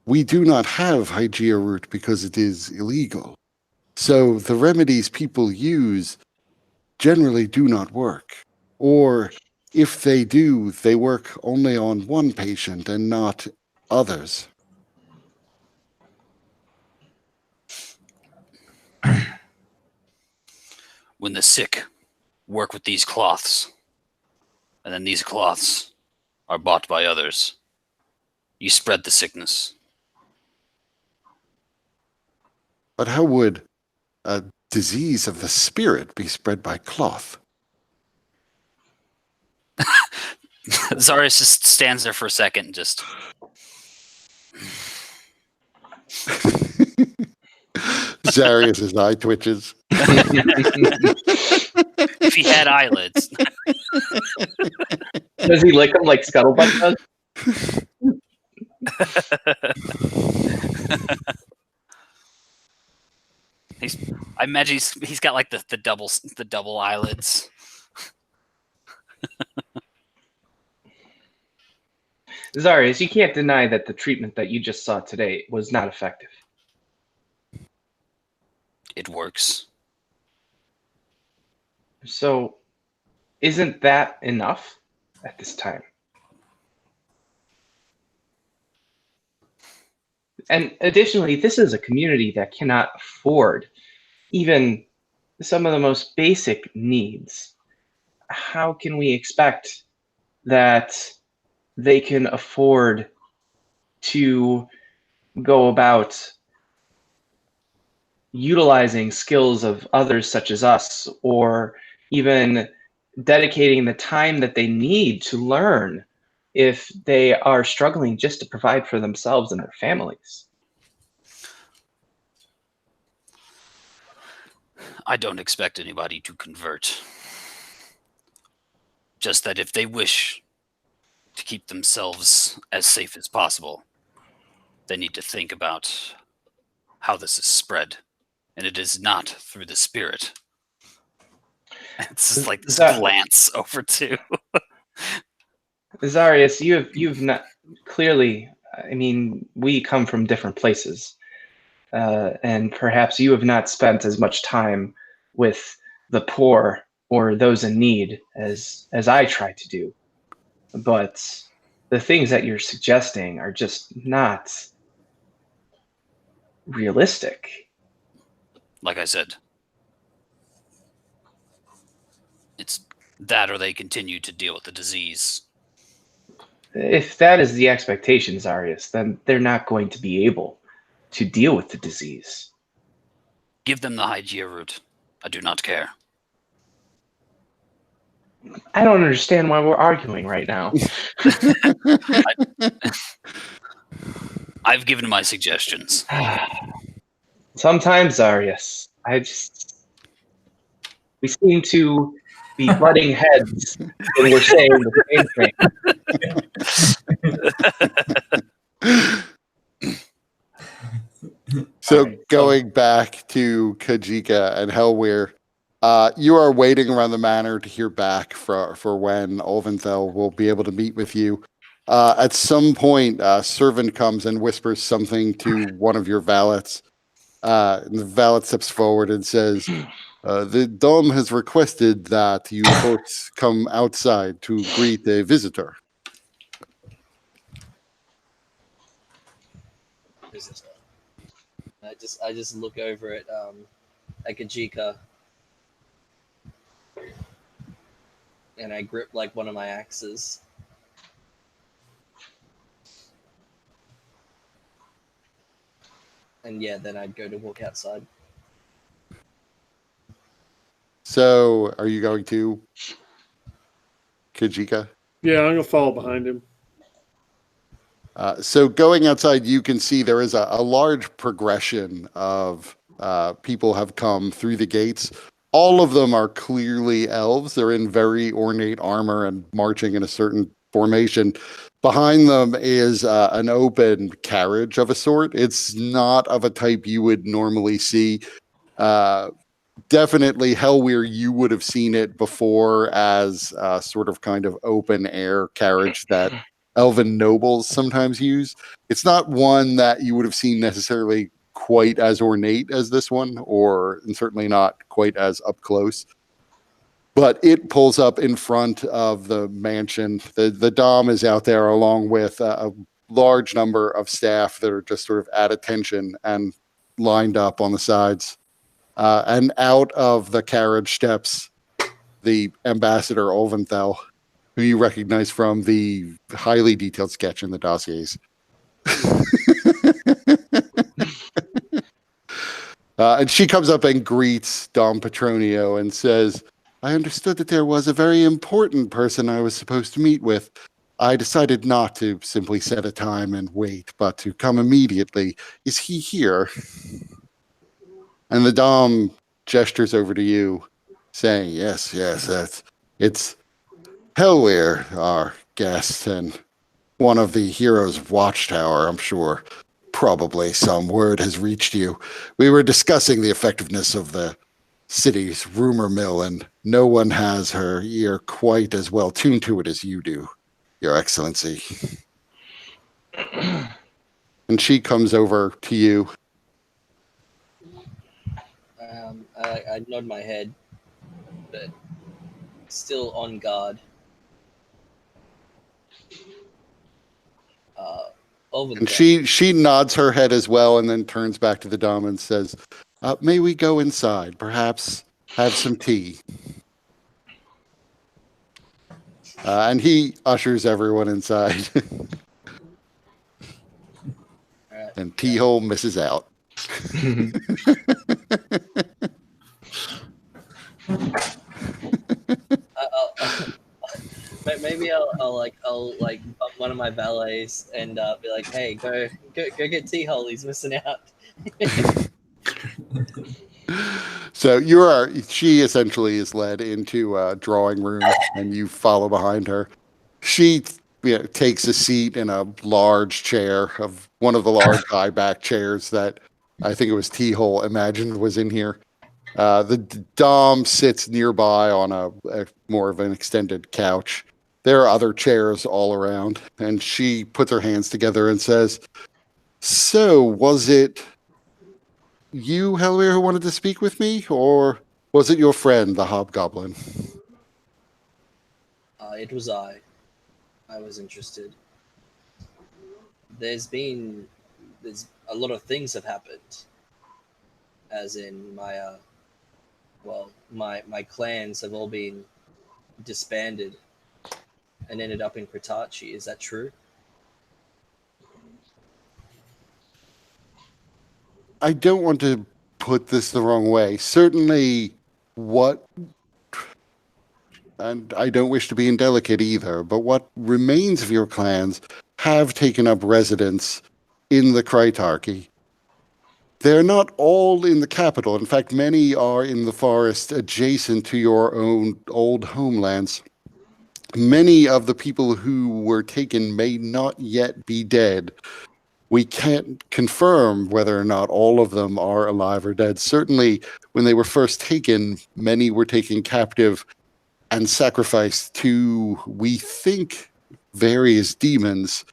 We do not have Hygeia root because it is illegal. So the remedies people use generally do not work. Or if they do, they work only on one patient and not others. When the sick work with these cloths, and then these cloths are bought by others. You spread the sickness. But how would a disease of the spirit be spread by cloth? Zarius just stands there for a second and just... Zarius' eye twitches. If he had eyelids. Does he lick them like Scuttlebutt does? I imagine he's got like the double eyelids. Zarius, you can't deny that the treatment that you just saw today was not effective. It works. So, isn't that enough at this time? And additionally, this is a community that cannot afford even some of the most basic needs. How can we expect that they can afford to go about utilizing skills of others such as us, or even dedicating the time that they need to learn if they are struggling just to provide for themselves and their families? I don't expect anybody to convert. Just that if they wish to keep themselves as safe as possible, they need to think about how this is spread. And it is not through the spirit. It's just like this glance over to... Zarius, you've not clearly. I mean, we come from different places, and perhaps you have not spent as much time with the poor or those in need as I try to do. But the things that you're suggesting are just not realistic. Like I said, it's that or they continue to deal with the disease. If that is the expectation, Zarius, then they're not going to be able to deal with the disease. Give them the Hygeia root. I do not care. I don't understand why we're arguing right now. I've given my suggestions. Sometimes, Zarius, we seem to be butting heads when we're saying the same thing. So Right, going back to Kajika and Helweir, you are waiting around the manor to hear back for when Olventhal will be able to meet with you. At some point, a servant comes and whispers something to one of your valets. And the valet steps forward and says, the Dom has requested that you both come outside to greet a visitor. I just look over at Kajika, and I grip like one of my axes. And yeah, then I'd go to walk outside. So, are you going to Kajika? Yeah, I'm gonna follow behind him. So going outside, you can see there is a large progression of people have come through the gates. All of them are clearly elves. They're in very ornate armor and marching in a certain formation. Behind them is an open carriage of a sort. It's not of a type you would normally see. Definitely Helweir, you would have seen it before as a sort of kind of open air carriage that elven nobles sometimes use. It's not one that you would have seen necessarily quite as ornate as this one, and certainly not quite as up close. But it pulls up in front of the mansion. The Dom is out there along with a large number of staff that are just sort of at attention and lined up on the sides. And out of the carriage steps the ambassador Olventhal. who you recognize from the highly detailed sketch in the dossiers. And she comes up and greets Dom Petronio and says, I understood that there was a very important person I was supposed to meet with. I decided not to simply set a time and wait, but to come immediately. Is he here? And the Dom gestures over to you, saying, yes, it's Helweir, our guest, and one of the heroes of Watchtower, I'm sure. Probably some word has reached you. We were discussing the effectiveness of the city's rumor mill, and no one has her ear quite as well tuned to it as you do, Your Excellency. And she comes over to you. I nod my head, but still on guard. And she nods her head as well, and then turns back to the Dom and says, may we go inside? Perhaps have some tea. And he ushers everyone inside. And T-Hole misses out. Maybe I'll bump one of my valets and be like, "Hey, go get T-Hole. He's missing out." So she essentially is led into a drawing room, and you follow behind her. She takes a seat in a large chair of one of the large high back chairs that I think it was T-Hole imagined was in here. The Dom sits nearby on a more of an extended couch. There are other chairs all around, and she puts her hands together and says, so, was it you, Helweir, who wanted to speak with me, or was it your friend, the Hobgoblin? It was I. I was interested. There's a lot of things have happened, as in my clans have all been disbanded and ended up in Kritachi. Is that true? I don't want to put this the wrong way. Certainly and I don't wish to be indelicate either, but what remains of your clans have taken up residence in the Kritarchy. They're not all in the capital. In fact, many are in the forest adjacent to your own old homelands. Many of the people who were taken may not yet be dead. We can't confirm whether or not all of them are alive or dead. Certainly, when they were first taken, many were taken captive and sacrificed to, we think, various demons.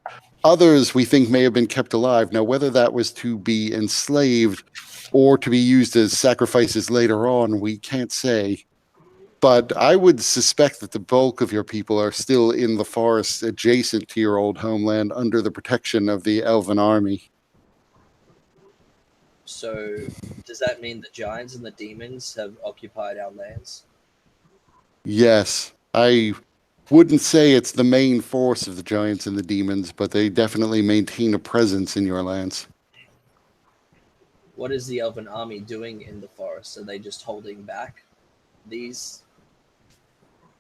Others, we think, may have been kept alive. Now, whether that was to be enslaved or to be used as sacrifices later on, we can't say. But I would suspect that the bulk of your people are still in the forests adjacent to your old homeland under the protection of the Elven army. So, does that mean the giants and the demons have occupied our lands? Yes. I wouldn't say it's the main force of the giants and the demons, but they definitely maintain a presence in your lands. What is the Elven army doing in the forest? Are they just holding back these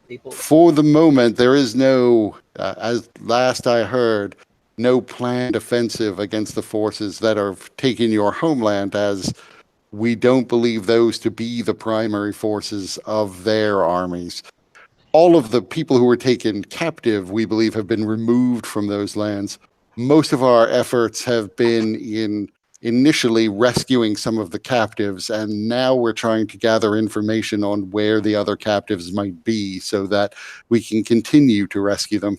people? For the moment, there is no, as last I heard, no planned offensive against the forces that are taking your homeland, as we don't believe those to be the primary forces of their armies. All of the people who were taken captive, we believe, have been removed from those lands. Most of our efforts have been in initially rescuing some of the captives, and now we're trying to gather information on where the other captives might be so that we can continue to rescue them.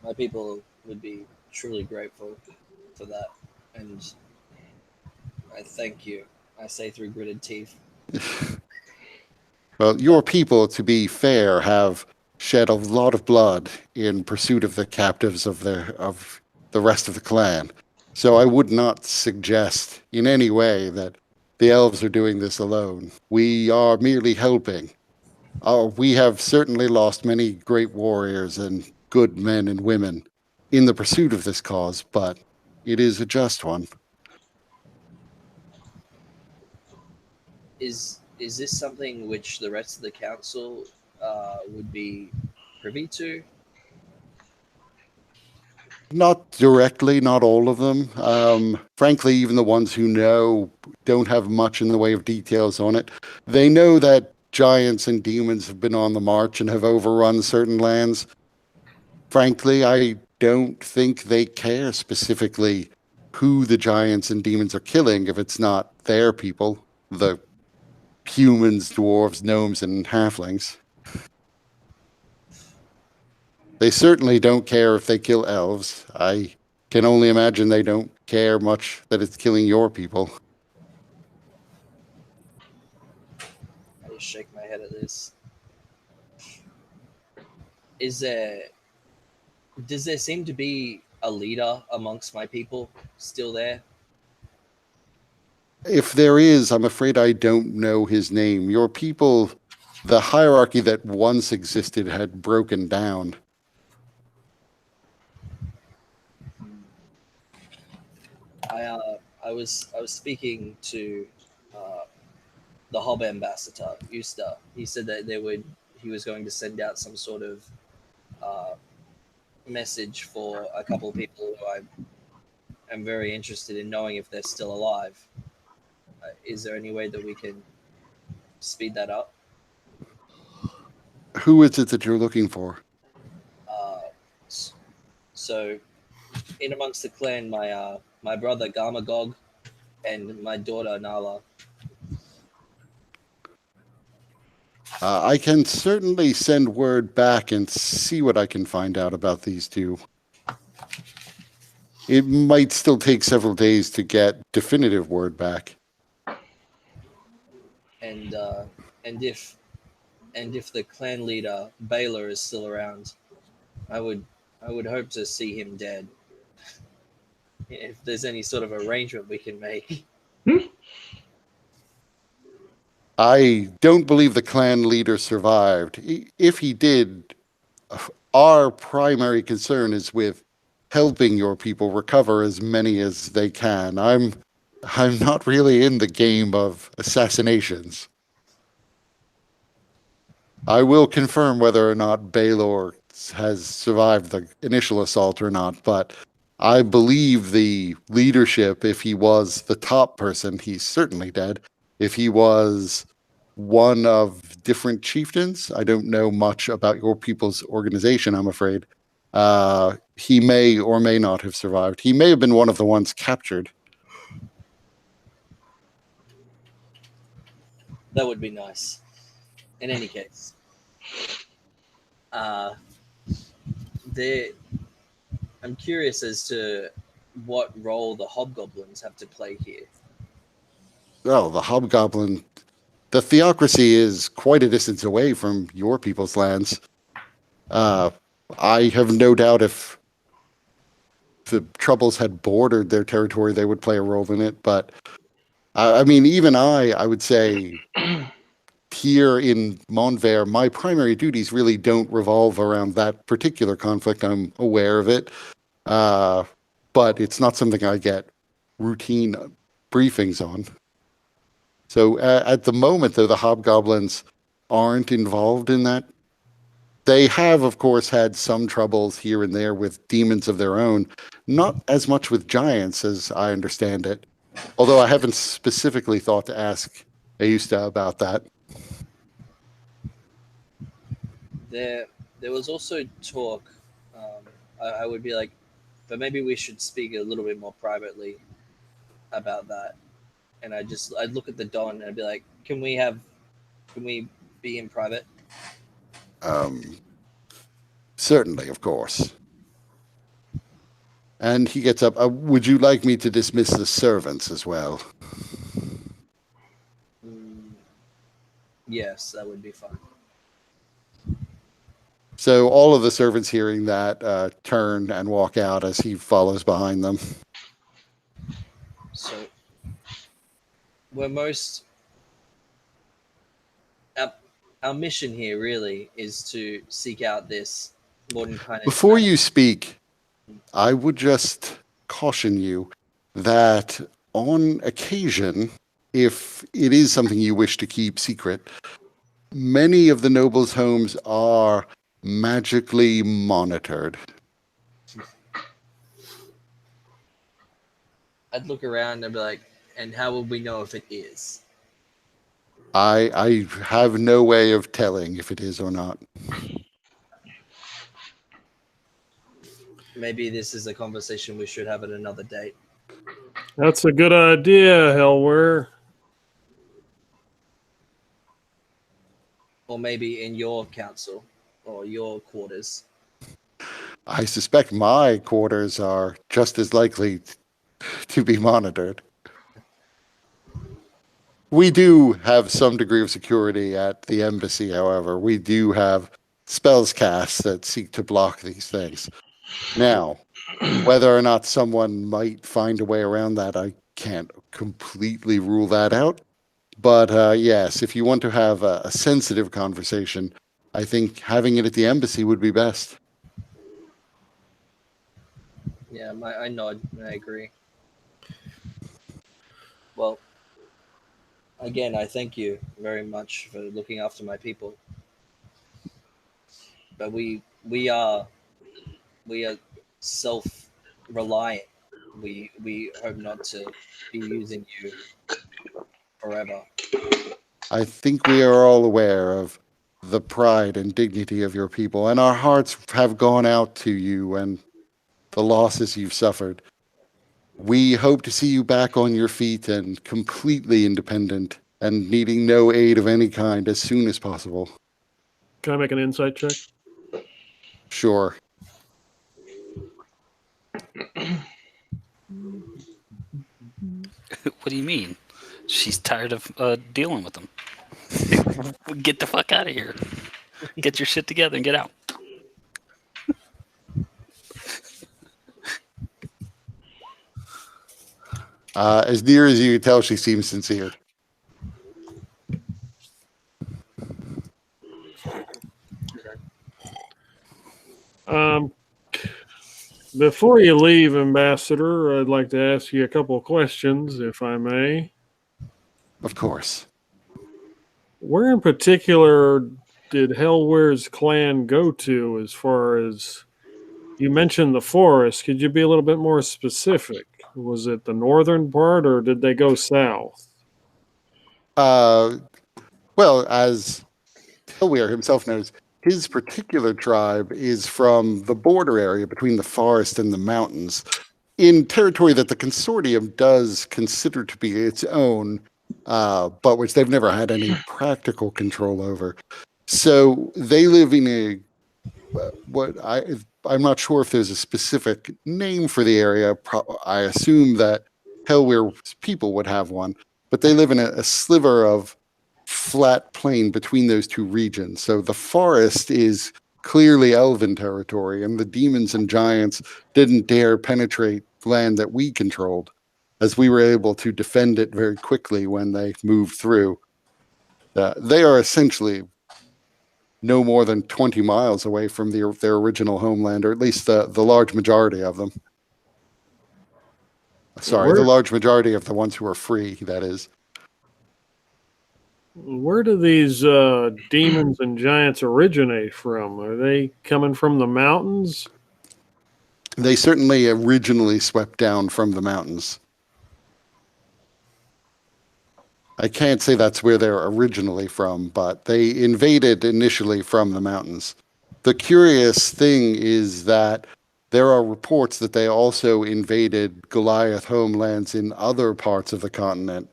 My people would be truly grateful for that, and I thank you. I say through gritted teeth. Well, your people, to be fair, have shed a lot of blood in pursuit of the captives of the rest of the clan. So I would not suggest in any way that the elves are doing this alone. We are merely helping. Oh, we have certainly lost many great warriors and good men and women in the pursuit of this cause, but it is a just one. Is this something which the rest of the council would be privy to? Not directly, not all of them. Frankly, even the ones who know don't have much in the way of details on it. They know that giants and demons have been on the march and have overrun certain lands. Frankly, I don't think they care specifically who the giants and demons are killing if it's not their people, the humans, dwarves, gnomes, and halflings. They certainly don't care if they kill elves. I can only imagine they don't care much that it's killing your people. I just shake my head at this. Does there seem to be a leader amongst my people still there? If there is, I'm afraid I don't know his name. Your people, the hierarchy that once existed had broken down. I was speaking to the Hob ambassador, Usta. He said that he was going to send out some sort of message for a couple of people who I am very interested in knowing if they're still alive. Is there any way that we can speed that up? Who is it that you're looking for? So, in amongst the clan, my brother Gamagog and my daughter Nala. I can certainly send word back and see what I can find out about these two. It might still take several days to get definitive word back. And if the clan leader Baylor is still around, I would hope to see him dead. If there's any sort of arrangement we can make. I don't believe the clan leader survived. If he did, our primary concern is with helping your people recover as many as they can. I'm not really in the game of assassinations. I will confirm whether or not Baylor has survived the initial assault or not, but I believe the leadership, if he was the top person, he's certainly dead. If he was one of different chieftains, I don't know much about your people's organization, I'm afraid. He may or may not have survived. He may have been one of the ones captured. That would be nice. In any case, I'm curious as to what role the hobgoblins have to play here. Oh, the hobgoblin. The theocracy is quite a distance away from your people's lands. I have no doubt if the troubles had bordered their territory, they would play a role in it. But I mean, even I would say here in Montvert, my primary duties really don't revolve around that particular conflict. I'm aware of it, but it's not something I get routine briefings on. So at the moment, though, the hobgoblins aren't involved in that. They have, of course, had some troubles here and there with demons of their own, not as much with giants as I understand it. Although I haven't specifically thought to ask Ayusta about that. There was also talk. I would be like, but maybe we should speak a little bit more privately about that. And I'd look at the Don and I'd be like, can we be in private? Certainly, of course. And he gets up. Would you like me to dismiss the servants as well? Yes, that would be fine. So all of the servants hearing that turn and walk out as he follows behind them. So we're most our mission here really is to seek out this Mordenkainen. Before you speak, I would just caution you that on occasion, if it is something you wish to keep secret, many of the nobles' homes are magically monitored. I'd look around and be like, and how would we know if it is? I have no way of telling if it is or not. Maybe this is a conversation we should have at another date. That's a good idea, Hellware. Or maybe in your council or your quarters. I suspect my quarters are just as likely to be monitored. We do have some degree of security at the embassy, however. We do have spells cast that seek to block these things. Now, whether or not someone might find a way around that, I can't completely rule that out. But yes, if you want to have a sensitive conversation, I think having it at the embassy would be best. Yeah, I nod and I agree. Well, again, I thank you very much for looking after my people. But we are self-reliant. We hope not to be using you forever. I think we are all aware of the pride and dignity of your people, and our hearts have gone out to you and the losses you've suffered. We hope to see you back on your feet and completely independent and needing no aid of any kind as soon as possible. Can I make an insight check? Sure. What do you mean? She's tired of dealing with them. Get the fuck out of here. Get your shit together and get out. As near as you can tell, she seems sincere. Before you leave, Ambassador, I'd like to ask you a couple of questions, if I may. Of course. Where in particular did Hellware's clan go to as far as you mentioned the forest? Could you be a little bit more specific? Was it the northern part or did they go south? Well, as Hellware himself knows, his particular tribe is from the border area between the forest and the mountains, in territory that the consortium does consider to be its own, but which they've never had any practical control over. So they live in I'm not sure if there's a specific name for the area. I assume that Hellware's people would have one, but they live in a sliver of flat plain between those two regions. So the forest is clearly elven territory, and the demons and giants didn't dare penetrate land that we controlled, as we were able to defend it very quickly when they moved through. They are essentially no more than 20 miles away from their original homeland, or at least the large majority of them. Sorry, the large majority of the ones who are free, that is. Where do these demons and giants originate from? Are they coming from the mountains? They certainly originally swept down from the mountains. I can't say that's where they're originally from, but they invaded initially from the mountains. The curious thing is that there are reports that they also invaded Goliath homelands in other parts of the continent,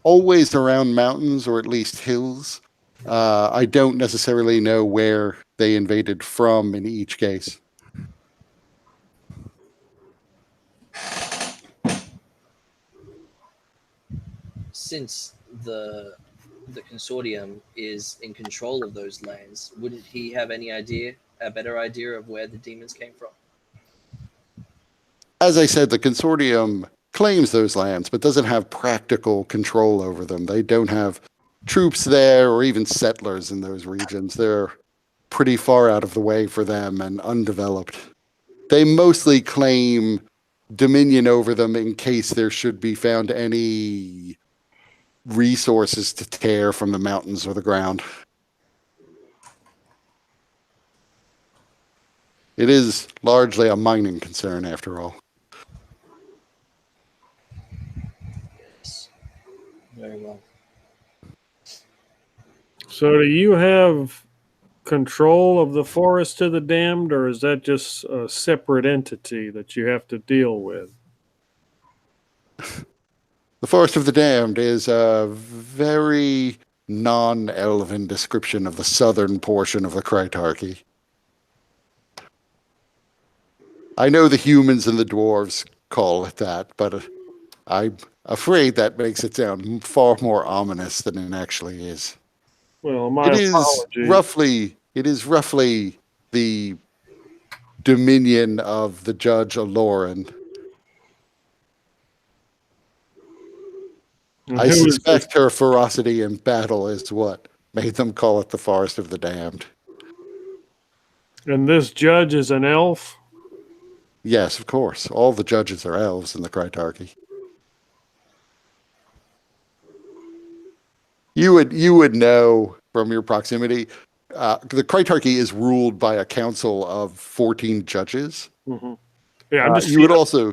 always around mountains or at least hills. I don't necessarily know where they invaded from in each case. Since the consortium is in control of those lands, wouldn't he have a better idea of where the demons came from? As I said, the consortium claims those lands, but doesn't have practical control over them. They don't have troops there or even settlers in those regions. They're pretty far out of the way for them and undeveloped. They mostly claim dominion over them in case there should be found any resources to tear from the mountains or the ground. It is largely a mining concern, after all. Yes. Very well. So do you have control of the Forest of the Damned, or is that just a separate entity that you have to deal with? The Forest of the Damned is a very non-elven description of the southern portion of the Critarchy. I know the humans and the dwarves call it that, but I'm afraid that makes it sound far more ominous than it actually is. Well, my It is apologies. roughly the dominion of the Judge Aloran. And I who is suspect her ferocity in battle is what made them call it the Forest of the Damned. and this judge is an elf? Yes, of course. All the judges are elves in the Critarchy. You would know from your proximity. The Critarchy is ruled by a council of 14 judges. Mm-hmm. Yeah, I'm just You would also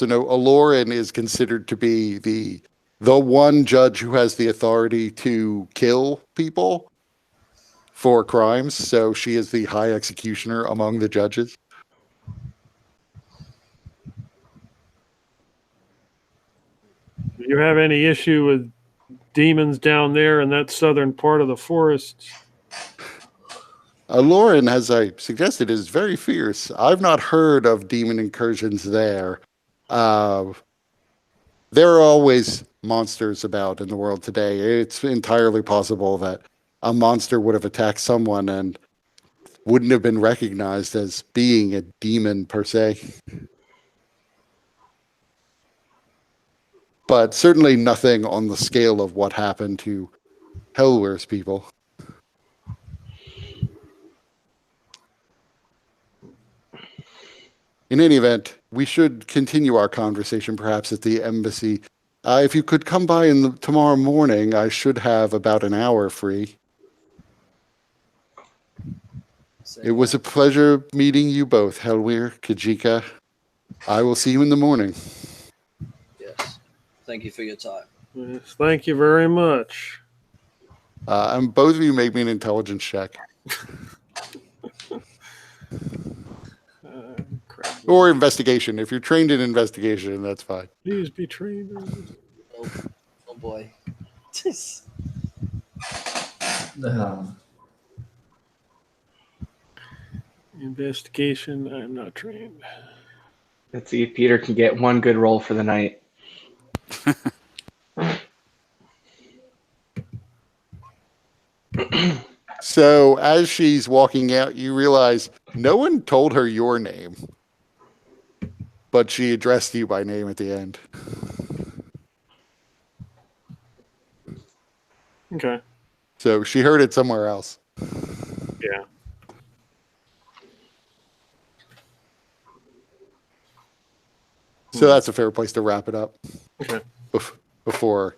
know Aloran is considered to be the one judge who has the authority to kill people for crimes. So she is the high executioner among the judges. Do you have any issue with demons down there in that southern part of the forest? Aloran, as I suggested, is very fierce. I've not heard of demon incursions there. There are always monsters about in the world today. It's entirely possible that a monster would have attacked someone and wouldn't have been recognized as being a demon per se. But certainly nothing on the scale of what happened to Hellware's people. In any event, we should continue our conversation perhaps at the embassy. If you could come by tomorrow morning, I should have about an hour free. It was a pleasure meeting you both, Hellware, Kajika. I will see you in the morning. Yes. Thank you for your time. Yes, thank you very much. And both of you make me an intelligence check. Crap. Or investigation. If you're trained in investigation, that's fine. Please be trained. Oh boy. Investigation, I'm not trained. Let's see if Peter can get one good roll for the night. So as she's walking out, you realize no one told her your name, but she addressed you by name at the end. Okay. So she heard it somewhere else. Yeah. So that's a fair place to wrap it up. Okay. Before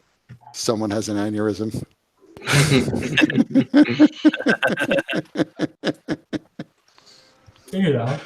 someone has an aneurysm. Figure it out.